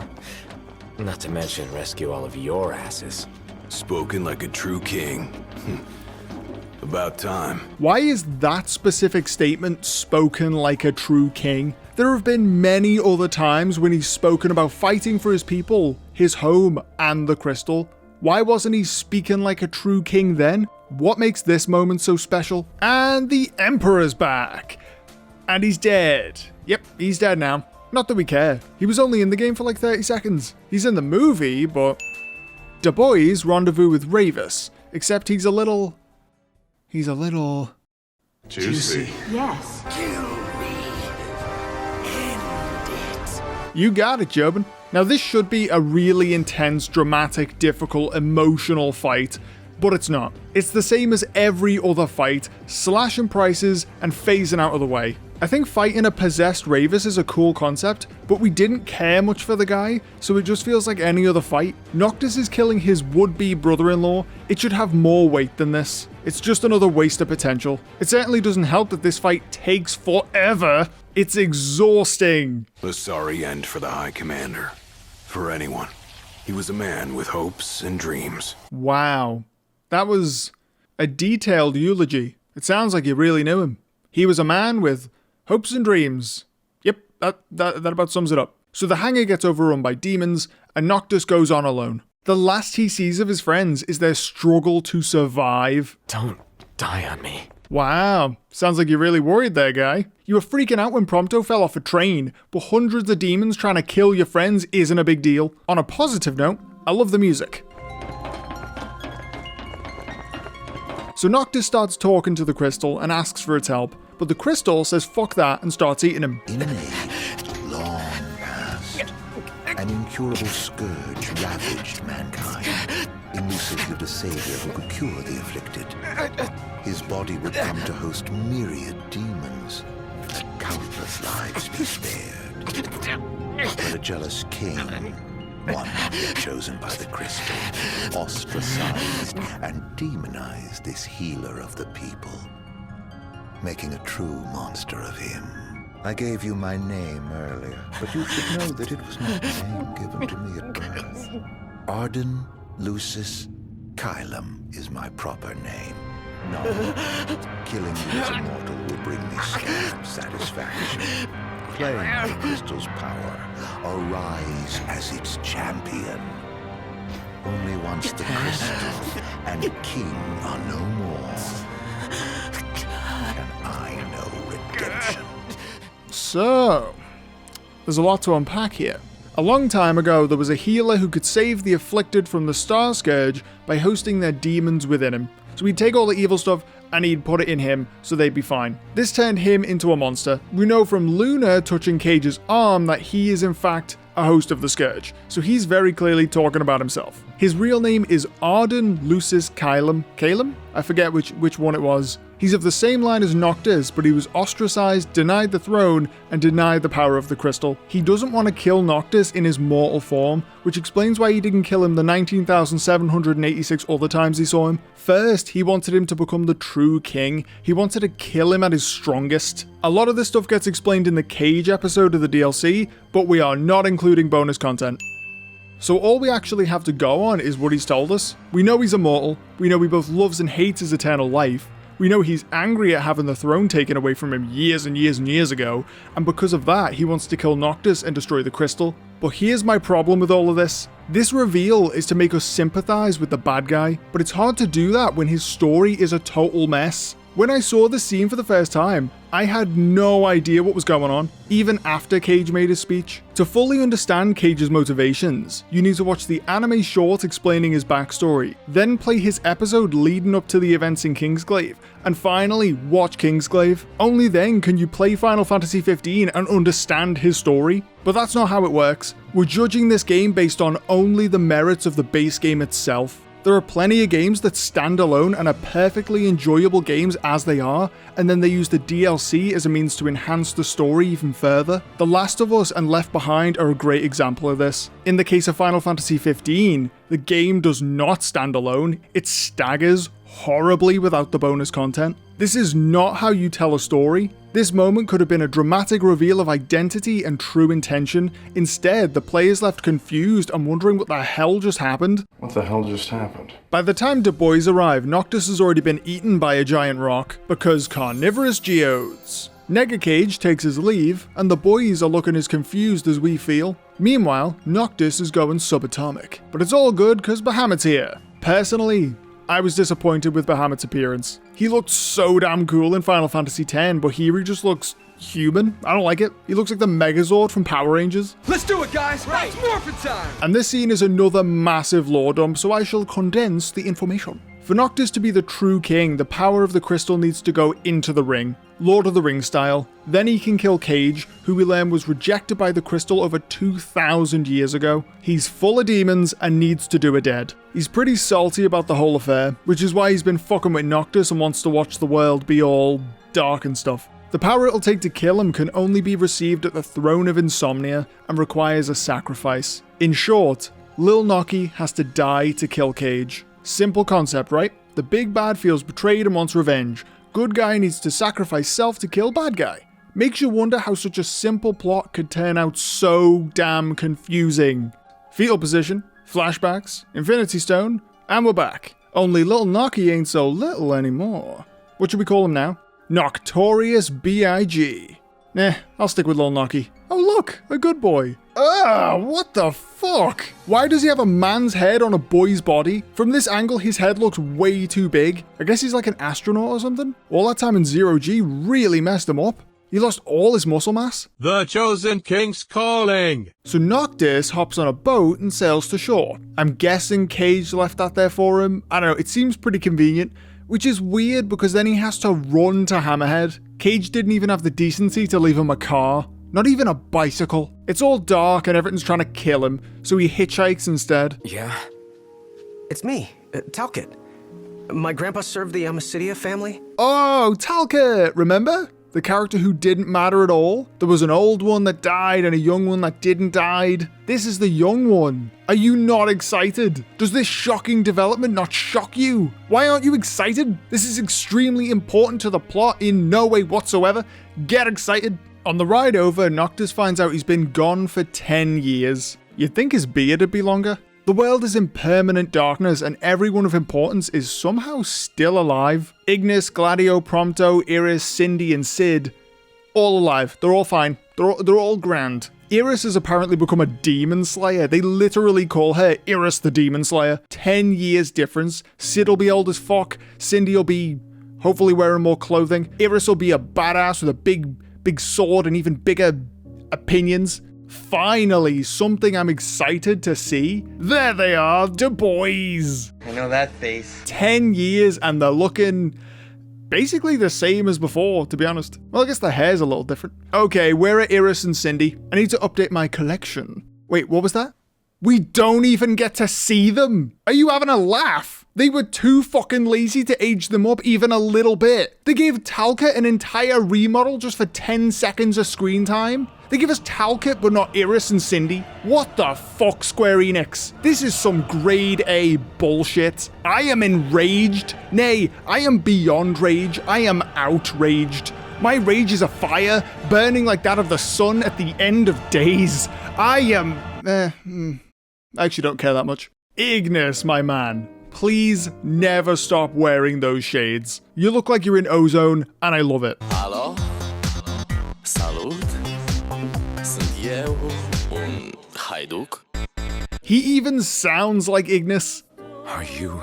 Not to mention rescue all of your asses. Spoken like a true king. About time. Why is that specific statement spoken like a true king? There have been many other times when he's spoken about fighting for his people, his home, and the crystal. Why wasn't he speaking like a true king then? What makes this moment so special? And the Emperor's back. And he's dead. Yep, he's dead now. Not that we care. He was only in the game for like 30 seconds. He's in the movie, but... The boys rendezvous with Ravus, except he's a little... Juicy. Yes. You got it, Jobin. Now this should be a really intense, dramatic, difficult, emotional fight, but it's not. It's the same as every other fight, slashing prices and phasing out of the way. I think fighting a possessed Ravus is a cool concept, but we didn't care much for the guy, so it just feels like any other fight. Noctis is killing his would-be brother-in-law. It should have more weight than this. It's just another waste of potential. It certainly doesn't help that this fight takes forever. It's exhausting. A sorry end for the High Commander. For anyone. He was a man with hopes and dreams. Wow. That was a detailed eulogy. It sounds like you really knew him. He was a man with hopes and dreams. Yep, that about sums it up. So the hangar gets overrun by demons, and Noctis goes on alone. The last he sees of his friends is their struggle to survive. Don't die on me. Wow, sounds like you're really worried there, guy. You were freaking out when Prompto fell off a train, but hundreds of demons trying to kill your friends isn't a big deal. On a positive note, I love the music. So Noctis starts talking to the crystal and asks for its help, but the crystal says fuck that and starts eating him. In an age long past, an incurable scourge ravaged mankind. In Lucis lived a savior who could cure the afflicted. His body would come to host myriad demons. Countless lives be spared. But a jealous king, one not yet chosen by the crystal, ostracized and demonized this healer of the people, making a true monster of him. I gave you my name earlier, but you should know that it was not the name given to me at birth. Arden Lucis Kylum is my proper name. No, killing you as a mortal will bring me slight satisfaction. Playing the crystal's power, arise as its champion. Only once the crystal and king are no more can I know redemption. So, there's a lot to unpack here. A long time ago, there was a healer who could save the afflicted from the Star Scourge by hosting their demons within him. So he'd take all the evil stuff and he'd put it in him so they'd be fine. This turned him into a monster. We know from Luna touching Cage's arm that he is in fact a host of the Scourge, so he's very clearly talking about himself. His real name is Arden Lucis Kylum. Calum? I forget which one it was. He's of the same line as Noctis, but he was ostracized, denied the throne, and denied the power of the crystal. He doesn't want to kill Noctis in his mortal form, which explains why he didn't kill him the 19,786 other times he saw him. First, he wanted him to become the true king. He wanted to kill him at his strongest. A lot of this stuff gets explained in the Cage episode of the DLC, but we are not including bonus content. So all we actually have to go on is what he's told us. We know he's immortal. We know he both loves and hates his eternal life. We know he's angry at having the throne taken away from him years and years and years ago, and because of that, he wants to kill Noctis and destroy the crystal. But here's my problem with all of this. This reveal is to make us sympathize with the bad guy, but it's hard to do that when his story is a total mess. When I saw the scene for the first time, I had no idea what was going on, even after Cage made his speech. To fully understand Cage's motivations, you need to watch the anime short explaining his backstory, then play his episode leading up to the events in Kingsglaive, and finally watch Kingsglaive. Only then can you play Final Fantasy XV and understand his story. But that's not how it works. We're judging this game based on only the merits of the base game itself. There are plenty of games that stand alone and are perfectly enjoyable games as they are, and then they use the DLC as a means to enhance the story even further. The Last of Us and Left Behind are a great example of this. In the case of Final Fantasy XV, the game does not stand alone, it staggers horribly without the bonus content. This is not how you tell a story. This moment could have been a dramatic reveal of identity and true intention. Instead, the players left confused and wondering what the hell just happened. What the hell just happened? By the time Du Bois arrive, Noctis has already been eaten by a giant rock, because carnivorous geodes. Negacage takes his leave, and the boys are looking as confused as we feel. Meanwhile, Noctis is going subatomic. But it's all good because Bahamut's here. Personally, I was disappointed with Bahamut's appearance. He looked so damn cool in Final Fantasy X, but here he just looks human. I don't like it. He looks like the Megazord from Power Rangers. Let's do it, guys! Right. It's morphin' time! And this scene is another massive lore dump, so I shall condense the information. For Noctis to be the true king, the power of the crystal needs to go into the ring, Lord of the Rings style. Then he can kill Cage, who we learn was rejected by the crystal over 2,000 years ago. He's full of demons and needs to do it dead. He's pretty salty about the whole affair, which is why he's been fucking with Noctis and wants to watch the world be all dark and stuff. The power it'll take to kill him can only be received at the Throne of Insomnia and requires a sacrifice. In short, Lil Nocky has to die to kill Cage. Simple concept, right? The big bad feels betrayed and wants revenge. Good guy needs to sacrifice self to kill bad guy. Makes you wonder how such a simple plot could turn out so damn confusing. Fetal position, flashbacks, Infinity Stone, and we're back. Only Lil Nocky ain't so little anymore. What should we call him now? Noctorious B.I.G. Nah, I'll stick with Lil Nocky. Oh look, a good boy. Ugh, what the fuck? Why does he have a man's head on a boy's body? From this angle, his head looks way too big. I guess he's like an astronaut or something? All that time in Zero G really messed him up. He lost all his muscle mass. The Chosen King's calling! So Noctis hops on a boat and sails to shore. I'm guessing Cage left that there for him. I don't know, it seems pretty convenient. Which is weird because then he has to run to Hammerhead. Cage didn't even have the decency to leave him a car. Not even a bicycle. It's all dark and everything's trying to kill him, so he hitchhikes instead. Yeah? It's me, Talcott. My grandpa served the Amicitia family. Oh, Talcott! Remember? The character who didn't matter at all? There was an old one that died and a young one that didn't die. This is the young one. Are you not excited? Does this shocking development not shock you? Why aren't you excited? This is extremely important to the plot in no way whatsoever. Get excited. On the ride over, Noctis finds out he's been gone for 10 years. You'd think his beard would be longer. The world is in permanent darkness and everyone of importance is somehow still alive. Ignis, Gladio, Prompto, Iris, Cindy, and Sid, all alive. They're all fine. They're all grand. Iris has apparently become a demon slayer. They literally call her Iris the Demon Slayer. 10 years difference. Sid will be old as fuck. Cindy will be hopefully wearing more clothing. Iris will be a badass with a big sword and even bigger opinions. Finally, something I'm excited to see. There they are, the boys. I know that face. 10 years and they're looking basically the same as before, to be honest. Well, I guess the hair's a little different. Okay, where are Iris and Cindy? I need to update my collection. Wait, what was that? We don't even get to see them. Are you having a laugh? They were too fucking lazy to age them up even a little bit. They gave Talcott an entire remodel just for 10 seconds of screen time. They give us Talcott but not Iris and Cindy. What the fuck, Square Enix? This is some grade A bullshit. I am enraged. Nay, I am beyond rage. I am outraged. My rage is a fire burning like that of the sun at the end of days. I am... I actually don't care that much. Ignis, my man. Please never stop wearing those shades. You look like you're in Ozone, and I love it. Hello? Salut? Sunt eu un haiduc? He even sounds like Ignis. Are you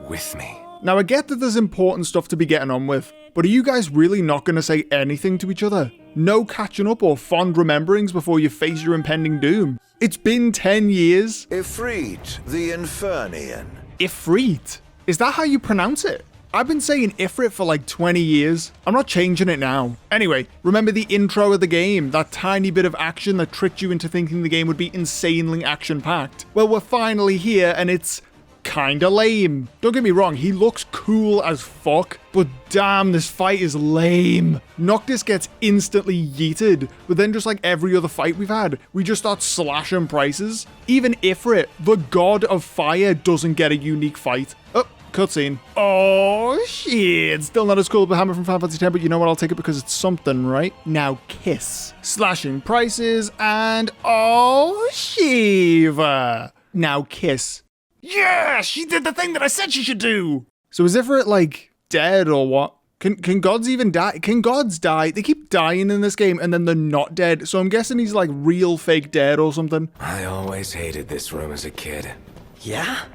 with me? Now I get that there's important stuff to be getting on with, but are you guys really not going to say anything to each other? No catching up or fond rememberings before you face your impending doom? It's been 10 years. Ifrit, the Infernian. Ifrit? Is that how you pronounce it? I've been saying Ifrit for like 20 years. I'm not changing it now. Anyway, remember the intro of the game? That tiny bit of action that tricked you into thinking the game would be insanely action-packed? Well, we're finally here and it's kinda lame. Don't get me wrong, he looks cool as fuck, but damn, this fight is lame. Noctis gets instantly yeeted, but then just like every other fight we've had, we just start slashing prices. Even Ifrit, the god of fire, doesn't get a unique fight. Oh, cutscene. Oh shit, still not as cool as the hammer from Final Fantasy X, but you know what, I'll take it because it's something, right? Now kiss. Slashing prices, and oh Shiva. Now kiss. Yeah, she did the thing that I said she should do. So is Ifrit like dead or what? Can gods even die? Can gods die? They keep dying in this game and then they're not dead. So I'm guessing he's like real fake dead or something. I always hated this room as a kid. Yeah?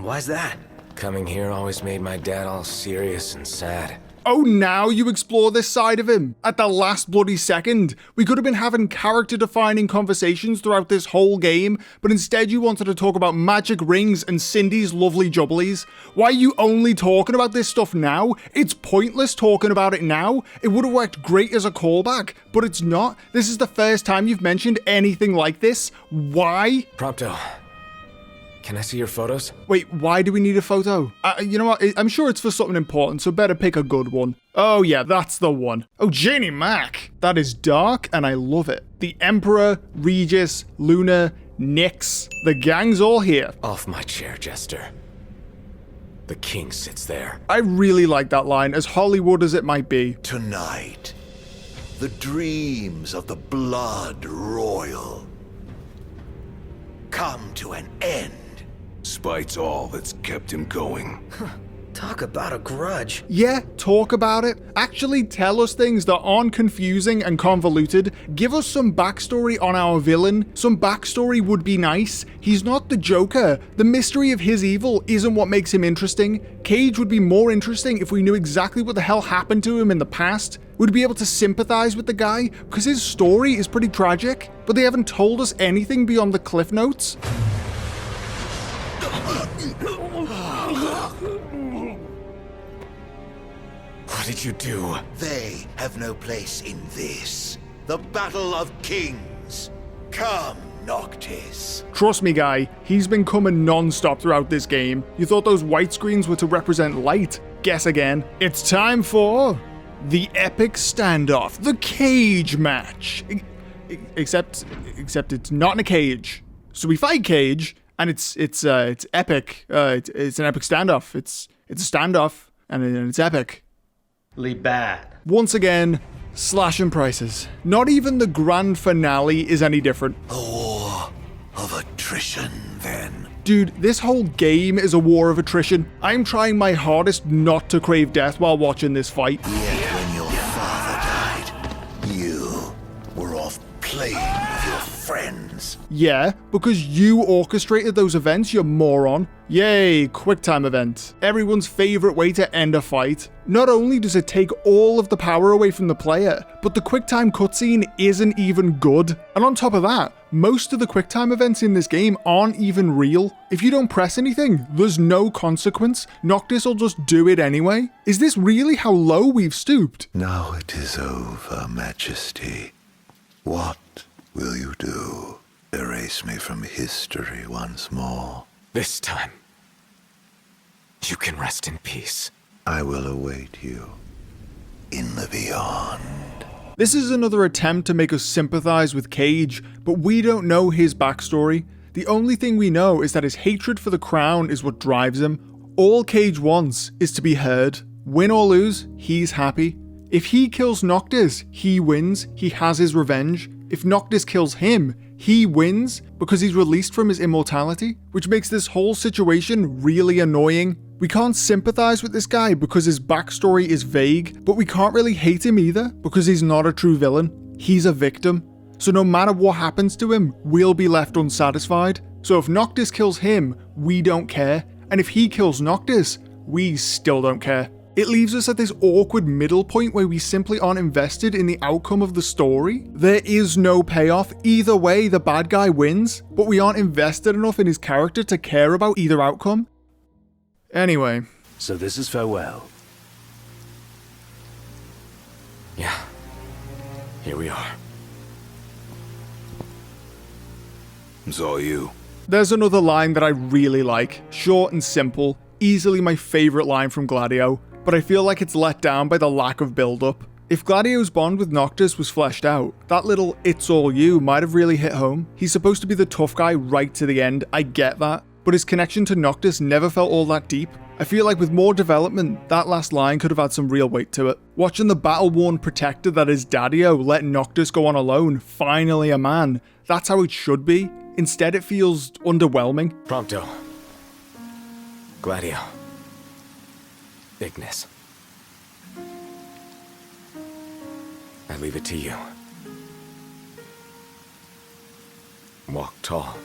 Why's that? Coming here always made my dad all serious and sad. Oh, now you explore this side of him. At the last bloody second. We could have been having character-defining conversations throughout this whole game, but instead you wanted to talk about magic rings and Cindy's lovely jubblies. Why are you only talking about this stuff now? It's pointless talking about it now. It would have worked great as a callback, but it's not. This is the first time you've mentioned anything like this. Why? Prompto. Can I see your photos? Wait, why do we need a photo? You know what? I'm sure it's for something important, so better pick a good one. Oh yeah, that's the one. Oh, Janie Mac. That is dark, and I love it. The Emperor, Regis, Luna, Nyx. The gang's all here. Off my chair, Jester. The king sits there. I really like that line, as Hollywood as it might be. Tonight, the dreams of the blood royal come to an end. Spite's all that's kept him going. Talk about a grudge. Yeah, talk about it. Actually tell us things that aren't confusing and convoluted. Give us some backstory on our villain. Some backstory would be nice. He's not the Joker. The mystery of his evil isn't what makes him interesting. Cage would be more interesting if we knew exactly what the hell happened to him in the past. We'd be able to sympathize with the guy, because his story is pretty tragic, but they haven't told us anything beyond the cliff notes. What did you do? They have no place in this. The Battle of Kings. Come Noctis. Trust me, guy, he's been coming non-stop throughout this game. You thought those white screens were to represent light? Guess again. It's time for the epic standoff, the cage match. Except it's not in a cage. So we fight Cage, and it's epic. It's an epic standoff. It's a standoff, and it's epic. Bad. Once again, slashing prices. Not even the grand finale is any different. A war of attrition, then. Dude, this whole game is a war of attrition. I'm trying my hardest not to crave death while watching this fight. Yet when your father died, you were off playing with your friends. Yeah, because you orchestrated those events, you moron. Yay, QuickTime event. Everyone's favorite way to end a fight. Not only does it take all of the power away from the player, but the QuickTime cutscene isn't even good. And on top of that, most of the QuickTime events in this game aren't even real. If you don't press anything, there's no consequence. Noctis will just do it anyway. Is this really how low we've stooped? Now it is over, Majesty. What will you do? Erase me from history once more? This time, you can rest in peace. I will await you in the beyond. This is another attempt to make us sympathize with Cage, but we don't know his backstory. The only thing we know is that his hatred for the crown is what drives him. All Cage wants is to be heard. Win or lose, he's happy. If he kills Noctis, he wins, he has his revenge. If Noctis kills him, he wins because he's released from his immortality, which makes this whole situation really annoying. We can't sympathize with this guy because his backstory is vague, but we can't really hate him either because he's not a true villain. He's a victim. So no matter what happens to him, we'll be left unsatisfied. So if Noctis kills him, we don't care. And if he kills Noctis, we still don't care. It leaves us at this awkward middle point where we simply aren't invested in the outcome of the story. There is no payoff. Either way, the bad guy wins, but we aren't invested enough in his character to care about either outcome. Anyway. So this is farewell. Yeah. Here we are. It's all you. There's another line that I really like. Short and simple. Easily my favorite line from Gladio, but I feel like it's let down by the lack of build-up. If Gladio's bond with Noctis was fleshed out, that little "it's all you" might have really hit home. He's supposed to be the tough guy right to the end, I get that, but his connection to Noctis never felt all that deep. I feel like with more development, that last line could have had some real weight to it. Watching the battle-worn protector that is Daddio let Noctis go on alone, finally a man, that's how it should be. Instead it feels underwhelming. Prompto. Gladio. Ignis. I leave it to you. Walk tall,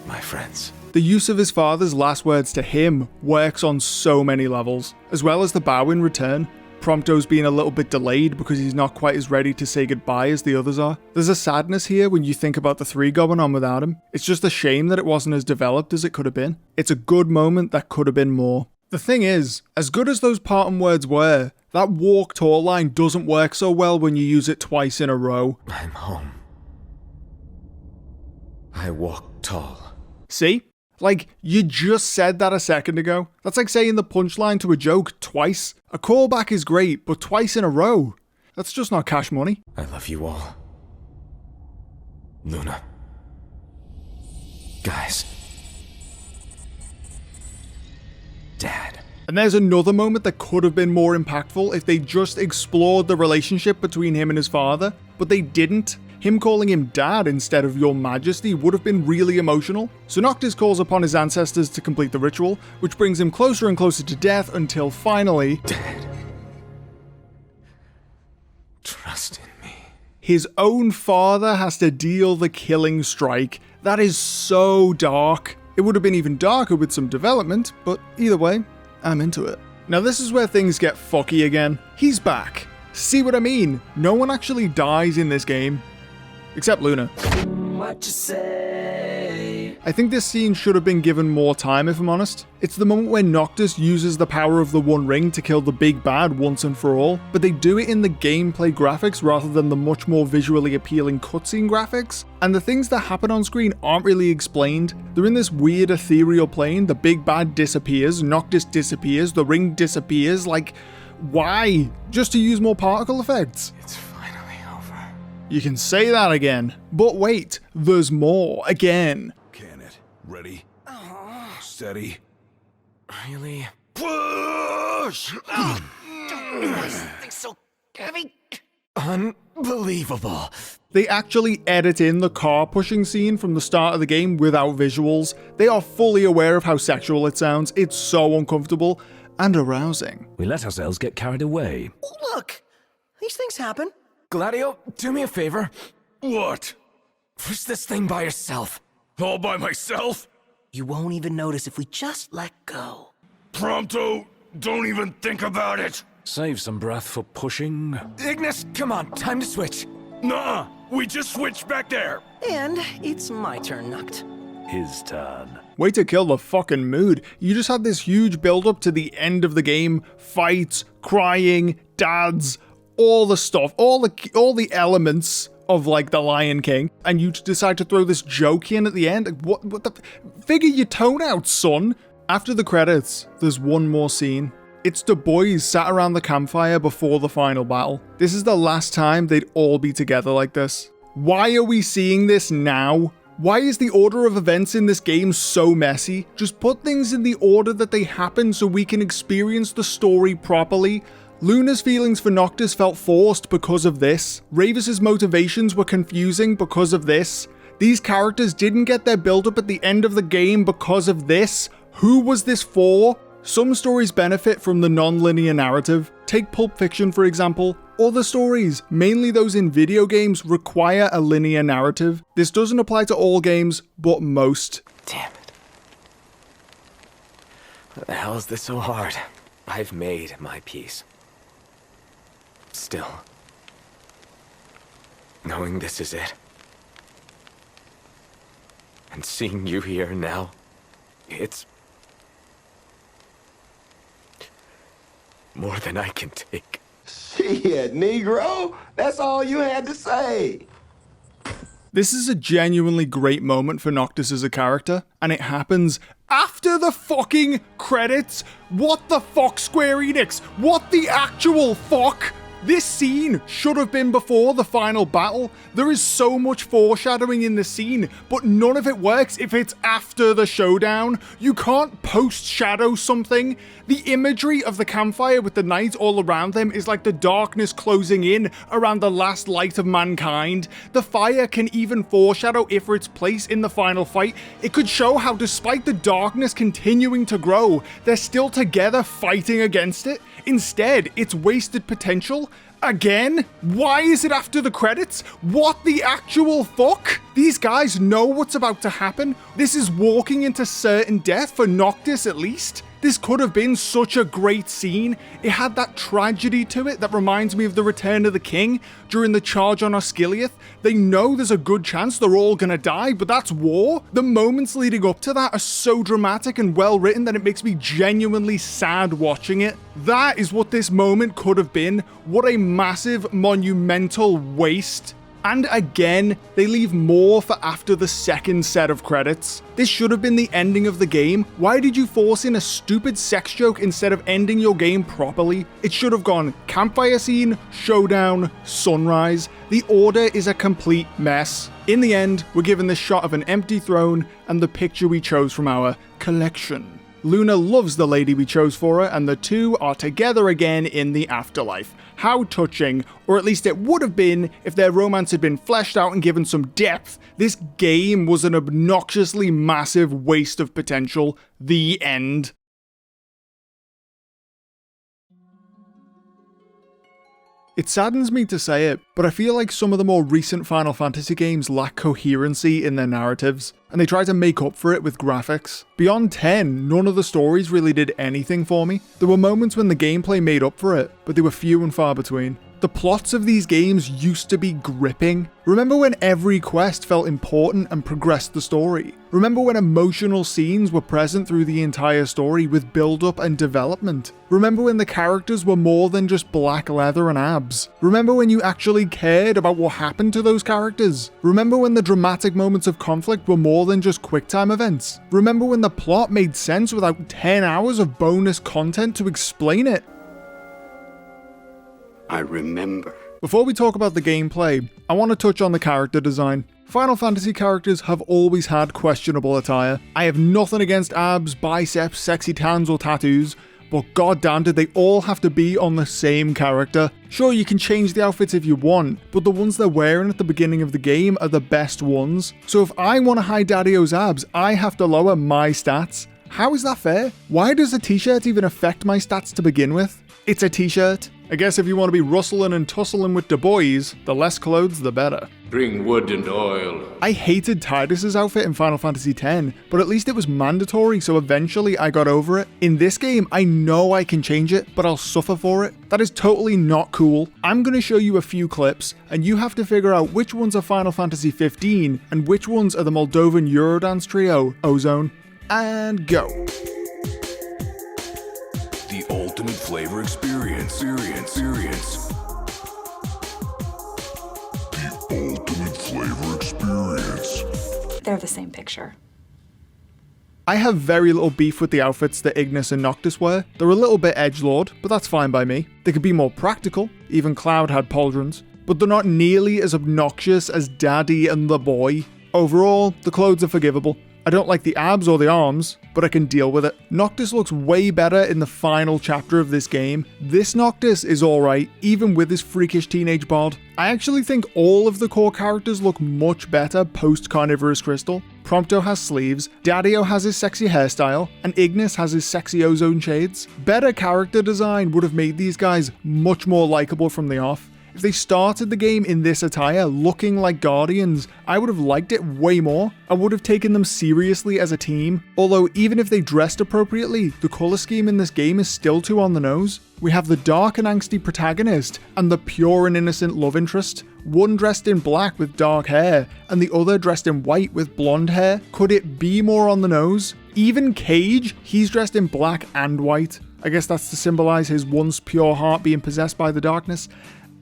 my friends. The use of his father's last words to him works on so many levels, as well as the bow in return. Prompto's being a little bit delayed because he's not quite as ready to say goodbye as the others are. There's a sadness here when you think about the three going on without him. It's just a shame that it wasn't as developed as it could have been. It's a good moment that could have been more. The thing is, as good as those parting words were, that walk tall line doesn't work so well when you use it twice in a row. I'm home. I walk tall. See? Like, you just said that a second ago. That's like saying the punchline to a joke twice. A callback is great, but twice in a row? That's just not cash money. I love you all. Luna. Guys. Dad. And there's another moment that could have been more impactful if they just explored the relationship between him and his father, but they didn't. Him calling him Dad instead of Your Majesty would have been really emotional. So Noctis calls upon his ancestors to complete the ritual, which brings him closer and closer to death until finally... Dad. Trust in me. His own father has to deal the killing strike. That is so dark. It would have been even darker with some development, but either way, I'm into it. Now this is where things get fucky again. He's back. See what I mean? No one actually dies in this game. Except Luna. what you say. I think this scene should have been given more time, if I'm honest. It's the moment where Noctis uses the power of the One Ring to kill the big bad once and for all, but they do it in the gameplay graphics rather than the much more visually appealing cutscene graphics, and the things that happen on screen aren't really explained. They're in this weird ethereal plane, the big bad disappears, Noctis disappears, the ring disappears, like, why? Just to use more particle effects? It's finally over. You can say that again, but wait, there's more, again. Can it? Ready? Steady. Really? Push! Oh, don't know why this thing's so heavy. Unbelievable. They actually edit in the car pushing scene from the start of the game without visuals. They are fully aware of how sexual it sounds. It's so uncomfortable and arousing. We let ourselves get carried away. Look, these things happen. Gladio, do me a favor. What? Push this thing by yourself. All by myself? You won't even notice if we just let go. Prompto, don't even think about it. Save some breath for pushing. Ignis, come on, time to switch. Nuh-uh, we just switched back there. And it's my turn, Noct. His turn. Way to kill the fucking mood. You just had this huge build up to the end of the game, fights, crying, dads, all the stuff, all the elements of like the Lion King, and you decide to throw this joke in at the end. What the figure your tone out, son. After the credits, there's one more scene. It's the boys sat around the campfire before the final battle. This is the last time they'd all be together like this. Why are we seeing this now? Why is the order of events in this game so messy? Just put things in the order that they happen so we can experience the story properly. Luna's feelings for Noctis felt forced because of this. Ravis's motivations were confusing because of this. These characters didn't get their build-up at the end of the game because of this. Who was this for? Some stories benefit from the non-linear narrative. Take Pulp Fiction for example. Other stories, mainly those in video games, require a linear narrative. This doesn't apply to all games, but most. Damn it. What the hell is this so hard? I've made my peace. Still, knowing this is it, and seeing you here now, it's more than I can take. Shit, Negro, that's all you had to say. This is a genuinely great moment for Noctis as a character, and it happens after the fucking credits. What the fuck, Square Enix? What the actual fuck? This scene should have been before the final battle. There is so much foreshadowing in the scene, but none of it works if it's after the showdown. You can't post-shadow something. The imagery of the campfire with the night all around them is like the darkness closing in around the last light of mankind. The fire can even foreshadow Ifrit's place in the final fight. It could show how despite the darkness continuing to grow, they're still together fighting against it. Instead, it's wasted potential. Again? Why is it after the credits? What the actual fuck? These guys know what's about to happen. This is walking into certain death for Noctis at least. This could have been such a great scene. It had that tragedy to it that reminds me of the Return of the King during the charge on Osgiliath. They know there's a good chance they're all gonna die, but that's war. The moments leading up to that are so dramatic and well written that it makes me genuinely sad watching it. That is what this moment could have been. What a massive, monumental waste. And again, they leave more for after the second set of credits. This should have been the ending of the game. Why did you force in a stupid sex joke instead of ending your game properly? It should have gone campfire scene, showdown, sunrise. The order is a complete mess. In the end, we're given this shot of an empty throne and the picture we chose from our collection. Luna loves the lady we chose for her, and the two are together again in the afterlife. How touching, or at least it would have been if their romance had been fleshed out and given some depth. This game was an obnoxiously massive waste of potential. The end. It saddens me to say it, but I feel like some of the more recent Final Fantasy games lack coherency in their narratives, and they try to make up for it with graphics. Beyond 10, none of the stories really did anything for me. There were moments when the gameplay made up for it, but they were few and far between. The plots of these games used to be gripping. Remember when every quest felt important and progressed the story? Remember when emotional scenes were present through the entire story with build-up and development? Remember when the characters were more than just black leather and abs? Remember when you actually cared about what happened to those characters? Remember when the dramatic moments of conflict were more than just QuickTime events? Remember when the plot made sense without 10 hours of bonus content to explain it? I remember. Before we talk about the gameplay, I want to touch on the character design. Final Fantasy characters have always had questionable attire. I have nothing against abs, biceps, sexy tans or tattoos, but goddamn did they all have to be on the same character. Sure, you can change the outfits if you want, but the ones they're wearing at the beginning of the game are the best ones. So if I want to hide Daddy-O's abs, I have to lower my stats. How is that fair? Why does a t-shirt even affect my stats to begin with? It's a t-shirt. I guess if you want to be rustling and tussling with the boys, the less clothes the better. Bring wood and oil. I hated Tidus's outfit in Final Fantasy X, but at least it was mandatory, so eventually I got over it. In this game, I know I can change it, but I'll suffer for it. That is totally not cool. I'm going to show you a few clips, and you have to figure out which ones are Final Fantasy 15 and which ones are the Moldovan Eurodance trio, Ozone. And go. The ultimate flavor experience. The ultimate flavor experience. They're the same picture. I have very little beef with the outfits that Ignis and Noctis wear. They're a little bit edgelord, but that's fine by me. They could be more practical. Even Cloud had pauldrons. But they're not nearly as obnoxious as Daddy and the boy. Overall, the clothes are forgivable. I don't like the abs or the arms, but I can deal with it. Noctis looks way better in the final chapter of this game. This Noctis is alright, even with his freakish teenage bod. I actually think all of the core characters look much better post-Carnivorous Crystal. Prompto has sleeves, Daddy-O has his sexy hairstyle, and Ignis has his sexy ozone shades. Better character design would have made these guys much more likable from the off. If they started the game in this attire, looking like Guardians, I would have liked it way more. I would have taken them seriously as a team. Although, even if they dressed appropriately, the colour scheme in this game is still too on the nose. We have the dark and angsty protagonist, and the pure and innocent love interest. One dressed in black with dark hair, and the other dressed in white with blonde hair. Could it be more on the nose? Even Cage, he's dressed in black and white. I guess that's to symbolise his once pure heart being possessed by the darkness.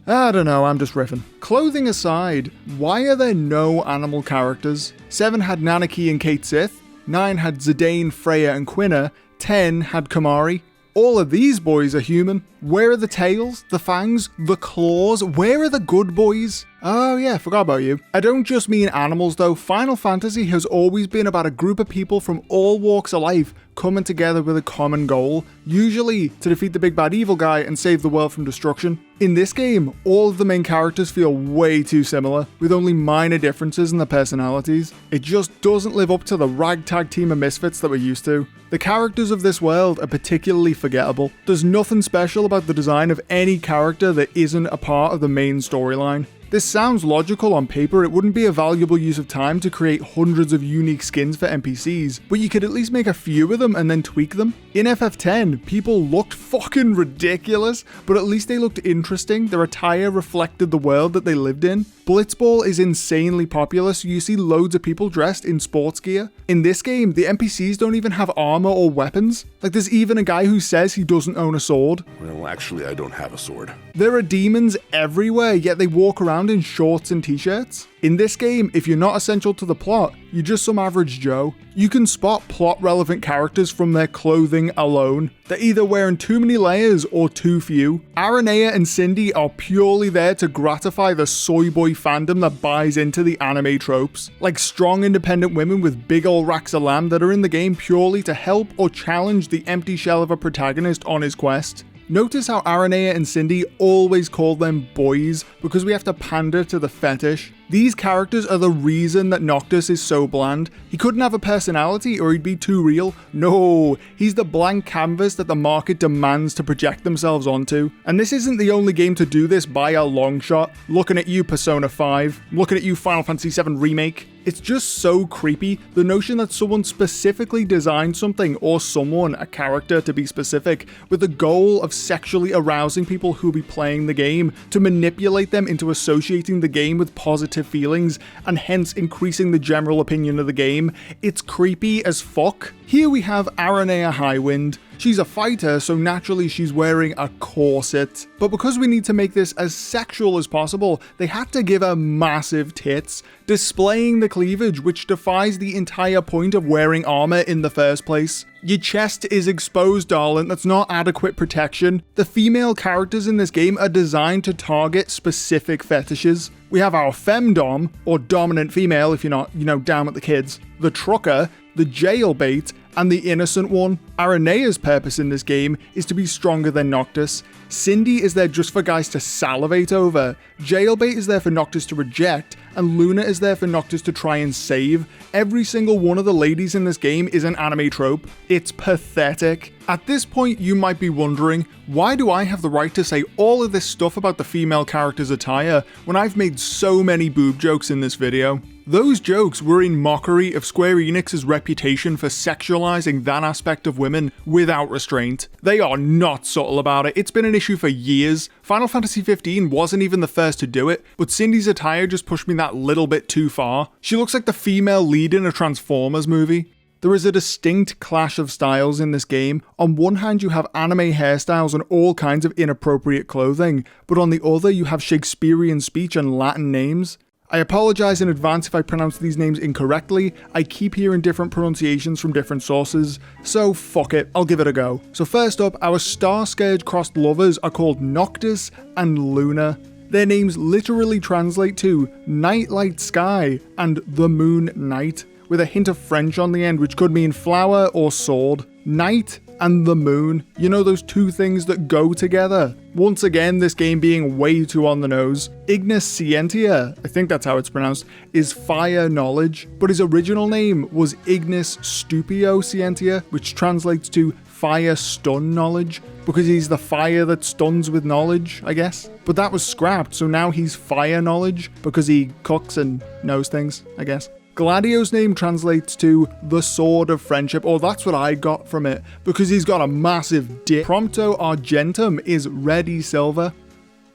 I don't know, I'm just riffing. Clothing aside, why are there no animal characters? 7 had Nanaki and Kate Sith, 9 had Zidane, Freya and Quina, 10 had Kamari. All of these boys are human. Where are the tails, the fangs, the claws? Where are the good boys? Oh yeah, forgot about you. I don't just mean animals though. Final Fantasy has always been about a group of people from all walks of life coming together with a common goal, usually to defeat the big bad evil guy and save the world from destruction. In this game, all of the main characters feel way too similar, with only minor differences in their personalities. It just doesn't live up to the ragtag team of misfits that we're used to. The characters of this world are particularly forgettable. There's nothing special about the design of any character that isn't a part of the main storyline. This sounds logical on paper. It wouldn't be a valuable use of time to create hundreds of unique skins for NPCs, but you could at least make a few of them and then tweak them. In FF10, people looked fucking ridiculous, but at least they looked interesting. Their attire reflected the world that they lived in. Blitzball is insanely popular, so you see loads of people dressed in sports gear. In this game, the NPCs don't even have armor or weapons. Like, there's even a guy who says he doesn't own a sword. Well, actually, I don't have a sword. There are demons everywhere, yet they walk around in shorts and t-shirts. In this game, if you're not essential to the plot, you're just some average Joe. You can spot plot-relevant characters from their clothing alone. They're either wearing too many layers or too few. Aranea and Cindy are purely there to gratify the soy boy fandom that buys into the anime tropes. Like strong independent women with big ol' racks of lamb that are in the game purely to help or challenge the empty shell of a protagonist on his quest. Notice how Aranea and Cindy always call them boys because we have to pander to the fetish. These characters are the reason that Noctis is so bland. He couldn't have a personality or he'd be too real. No, he's the blank canvas that the market demands to project themselves onto. And this isn't the only game to do this by a long shot. Looking at you, Persona 5. Looking at you, Final Fantasy VII Remake. It's just so creepy, the notion that someone specifically designed something, or someone, a character to be specific, with the goal of sexually arousing people who will be playing the game, to manipulate them into associating the game with positive feelings, and hence increasing the general opinion of the game. It's creepy as fuck. Here we have Aranea Highwind. She's a fighter, so naturally she's wearing a corset. But because we need to make this as sexual as possible, they had to give her massive tits, displaying the cleavage, which defies the entire point of wearing armor in the first place. Your chest is exposed, darling. That's not adequate protection. The female characters in this game are designed to target specific fetishes. We have our femdom, or dominant female if you're not, down with the kids, the trucker, the jailbait, and the innocent one. Aranea's purpose in this game is to be stronger than Noctis. Cindy is there just for guys to salivate over. Jailbait is there for Noctis to reject, and Luna is there for Noctis to try and save. Every single one of the ladies in this game is an anime trope. It's pathetic. At this point, you might be wondering, why do I have the right to say all of this stuff about the female character's attire when I've made so many boob jokes in this video? Those jokes were in mockery of Square Enix's reputation for sexualizing that aspect of women without restraint. They are not subtle about it. It's been an issue for years. Final Fantasy XV wasn't even the first to do it, but Cindy's attire just pushed me that little bit too far. She looks like the female lead in a Transformers movie. There is a distinct clash of styles in this game. On one hand, you have anime hairstyles and all kinds of inappropriate clothing, but on the other, you have Shakespearean speech and Latin names. I apologize in advance if I pronounce these names incorrectly. I keep hearing different pronunciations from different sources, so fuck it, I'll give it a go. So first up, our star-scourge crossed lovers are called Noctis and Luna. Their names literally translate to Nightlight Sky and The Moon Night, with a hint of French on the end, which could mean flower or sword. Night and the moon, those two things that go together. Once again, this game being way too on the nose. Ignis Scientia, I think that's how it's pronounced, is fire knowledge, but his original name was Ignis Stupio Scientia, which translates to fire stun knowledge, because he's the fire that stuns with knowledge, I guess. But that was scrapped, so now he's fire knowledge, because he cooks and knows things, I guess. Gladio's name translates to the Sword of Friendship, or that's what I got from it, because he's got a massive dick. Prompto Argentum is Ready Silver.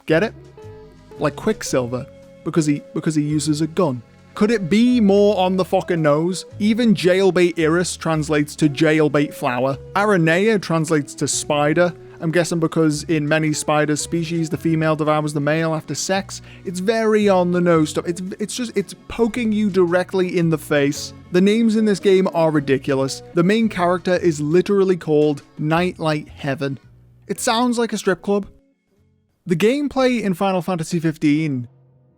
Get it? Like Quicksilver, because he uses a gun. Could it be more on the fucking nose? Even Jailbait Iris translates to Jailbait Flower. Aranea translates to Spider. I'm guessing because in many spider species, the female devours the male after sex. It's very on the nose stuff. It's poking you directly in the face. The names in this game are ridiculous. The main character is literally called Nightlight Heaven. It sounds like a strip club. The gameplay in Final Fantasy XV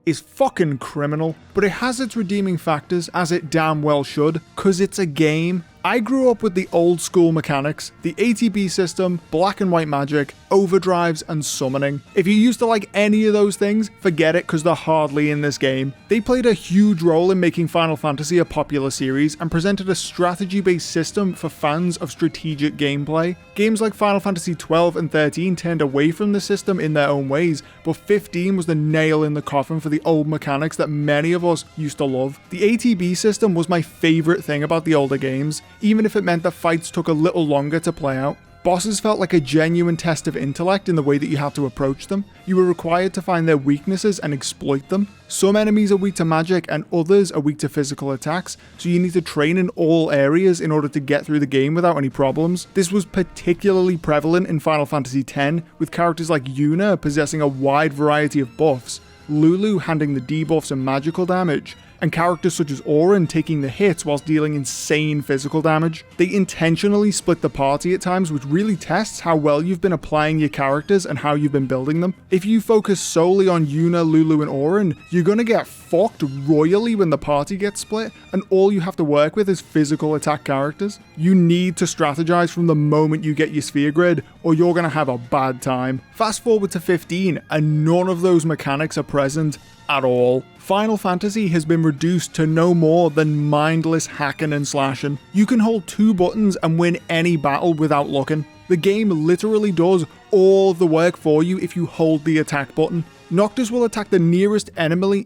is fucking criminal, but it has its redeeming factors, as it damn well should, cause it's a game. I grew up with the old school mechanics, the ATB system, black and white magic, overdrives, and summoning. If you used to like any of those things, forget it, because they're hardly in this game. They played a huge role in making Final Fantasy a popular series and presented a strategy-based system for fans of strategic gameplay. Games like Final Fantasy XII and XIII turned away from the system in their own ways, but 15 was the nail in the coffin for the old mechanics that many of us used to love. The ATB system was my favorite thing about the older games, even if it meant that fights took a little longer to play out. Bosses felt like a genuine test of intellect in the way that you had to approach them. You were required to find their weaknesses and exploit them. Some enemies are weak to magic and others are weak to physical attacks, so you need to train in all areas in order to get through the game without any problems. This was particularly prevalent in Final Fantasy X, with characters like Yuna possessing a wide variety of buffs, Lulu handing the debuffs and magical damage, and characters such as Auron taking the hits whilst dealing insane physical damage. They intentionally split the party at times, which really tests how well you've been applying your characters and how you've been building them. If you focus solely on Yuna, Lulu, and Auron, you're gonna get fucked royally when the party gets split, and all you have to work with is physical attack characters. You need to strategize from the moment you get your sphere grid, or you're gonna have a bad time. Fast forward to 15, and none of those mechanics are present at all. Final Fantasy has been reduced to no more than mindless hacking and slashing. You can hold 2 buttons and win any battle without looking. The game literally does all the work for you if you hold the attack button. Noctis will attack the nearest enemy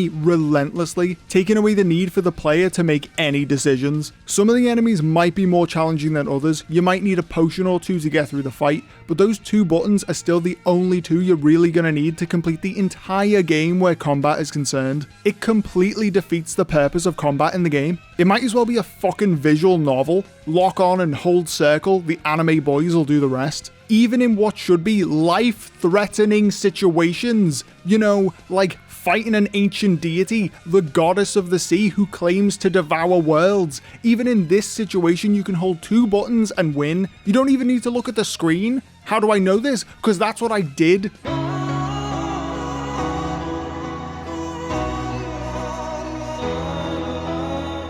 relentlessly, taking away the need for the player to make any decisions. Some of the enemies might be more challenging than others. You might need a potion or 2 to get through the fight, but those 2 buttons are still the only 2 you're really gonna need to complete the entire game where combat is concerned. It completely defeats the purpose of combat in the game. It might as well be a fucking visual novel. Lock on and hold circle, the anime boys will do the rest. Even in what should be life-threatening situations, you know, like fighting an ancient deity, the goddess of the sea who claims to devour worlds. Even in this situation, you can hold 2 buttons and win. You don't even need to look at the screen. How do I know this? Because that's what I did.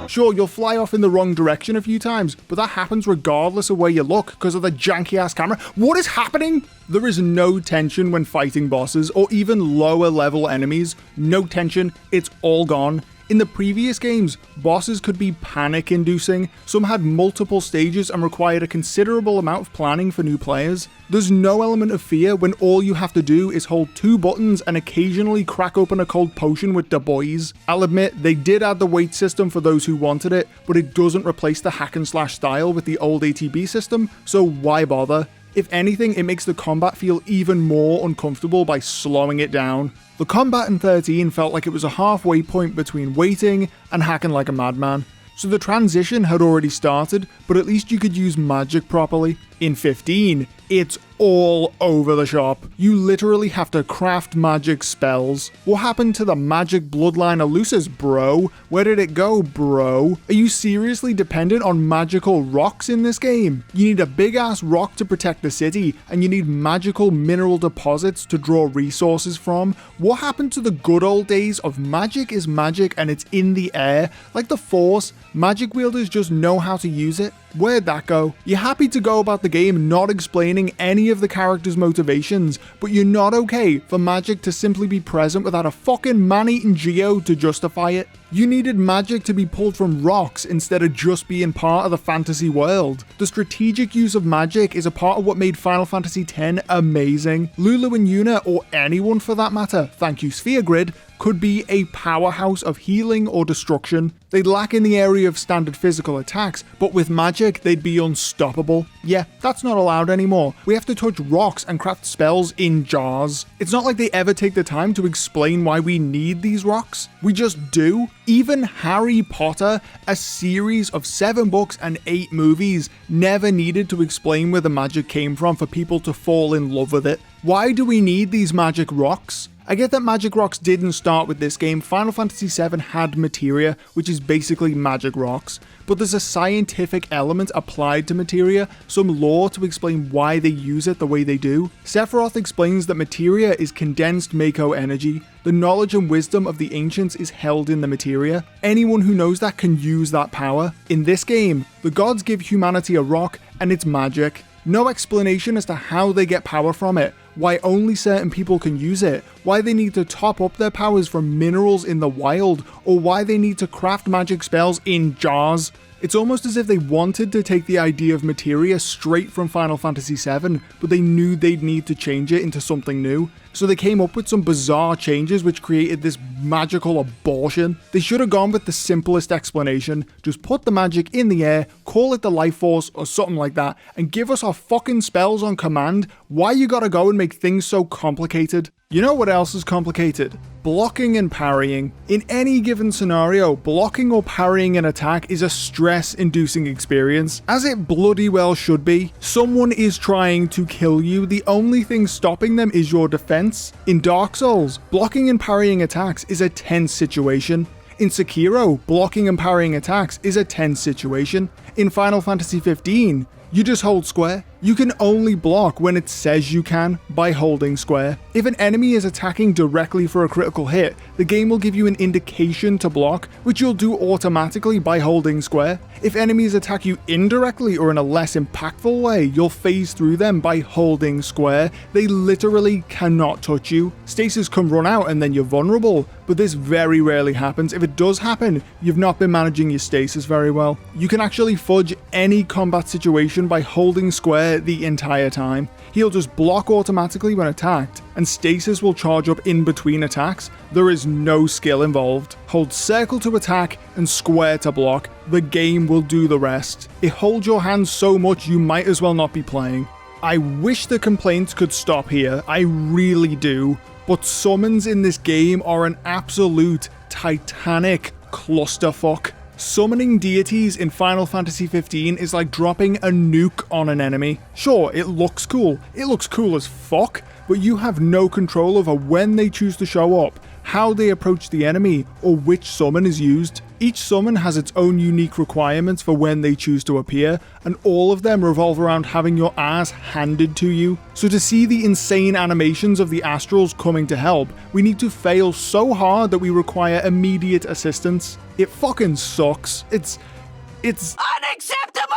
Sure, you'll fly off in the wrong direction a few times, but that happens regardless of where you look because of the janky-ass camera. What is happening? There is no tension when fighting bosses or even lower level enemies. No tension, it's all gone. In the previous games, bosses could be panic-inducing, some had multiple stages and required a considerable amount of planning for new players. There's no element of fear when all you have to do is hold 2 buttons and occasionally crack open a cold potion with the boys. I'll admit, they did add the wait system for those who wanted it, but it doesn't replace the hack and slash style with the old ATB system, so why bother? If anything, it makes the combat feel even more uncomfortable by slowing it down. The combat in 13 felt like it was a halfway point between waiting and hacking like a madman. So the transition had already started, but at least you could use magic properly. In 15, it's all over the shop. You literally have to craft magic spells. What happened to the magic bloodline Elusis, bro? Where did it go, bro? Are you seriously dependent on magical rocks in this game? You need a big ass rock to protect the city, and you need magical mineral deposits to draw resources from. What happened to the good old days of magic is magic and it's in the air? Like the Force, magic wielders just know how to use it. Where'd that go? You're happy to go about the game not explaining any of the characters' motivations, but you're not okay for magic to simply be present without a fucking man-eating geo to justify it. You needed magic to be pulled from rocks instead of just being part of the fantasy world. The strategic use of magic is a part of what made Final Fantasy X amazing. Lulu and Yuna, or anyone for that matter, thank you Sphere Grid, could be a powerhouse of healing or destruction. They'd lack in the area of standard physical attacks, but with magic, they'd be unstoppable. Yeah, that's not allowed anymore. We have to touch rocks and craft spells in jars. It's not like they ever take the time to explain why we need these rocks. We just do. Even Harry Potter, a series of 7 books and 8 movies, never needed to explain where the magic came from for people to fall in love with it. Why do we need these magic rocks? I get that magic rocks didn't start with this game. Final Fantasy VII had materia, which is basically magic rocks, but there's a scientific element applied to materia, some lore to explain why they use it the way they do. Sephiroth explains that materia is condensed Mako energy. The knowledge and wisdom of the ancients is held in the materia. Anyone who knows that can use that power. In this game, the gods give humanity a rock, and it's magic. No explanation as to how they get power from it, why only certain people can use it, why they need to top up their powers from minerals in the wild, or why they need to craft magic spells in jars. It's almost as if they wanted to take the idea of materia straight from Final Fantasy VII, but they knew they'd need to change it into something new. So they came up with some bizarre changes which created this magical abortion. They should have gone with the simplest explanation. Just put the magic in the air, call it the life force or something like that, and give us our fucking spells on command. Why you gotta go and make things so complicated? You know what else is complicated? Blocking and parrying. In any given scenario, blocking or parrying an attack is a stress-inducing experience, as it bloody well should be. Someone is trying to kill you, the only thing stopping them is your defense. In Dark Souls, blocking and parrying attacks is a tense situation. In Sekiro, blocking and parrying attacks is a tense situation. In Final Fantasy XV, you just hold square. You can only block when it says you can by holding square. If an enemy is attacking directly for a critical hit, the game will give you an indication to block, which you'll do automatically by holding square. If enemies attack you indirectly or in a less impactful way, you'll phase through them by holding square. They literally cannot touch you. Stasis can run out and then you're vulnerable, but this very rarely happens. If it does happen, you've not been managing your stasis very well. You can actually fudge any combat situation by holding square the entire time. He'll just block automatically when attacked, and stasis will charge up in between attacks. There is no skill involved. Hold circle to attack and square to block. The game will do the rest. It holds your hand so much you might as well not be playing. I wish the complaints could stop here, I really do, but summons in this game are an absolute titanic clusterfuck. Summoning deities in Final Fantasy XV is like dropping a nuke on an enemy. Sure, it looks cool as fuck, but you have no control over when they choose to show up, how they approach the enemy, or which summon is used. Each summon has its own unique requirements for when they choose to appear, and all of them revolve around having your ass handed to you. So to see the insane animations of the Astrals coming to help, we need to fail so hard that we require immediate assistance. It fucking sucks. It's unacceptable!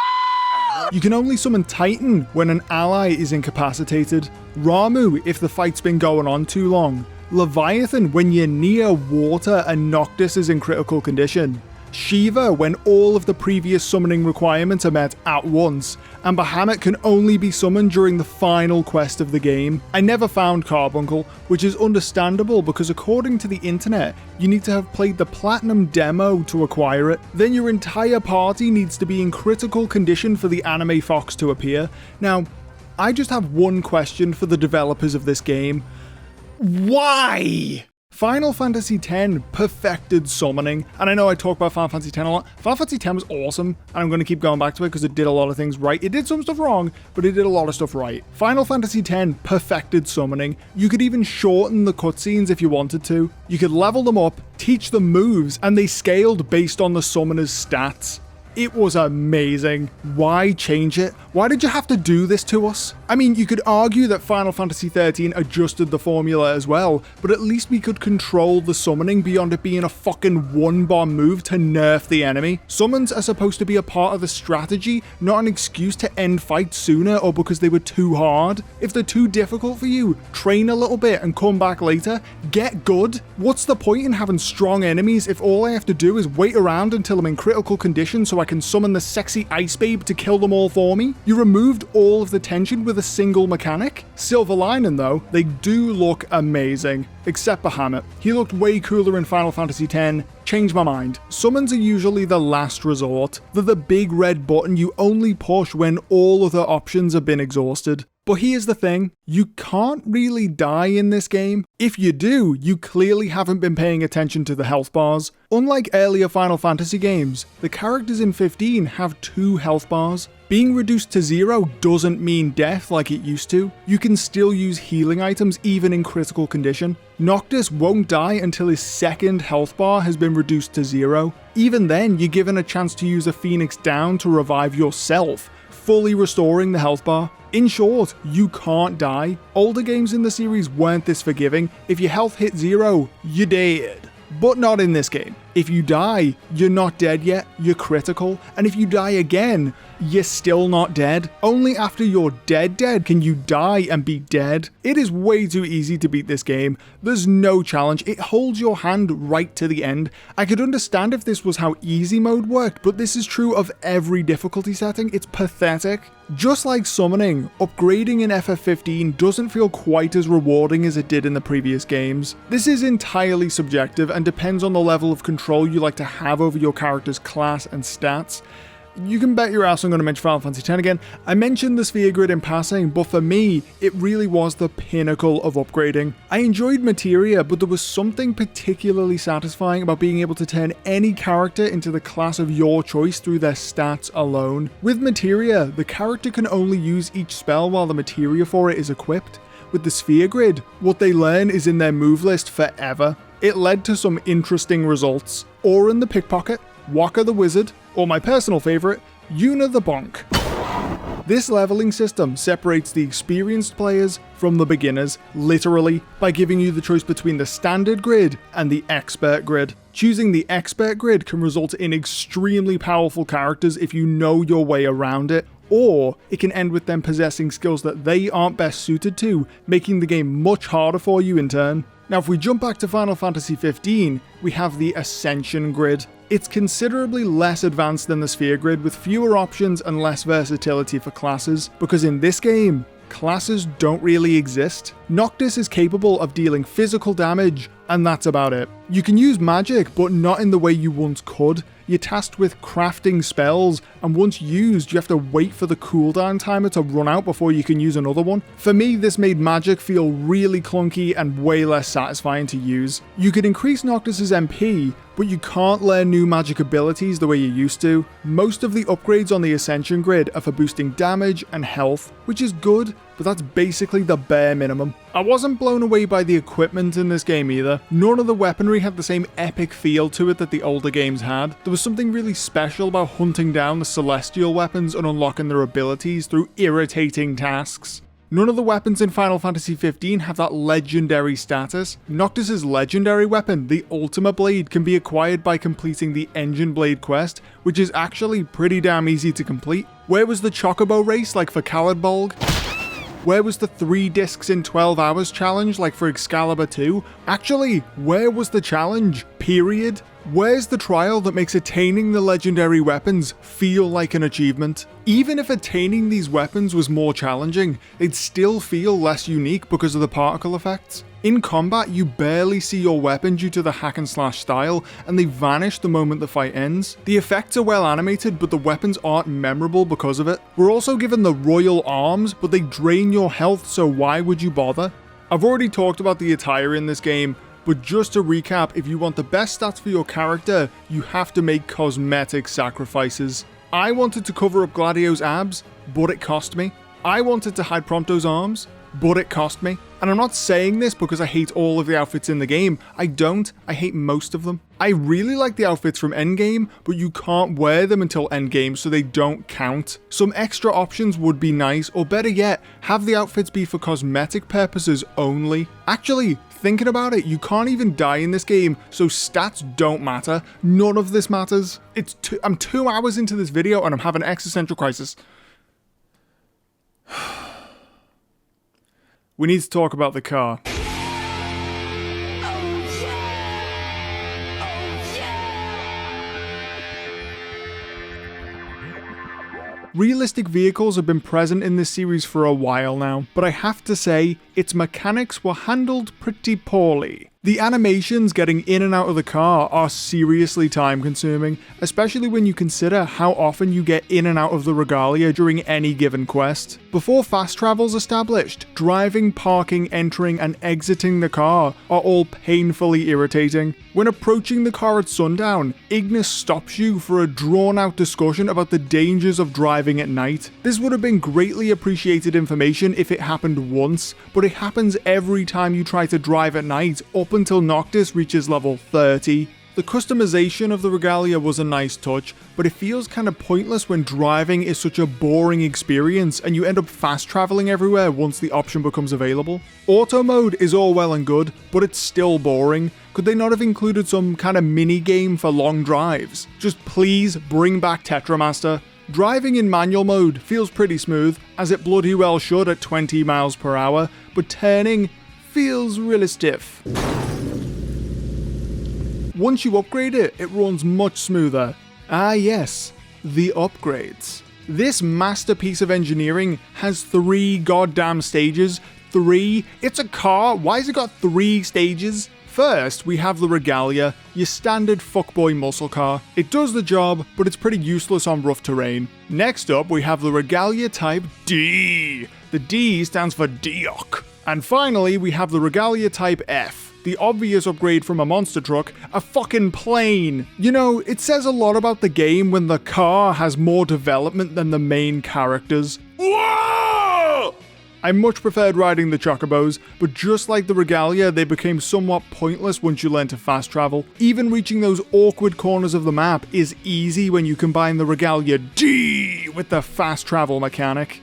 You can only summon Titan when an ally is incapacitated, Ramu if the fight's been going on too long, Leviathan when you're near water and Noctis is in critical condition, Shiva when all of the previous summoning requirements are met at once, and Bahamut can only be summoned during the final quest of the game. I never found Carbuncle, which is understandable because according to the internet, you need to have played the Platinum demo to acquire it. Then your entire party needs to be in critical condition for the anime fox to appear. Now, I just have one question for the developers of this game. Why? Final Fantasy X perfected summoning, and I know I talk about Final Fantasy X a lot. Final Fantasy X was awesome, and I'm going to keep going back to it because it did a lot of things right. It did some stuff wrong, but it did a lot of stuff right. Final Fantasy X perfected summoning. You could even shorten the cutscenes if you wanted to. You could level them up, teach them moves, and they scaled based on the summoner's stats. It was amazing. Why change it? Why did you have to do this to us? I mean, you could argue that Final Fantasy XIII adjusted the formula as well, but at least we could control the summoning beyond it being a fucking one-bomb move to nerf the enemy. Summons are supposed to be a part of the strategy, not an excuse to end fights sooner or because they were too hard. If they're too difficult for you, train a little bit and come back later. Get good. What's the point in having strong enemies if all I have to do is wait around until I'm in critical condition so I can summon the sexy ice babe to kill them all for me? You removed all of the tension with a single mechanic? Silver lining though, they do look amazing. Except Bahamut. He looked way cooler in Final Fantasy X. Changed my mind. Summons are usually the last resort. They're the big red button you only push when all other options have been exhausted. But here's the thing, you can't really die in this game. If you do, you clearly haven't been paying attention to the health bars. Unlike earlier Final Fantasy games, the characters in 15 have 2 health bars. Being reduced to 0 doesn't mean death like it used to. You can still use healing items even in critical condition. Noctis won't die until his 2nd health bar has been reduced to 0. Even then, you're given a chance to use a Phoenix Down to revive yourself, fully restoring the health bar. In short, you can't die. Older games in the series weren't this forgiving. If your health hit 0, you're dead. But not in this game. If you die, you're not dead yet, you're critical, and if you die again, you're still not dead. Only after you're dead can you die and be dead. It is way too easy to beat this game. There's no challenge, it holds your hand right to the end. I could understand if this was how easy mode worked, but this is true of every difficulty setting. It's pathetic. Just like summoning, upgrading in FF15 doesn't feel quite as rewarding as it did in the previous games. This is entirely subjective and depends on the level of control you like to have over your character's class and stats. You can bet your ass I'm going to mention Final Fantasy X again. I mentioned the sphere grid in passing, but for me, it really was the pinnacle of upgrading. I enjoyed Materia, but there was something particularly satisfying about being able to turn any character into the class of your choice through their stats alone. With Materia, the character can only use each spell while the materia for it is equipped. With the sphere grid, what they learn is in their move list forever. It led to some interesting results. Auron the Pickpocket, Wakka the Wizard, or my personal favourite, Yuna the Bonk. This leveling system separates the experienced players from the beginners, literally, by giving you the choice between the standard grid and the expert grid. Choosing the expert grid can result in extremely powerful characters if you know your way around it, or it can end with them possessing skills that they aren't best suited to, making the game much harder for you in turn. Now if we jump back to Final Fantasy XV, we have the Ascension grid. It's considerably less advanced than the Sphere grid, with fewer options and less versatility for classes, because in this game, classes don't really exist. Noctis is capable of dealing physical damage, and that's about it. You can use magic, but not in the way you once could. You're tasked with crafting spells, and once used, you have to wait for the cooldown timer to run out before you can use another one. For me, this made magic feel really clunky and way less satisfying to use. You could increase Noctis's MP, but you can't learn new magic abilities the way you used to. Most of the upgrades on the Ascension grid are for boosting damage and health, which is good, but that's basically the bare minimum. I wasn't blown away by the equipment in this game either. None of the weaponry had the same epic feel to it that the older games had. There was something really special about hunting down the celestial weapons and unlocking their abilities through irritating tasks. None of the weapons in Final Fantasy XV have that legendary status. Noctis's legendary weapon, the Ultima Blade, can be acquired by completing the Engine Blade quest, which is actually pretty damn easy to complete. Where was the Chocobo race like for Cowardbolg? Where was the 3 discs in 12 hours challenge like for Excalibur 2? Actually, where was the challenge? Period. Where's the trial that makes attaining the legendary weapons feel like an achievement? Even if attaining these weapons was more challenging, they'd still feel less unique because of the particle effects. In combat, you barely see your weapon due to the hack and slash style, and they vanish the moment the fight ends. The effects are well animated, but the weapons aren't memorable because of it. We're also given the Royal Arms, but they drain your health, so why would you bother? I've already talked about the attire in this game, but just to recap, if you want the best stats for your character, you have to make cosmetic sacrifices. I wanted to cover up Gladio's abs, but it cost me. I wanted to hide Prompto's arms, but it cost me. And I'm not saying this because I hate all of the outfits in the game. I don't. I hate most of them. I really like the outfits from Endgame, but you can't wear them until Endgame, so they don't count. Some extra options would be nice, or better yet, have the outfits be for cosmetic purposes only. Actually, thinking about it, you can't even die in this game, so stats don't matter. None of this matters. I'm 2 hours into this video and I'm having an existential crisis. We need to talk about the car. Realistic vehicles have been present in this series for a while now, but I have to say, its mechanics were handled pretty poorly. The animations getting in and out of the car are seriously time consuming, especially when you consider how often you get in and out of the regalia during any given quest. Before fast travel's established, driving, parking, entering and exiting the car are all painfully irritating. When approaching the car at sundown, Ignis stops you for a drawn out discussion about the dangers of driving at night. This would have been greatly appreciated information if it happened once, but it happens every time you try to drive at night up until Noctis reaches level 30. The customization of the regalia was a nice touch, but it feels kind of pointless when driving is such a boring experience and you end up fast traveling everywhere once the option becomes available. Auto mode is all well and good, but it's still boring. Could they not have included some kind of mini game for long drives? Just please bring back Tetramaster. Driving in manual mode feels pretty smooth, as it bloody well should at 20 miles per hour, but turning feels really stiff. Once you upgrade it, it runs much smoother. Ah yes, the upgrades. This masterpiece of engineering has 3 goddamn stages. 3? It's a car, why has it got 3 stages? First, we have the regalia, your standard fuckboy muscle car. It does the job, but it's pretty useless on rough terrain. Next up, we have the regalia type D. The D stands for Diok. And finally, we have the regalia type F. The obvious upgrade from a monster truck, a fucking plane. You know, it says a lot about the game when the car has more development than the main characters. Whoa! I much preferred riding the chocobos, but just like the regalia, they became somewhat pointless once you learn to fast travel. Even reaching those awkward corners of the map is easy when you combine the regalia D with the fast travel mechanic.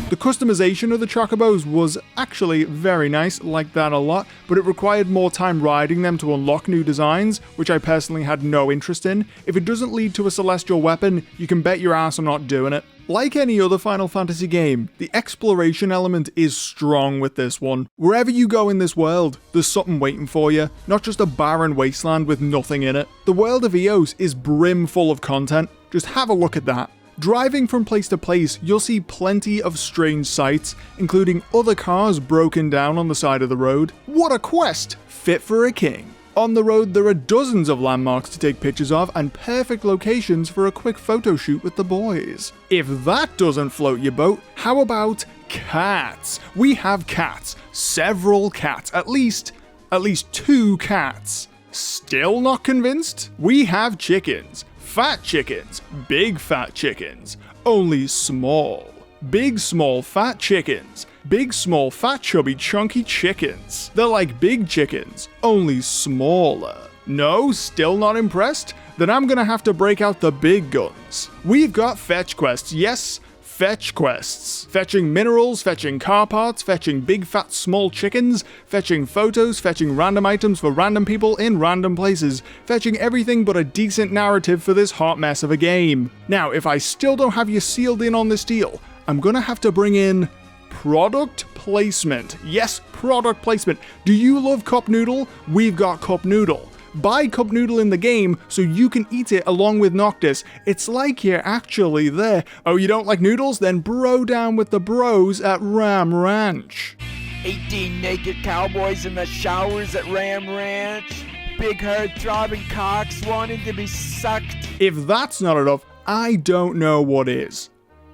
The customization of the chocobos was actually very nice, liked that a lot, but it required more time riding them to unlock new designs, which I personally had no interest in. If it doesn't lead to a celestial weapon, you can bet your ass I'm not doing it. Like any other Final Fantasy game, the exploration element is strong with this one. Wherever you go in this world, there's something waiting for you, not just a barren wasteland with nothing in it. The world of Eos is brim full of content, just have a look at that. Driving from place to place, you'll see plenty of strange sights, including other cars broken down on the side of the road. What a quest! Fit for a king. On the road, there are dozens of landmarks to take pictures of and perfect locations for a quick photo shoot with the boys. If that doesn't float your boat, how about cats? We have cats. Several cats. At least 2 cats. Still not convinced? We have chickens. Fat chickens, big fat chickens, only small. Big small fat chickens, big small fat chubby chunky chickens. They're like big chickens, only smaller. No, still not impressed? Then I'm gonna have to break out the big guns. We've got fetch quests, yes, fetch quests. Fetching minerals, fetching car parts, fetching big fat small chickens, fetching photos, fetching random items for random people in random places, fetching everything but a decent narrative for this hot mess of a game. Now, if I still don't have you sealed in on this deal, I'm gonna have to bring in product placement. Yes, product placement. Do you love cup noodle? We've got cup noodle. Buy cup noodle in the game so you can eat it along with Noctis. It's like you're actually there. Oh, you don't like noodles? Then bro down with the bros at Ram Ranch. 18 naked cowboys in the showers at Ram Ranch. Big herd throbbing cocks wanting to be sucked. If that's not enough, I don't know what is.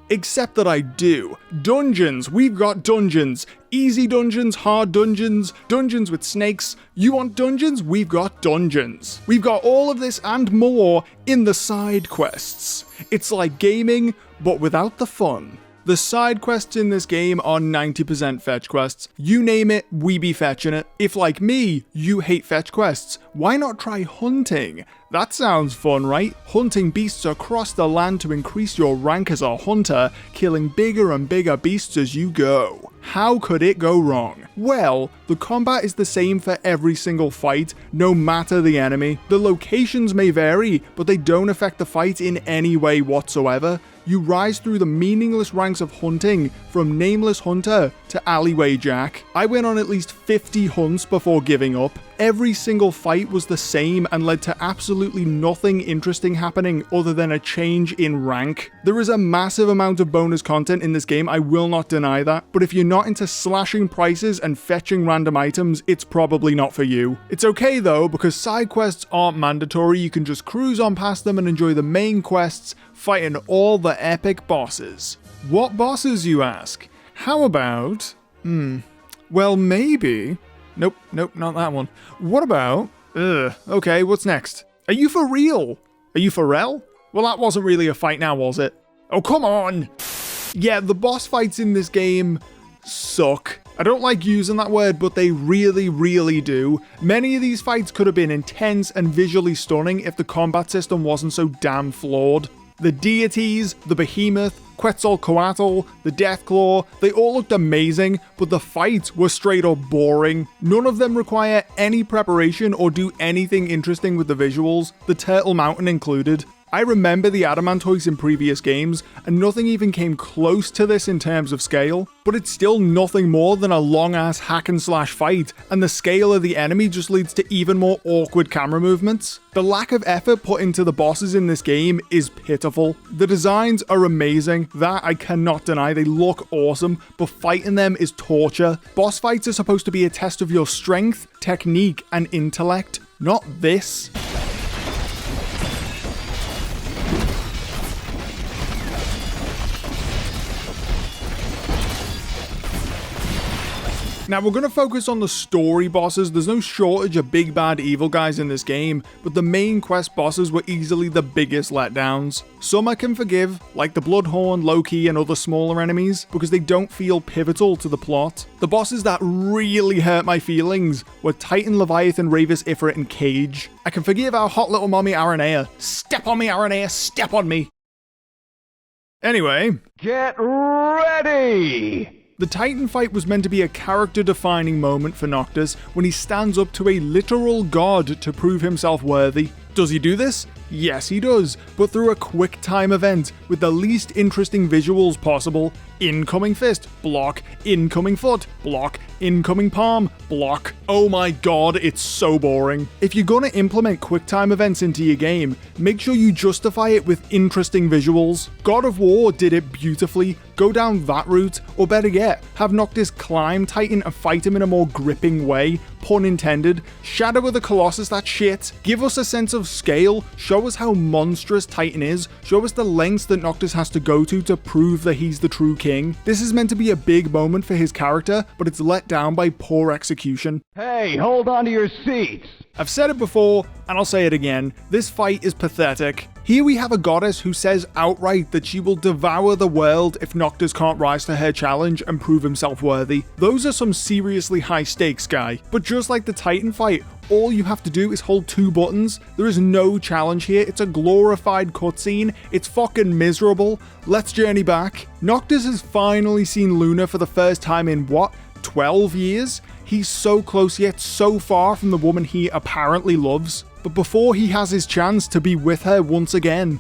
Except that I do. Dungeons. We've got dungeons. Easy dungeons, hard dungeons, dungeons with snakes. You want dungeons? We've got dungeons. We've got all of this and more in the side quests. It's like gaming, but without the fun. The side quests in this game are 90% fetch quests. You name it, we be fetching it. If like me, you hate fetch quests, why not try hunting? That sounds fun, right? Hunting beasts across the land to increase your rank as a hunter, killing bigger and bigger beasts as you go. How could it go wrong? Well, the combat is the same for every single fight, no matter the enemy. The locations may vary, but they don't affect the fight in any way whatsoever. You rise through the meaningless ranks of hunting, from Nameless Hunter to Alleyway Jack. I went on at least 50 hunts before giving up. Every single fight was the same and led to absolutely nothing interesting happening other than a change in rank. There is a massive amount of bonus content in this game, I will not deny that, but if you're not into slashing prices and fetching random items, it's probably not for you. It's okay though, because side quests aren't mandatory, you can just cruise on past them and enjoy the main quests, fighting all the epic bosses. What bosses, you ask? How about... well, maybe... Nope, not that one. What about... okay, what's next? Are you for real? Are you for real? Well, that wasn't really a fight now, was it? Oh, come on! Yeah, the boss fights in this game suck. I don't like using that word, but they really, really do. Many of these fights could have been intense and visually stunning if the combat system wasn't so damn flawed. The deities, the behemoth, Quetzalcoatl, the Deathclaw, they all looked amazing, but the fights were straight up boring. None of them require any preparation or do anything interesting with the visuals, the Turtle Mountain included. I remember the Adamantoids in previous games, and nothing even came close to this in terms of scale, but it's still nothing more than a long-ass hack-and-slash fight, and the scale of the enemy just leads to even more awkward camera movements. The lack of effort put into the bosses in this game is pitiful. The designs are amazing, that I cannot deny, they look awesome, but fighting them is torture. Boss fights are supposed to be a test of your strength, technique, and intellect, not this. Now we're going to focus on the story bosses. There's no shortage of big bad evil guys in this game, but the main quest bosses were easily the biggest letdowns. Some I can forgive, like the Bloodhorn, Loki and other smaller enemies, because they don't feel pivotal to the plot. The bosses that really hurt my feelings were Titan, Leviathan, Ravus, Ifrit and Cage. I can forgive our hot little mommy Aranea. Step on me Aranea, step on me! Anyway, get ready! The Titan fight was meant to be a character-defining moment for Noctis when he stands up to a literal god to prove himself worthy. Does he do this? Yes, he does, but through a quick time event with the least interesting visuals possible. Incoming fist, block. Incoming foot, block. Incoming palm, block. Oh my god, it's so boring. If you're gonna implement quick time events into your game, make sure you justify it with interesting visuals. God of War did it beautifully. Go down that route, or better yet, have Noctis climb Titan and fight him in a more gripping way, pun intended. Shadow of the Colossus that shit. Give us a sense of scale, show us how monstrous Titan is, show us the lengths that Noctis has to go to prove that he's the true king. This is meant to be a big moment for his character, but it's let down by poor execution. Hey, hold on to your seats! I've said it before, and I'll say it again, this fight is pathetic. Here we have a goddess who says outright that she will devour the world if Noctis can't rise to her challenge and prove himself worthy. Those are some seriously high stakes, guy. But just like the Titan fight, all you have to do is hold 2 buttons. There is no challenge here. It's a glorified cutscene. It's fucking miserable. Let's journey back. Noctis has finally seen Luna for the first time in what? 12 years? He's so close yet so far from the woman he apparently loves. But before he has his chance to be with her once again.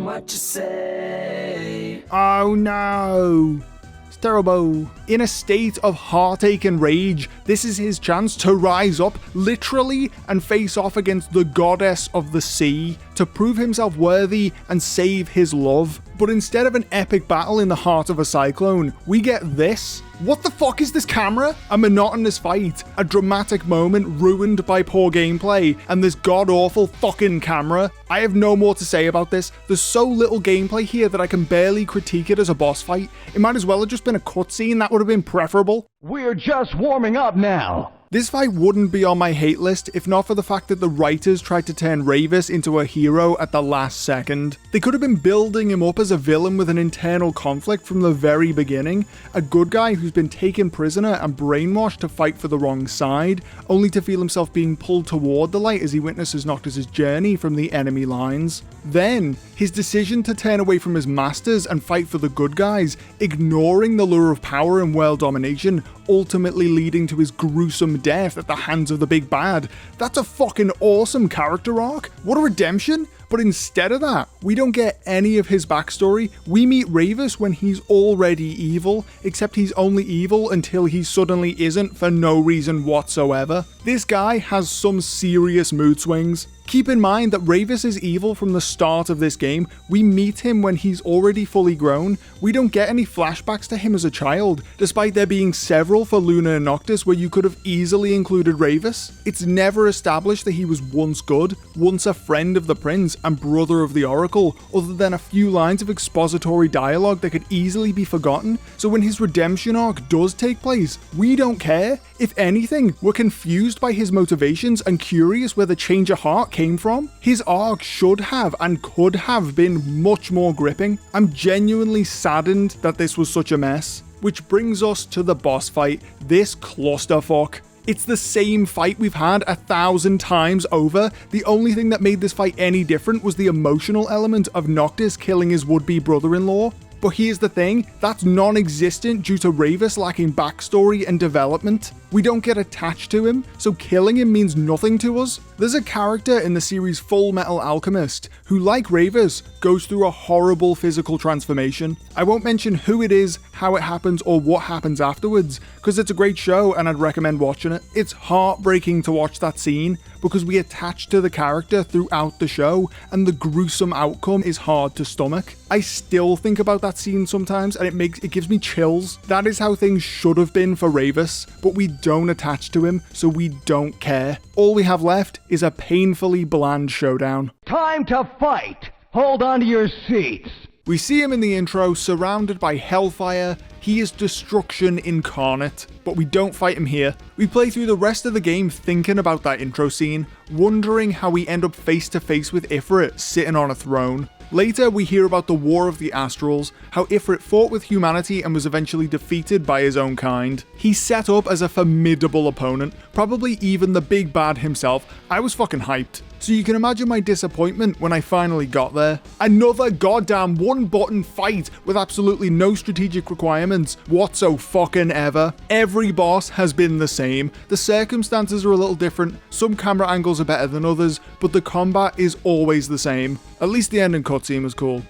What you say? Oh no. It's terrible. In a state of heartache and rage, this is his chance to rise up, literally, and face off against the goddess of the sea, to prove himself worthy and save his love. But instead of an epic battle in the heart of a cyclone, we get this. What the fuck is this camera? A monotonous fight, a dramatic moment ruined by poor gameplay, and this god-awful fucking camera. I have no more to say about this. There's so little gameplay here that I can barely critique it as a boss fight. It might as well have just been a cutscene. That would have been preferable. We're just warming up now. This fight wouldn't be on my hate list if not for the fact that the writers tried to turn Ravus into a hero at the last second. They could have been building him up as a villain with an internal conflict from the very beginning, a good guy who's been taken prisoner and brainwashed to fight for the wrong side, only to feel himself being pulled toward the light as he witnesses Noctis' journey from the enemy lines. Then, his decision to turn away from his masters and fight for the good guys, ignoring the lure of power and world domination, ultimately leading to his gruesome death at the hands of the big bad. That's a fucking awesome character arc. What a redemption. But instead of that, we don't get any of his backstory. We meet Ravus when he's already evil, except he's only evil until he suddenly isn't for no reason whatsoever. This guy has some serious mood swings. Keep in mind that Ravus is evil from the start of this game. We meet him when he's already fully grown. We don't get any flashbacks to him as a child, despite there being several for Luna and Noctis where you could have easily included Ravus. It's never established that he was once good, once a friend of the prince and brother of the Oracle, other than a few lines of expository dialogue that could easily be forgotten. So when his redemption arc does take place, we don't care. If anything, we're confused by his motivations and curious where the change of heart came from. His arc should have and could have been much more gripping. I'm genuinely saddened that this was such a mess. Which brings us to the boss fight, this clusterfuck. It's the same fight we've had 1,000 times over. The only thing that made this fight any different was the emotional element of Noctis killing his would-be brother-in-law. But here's the thing, that's non-existent due to Ravus lacking backstory and development. We don't get attached to him, so killing him means nothing to us. There's a character in the series Full Metal Alchemist who, like Ravus, goes through a horrible physical transformation. I won't mention who it is, how it happens, or what happens afterwards, because it's a great show and I'd recommend watching it. It's heartbreaking to watch that scene, because we attach to the character throughout the show, and the gruesome outcome is hard to stomach. I still think about that scene sometimes, and it gives me chills. That is how things should have been for Ravus, but we don't attach to him, so we don't care. All we have left is a painfully bland showdown. Time to fight! Hold on to your seats! We see him in the intro surrounded by hellfire, He is destruction incarnate, but we don't fight him here. We play through the rest of the game thinking about that intro scene, wondering how we end up face to face with Ifrit sitting on a throne. Later, we hear about the War of the Astrals, how Ifrit fought with humanity and was eventually defeated by his own kind. He's set up as a formidable opponent, probably even the big bad himself. I was fucking hyped. So you can imagine my disappointment when I finally got there. Another goddamn one-button fight with absolutely no strategic requirements whatsoever. Every boss has been the same. The circumstances are a little different, some camera angles are better than others, but the combat is always the same. At least the ending cutscene was cool.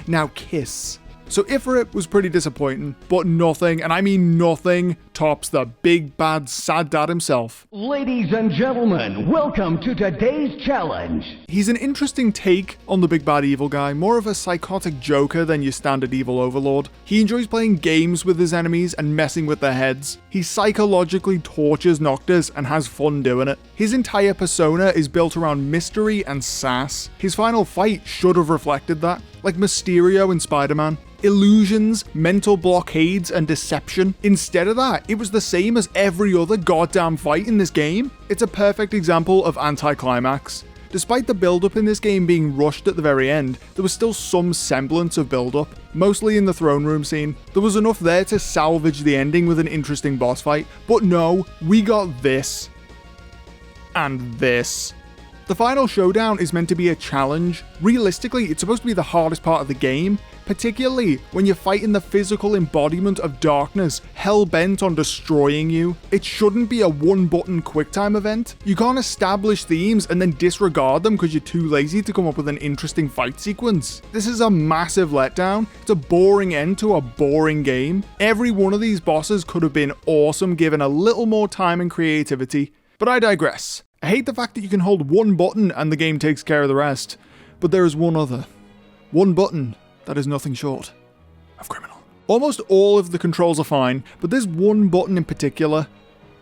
Now Kiss. So Ifrit was pretty disappointing, but nothing, and I mean nothing, tops the big bad sad dad himself. Ladies and gentlemen, welcome to today's challenge. He's an interesting take on the big bad evil guy, more of a psychotic joker than your standard evil overlord. He enjoys playing games with his enemies and messing with their heads. He psychologically tortures Noctis and has fun doing it. His entire persona is built around mystery and sass. His final fight should have reflected that, like Mysterio in Spider-Man. Illusions, mental blockades, and deception. Instead of that, it was the same as every other goddamn fight in this game. It's a perfect example of anticlimax. Despite the build-up in this game being rushed at the very end, there was still some semblance of build-up, mostly in the throne room scene. There was enough there to salvage the ending with an interesting boss fight, but no, we got this. And this. The final showdown is meant to be a challenge. Realistically, it's supposed to be the hardest part of the game, particularly when you're fighting the physical embodiment of darkness, hell-bent on destroying you. It shouldn't be a one-button QuickTime event. You can't establish themes and then disregard them because you're too lazy to come up with an interesting fight sequence. This is a massive letdown. It's a boring end to a boring game. Every one of these bosses could have been awesome given a little more time and creativity. But I digress. I hate the fact that you can hold one button and the game takes care of the rest. But there is one other. One button that is nothing short of criminal. Almost all of the controls are fine, but this one button in particular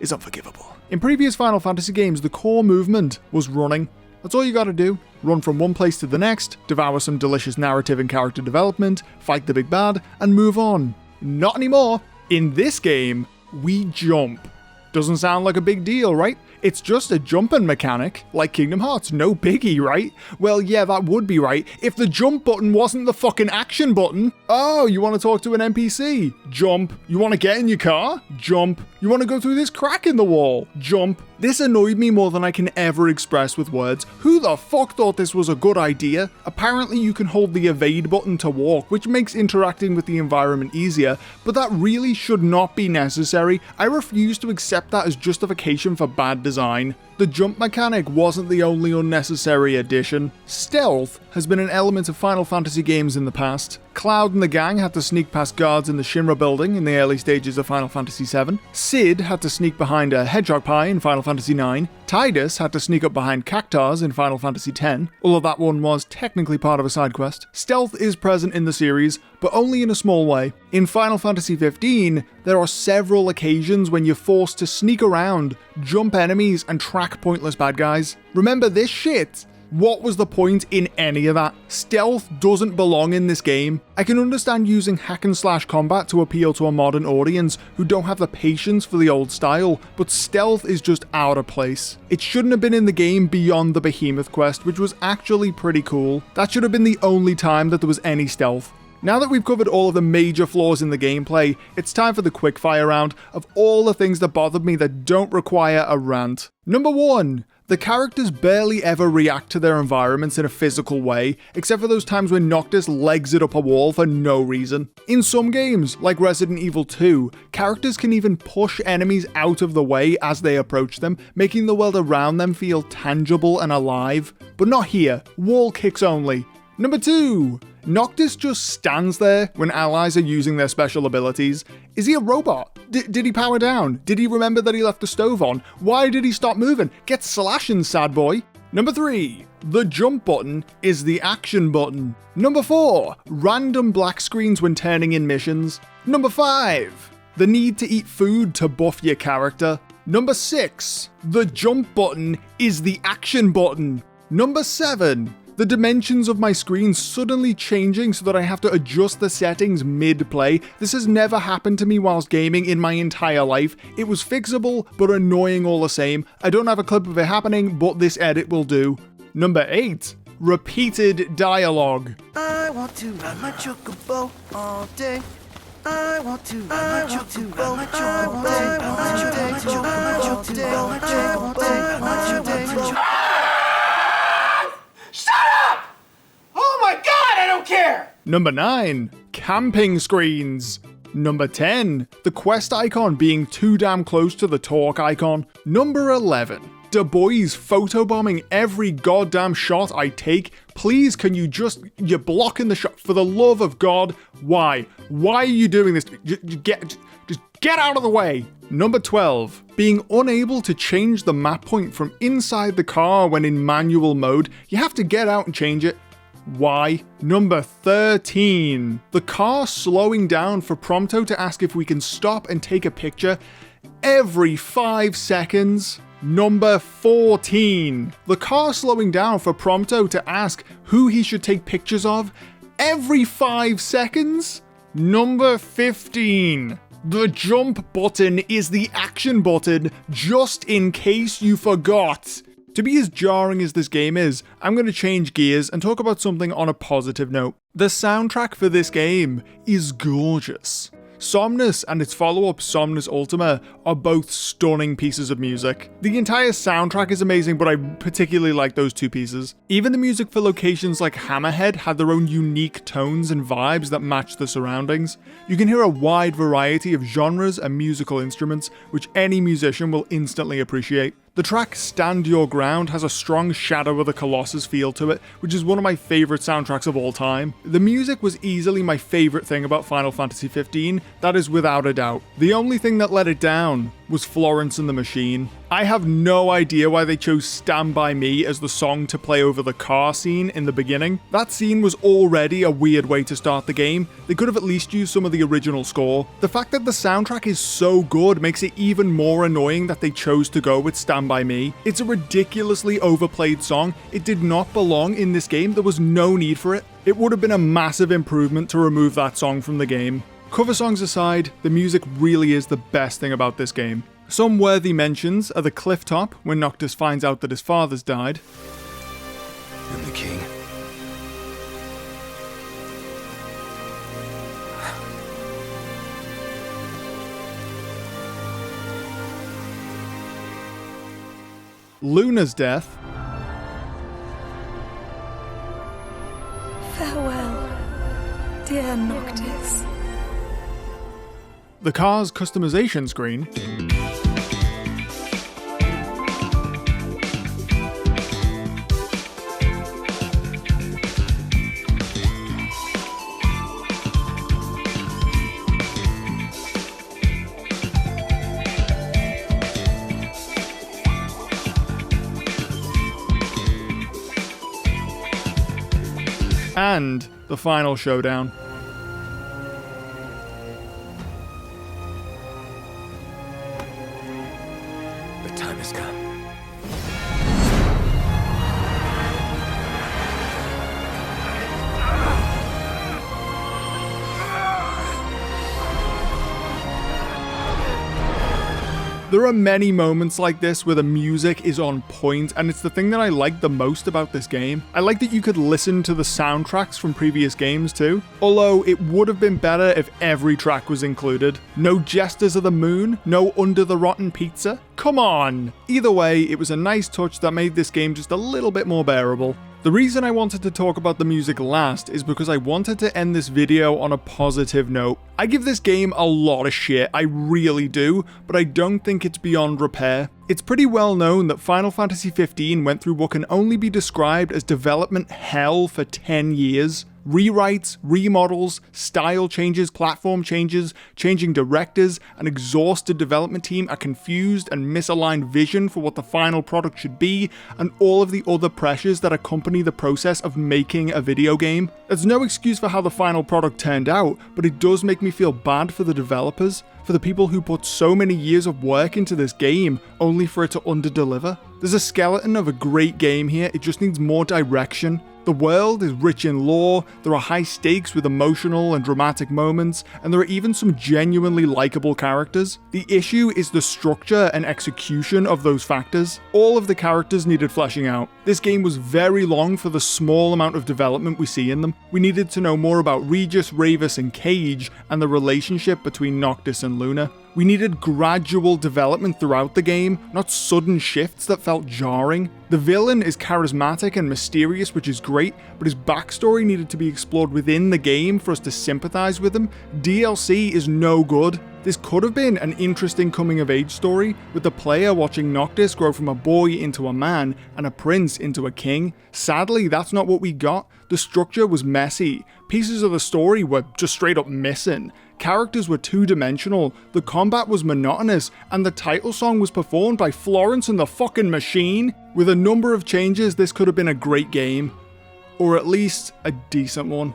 is unforgivable. In previous Final Fantasy games, the core movement was running. That's all you gotta do. Run from one place to the next, devour some delicious narrative and character development, fight the big bad, and move on. Not anymore. In this game, we jump. Doesn't sound like a big deal, right? It's just a jumping mechanic, like Kingdom Hearts, no biggie, right? Well, yeah, that would be right, if the jump button wasn't the fucking action button. Oh, you want to talk to an NPC? Jump. You want to get in your car? Jump. You want to go through this crack in the wall? Jump. This annoyed me more than I can ever express with words. Who the fuck thought this was a good idea? Apparently you can hold the evade button to walk, which makes interacting with the environment easier, but that really should not be necessary. I refuse to accept that as justification for bad design. The jump mechanic wasn't the only unnecessary addition. Stealth has been an element of Final Fantasy games in the past. Cloud and the gang had to sneak past guards in the Shinra building in the early stages of Final Fantasy VII. Cid had to sneak behind a hedgehog pie in Final Fantasy IX. Tidus had to sneak up behind cactars in Final Fantasy X, although that one was technically part of a side quest. Stealth is present in the series, but only in a small way. In Final Fantasy XV, there are several occasions when you're forced to sneak around, jump enemies, and track pointless bad guys. Remember this shit? What was the point in any of that? Stealth doesn't belong in this game. I can understand using hack and slash combat to appeal to a modern audience who don't have the patience for the old style, but stealth is just out of place. It shouldn't have been in the game beyond the Behemoth quest, which was actually pretty cool. That should have been the only time that there was any stealth. Now that we've covered all of the major flaws in the gameplay, it's time for the quickfire round of all the things that bothered me that don't require a rant. Number 1. The characters barely ever react to their environments in a physical way, except for those times when Noctis legs it up a wall for no reason. In some games, like Resident Evil 2, characters can even push enemies out of the way as they approach them, making the world around them feel tangible and alive. But not here, wall kicks only. Number 2. Noctis just stands there when allies are using their special abilities. Is he a robot? Did he power down? Did he remember that he left the stove on? Why did he stop moving? Get slashing, sad boy. Number 3. The jump button is the action button. Number 4. Random black screens when turning in missions. Number 5. The need to eat food to buff your character. Number 6. The jump button is the action button. Number 7. The dimensions of my screen suddenly changing so that I have to adjust the settings mid-play. This has never happened to me whilst gaming in my entire life. It was fixable, but annoying all the same. I don't have a clip of it happening, but this edit will do. Number 8. Repeated dialogue. I want to ride my chocobo all day. I want to ride my chocobo all day. I want to ride my chocobo. Shut up! Oh my god, I don't care! Number 9. Camping screens. Number 10. The quest icon being too damn close to the talk icon. Number 11. Du Bois photobombing every goddamn shot I take. Please, can you you're blocking the shot, for the love of God. Why? Why are you doing this? Just get out of the way. Number 12. Being unable to change the map point from inside the car when in manual mode. You have to get out and change it. Why? Number 13. The car slowing down for Prompto to ask if we can stop and take a picture every 5 seconds. Number 14. The car slowing down for Prompto to ask who he should take pictures of every 5 seconds. Number 15. The jump button is the action button, just in case you forgot. To be as jarring as this game is, I'm going to change gears and talk about something on a positive note. The soundtrack for this game is gorgeous. Somnus and its follow-up Somnus Ultima are both stunning pieces of music. The entire soundtrack is amazing, but I particularly like those two pieces. Even the music for locations like Hammerhead had their own unique tones and vibes that match the surroundings. You can hear a wide variety of genres and musical instruments, which any musician will instantly appreciate. The track Stand Your Ground has a strong Shadow of the Colossus feel to it, which is one of my favourite soundtracks of all time. The music was easily my favourite thing about Final Fantasy XV, that is without a doubt. The only thing that let it down was Florence and the Machine. I have no idea why they chose Stand By Me as the song to play over the car scene in the beginning. That scene was already a weird way to start the game. They could have at least used some of the original score. The fact that the soundtrack is so good makes it even more annoying that they chose to go with Stand By Me. It's a ridiculously overplayed song. It did not belong in this game. There was no need for it. It would have been a massive improvement to remove that song from the game. Cover songs aside, the music really is the best thing about this game. Some worthy mentions are the cliff top when Noctis finds out that his father's died. And the king? Luna's death. Farewell, dear Noctis. The car's customization screen. And the final showdown. The time has come. There are many moments like this where the music is on point, and it's the thing that I like the most about this game. I like that you could listen to the soundtracks from previous games too, although it would have been better if every track was included. No Jesters of the Moon, no Under the Rotten Pizza. Come on! Either way, it was a nice touch that made this game just a little bit more bearable. The reason I wanted to talk about the music last is because I wanted to end this video on a positive note. I give this game a lot of shit, I really do, but I don't think it's beyond repair. It's pretty well known that Final Fantasy XV went through what can only be described as development hell for 10 years. Rewrites, remodels, style changes, platform changes, changing directors, an exhausted development team, a confused and misaligned vision for what the final product should be, and all of the other pressures that accompany the process of making a video game. There's no excuse for how the final product turned out, but it does make me feel bad for the developers, for the people who put so many years of work into this game, only for it to underdeliver. There's a skeleton of a great game here, it just needs more direction. The world is rich in lore, there are high stakes with emotional and dramatic moments, and there are even some genuinely likable characters. The issue is the structure and execution of those factors. All of the characters needed fleshing out. This game was very long for the small amount of development we see in them. We needed to know more about Regis, Ravus, and Cage, and the relationship between Noctis and Luna. We needed gradual development throughout the game, not sudden shifts that felt jarring. The villain is charismatic and mysterious, which is great, but his backstory needed to be explored within the game for us to sympathize with him. DLC is no good. This could have been an interesting coming-of-age story, with the player watching Noctis grow from a boy into a man and a prince into a king. Sadly, that's not what we got. The structure was messy. Pieces of the story were just straight up missing. Characters were two-dimensional, the combat was monotonous, and the title song was performed by Florence and the fucking Machine. With a number of changes, this could have been a great game. Or at least a decent one.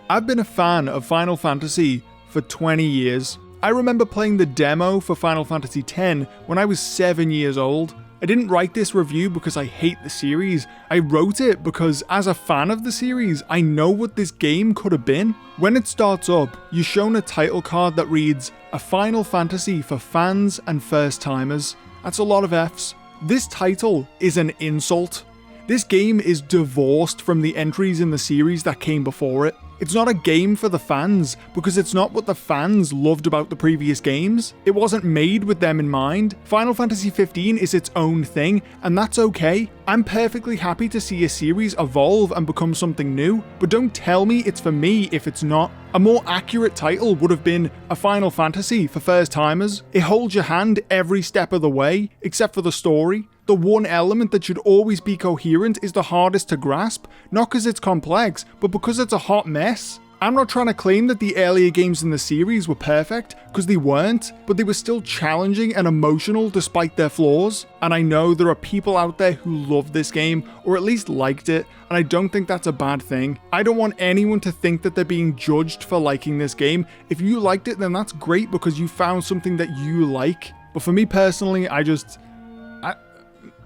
I've been a fan of Final Fantasy for 20 years. I remember playing the demo for Final Fantasy X when I was 7 years old. I didn't write this review because I hate the series. I wrote it because as a fan of the series, I know what this game could have been. When it starts up, you're shown a title card that reads, "A Final Fantasy for fans and first-timers." That's a lot of Fs. This title is an insult. This game is divorced from the entries in the series that came before it. It's not a game for the fans, because it's not what the fans loved about the previous games. It wasn't made with them in mind. Final Fantasy 15 is its own thing, and that's okay. I'm perfectly happy to see a series evolve and become something new, but don't tell me it's for me if it's not. A more accurate title would have been A Final Fantasy for first-timers. It holds your hand every step of the way, except for the story. The one element that should always be coherent is the hardest to grasp, not because it's complex, but because it's a hot mess. I'm not trying to claim that the earlier games in the series were perfect, because they weren't, but they were still challenging and emotional despite their flaws. And I know there are people out there who love this game, or at least liked it, and I don't think that's a bad thing. I don't want anyone to think that they're being judged for liking this game. If you liked it, then that's great because you found something that you like. But for me personally,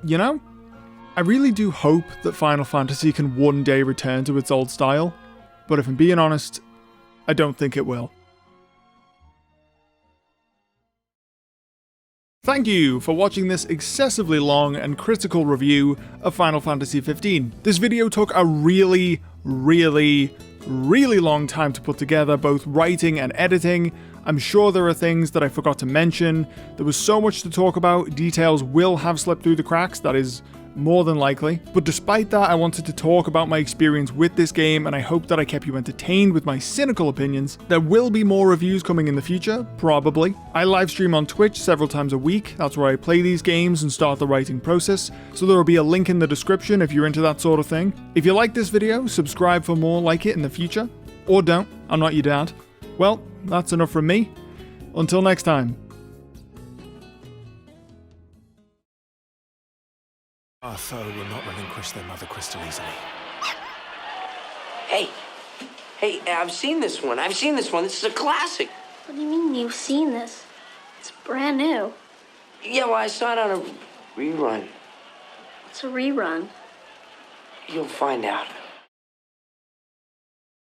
you know? I really do hope that Final Fantasy can one day return to its old style, but if I'm being honest, I don't think it will. Thank you for watching this excessively long and critical review of Final Fantasy 15. This video took a really long time to put together, both writing and editing. I'm sure there are things that I forgot to mention. There was so much to talk about, details will have slipped through the cracks, that is more than likely. But despite that, I wanted to talk about my experience with this game, and I hope that I kept you entertained with my cynical opinions. There will be more reviews coming in the future, probably. I live stream on Twitch several times a week. That's where I play these games and start the writing process, so there will be a link in the description if you're into that sort of thing. If you like this video, subscribe for more like it in the future. Or don't, I'm not your dad. Well, that's enough from me. Until next time. Our foe will not relinquish their mother crystal easily. Hey, I've seen this one. This is a classic. What do you mean you've seen this? It's brand new. Yeah, well, I saw it on a rerun. What's a rerun? You'll find out.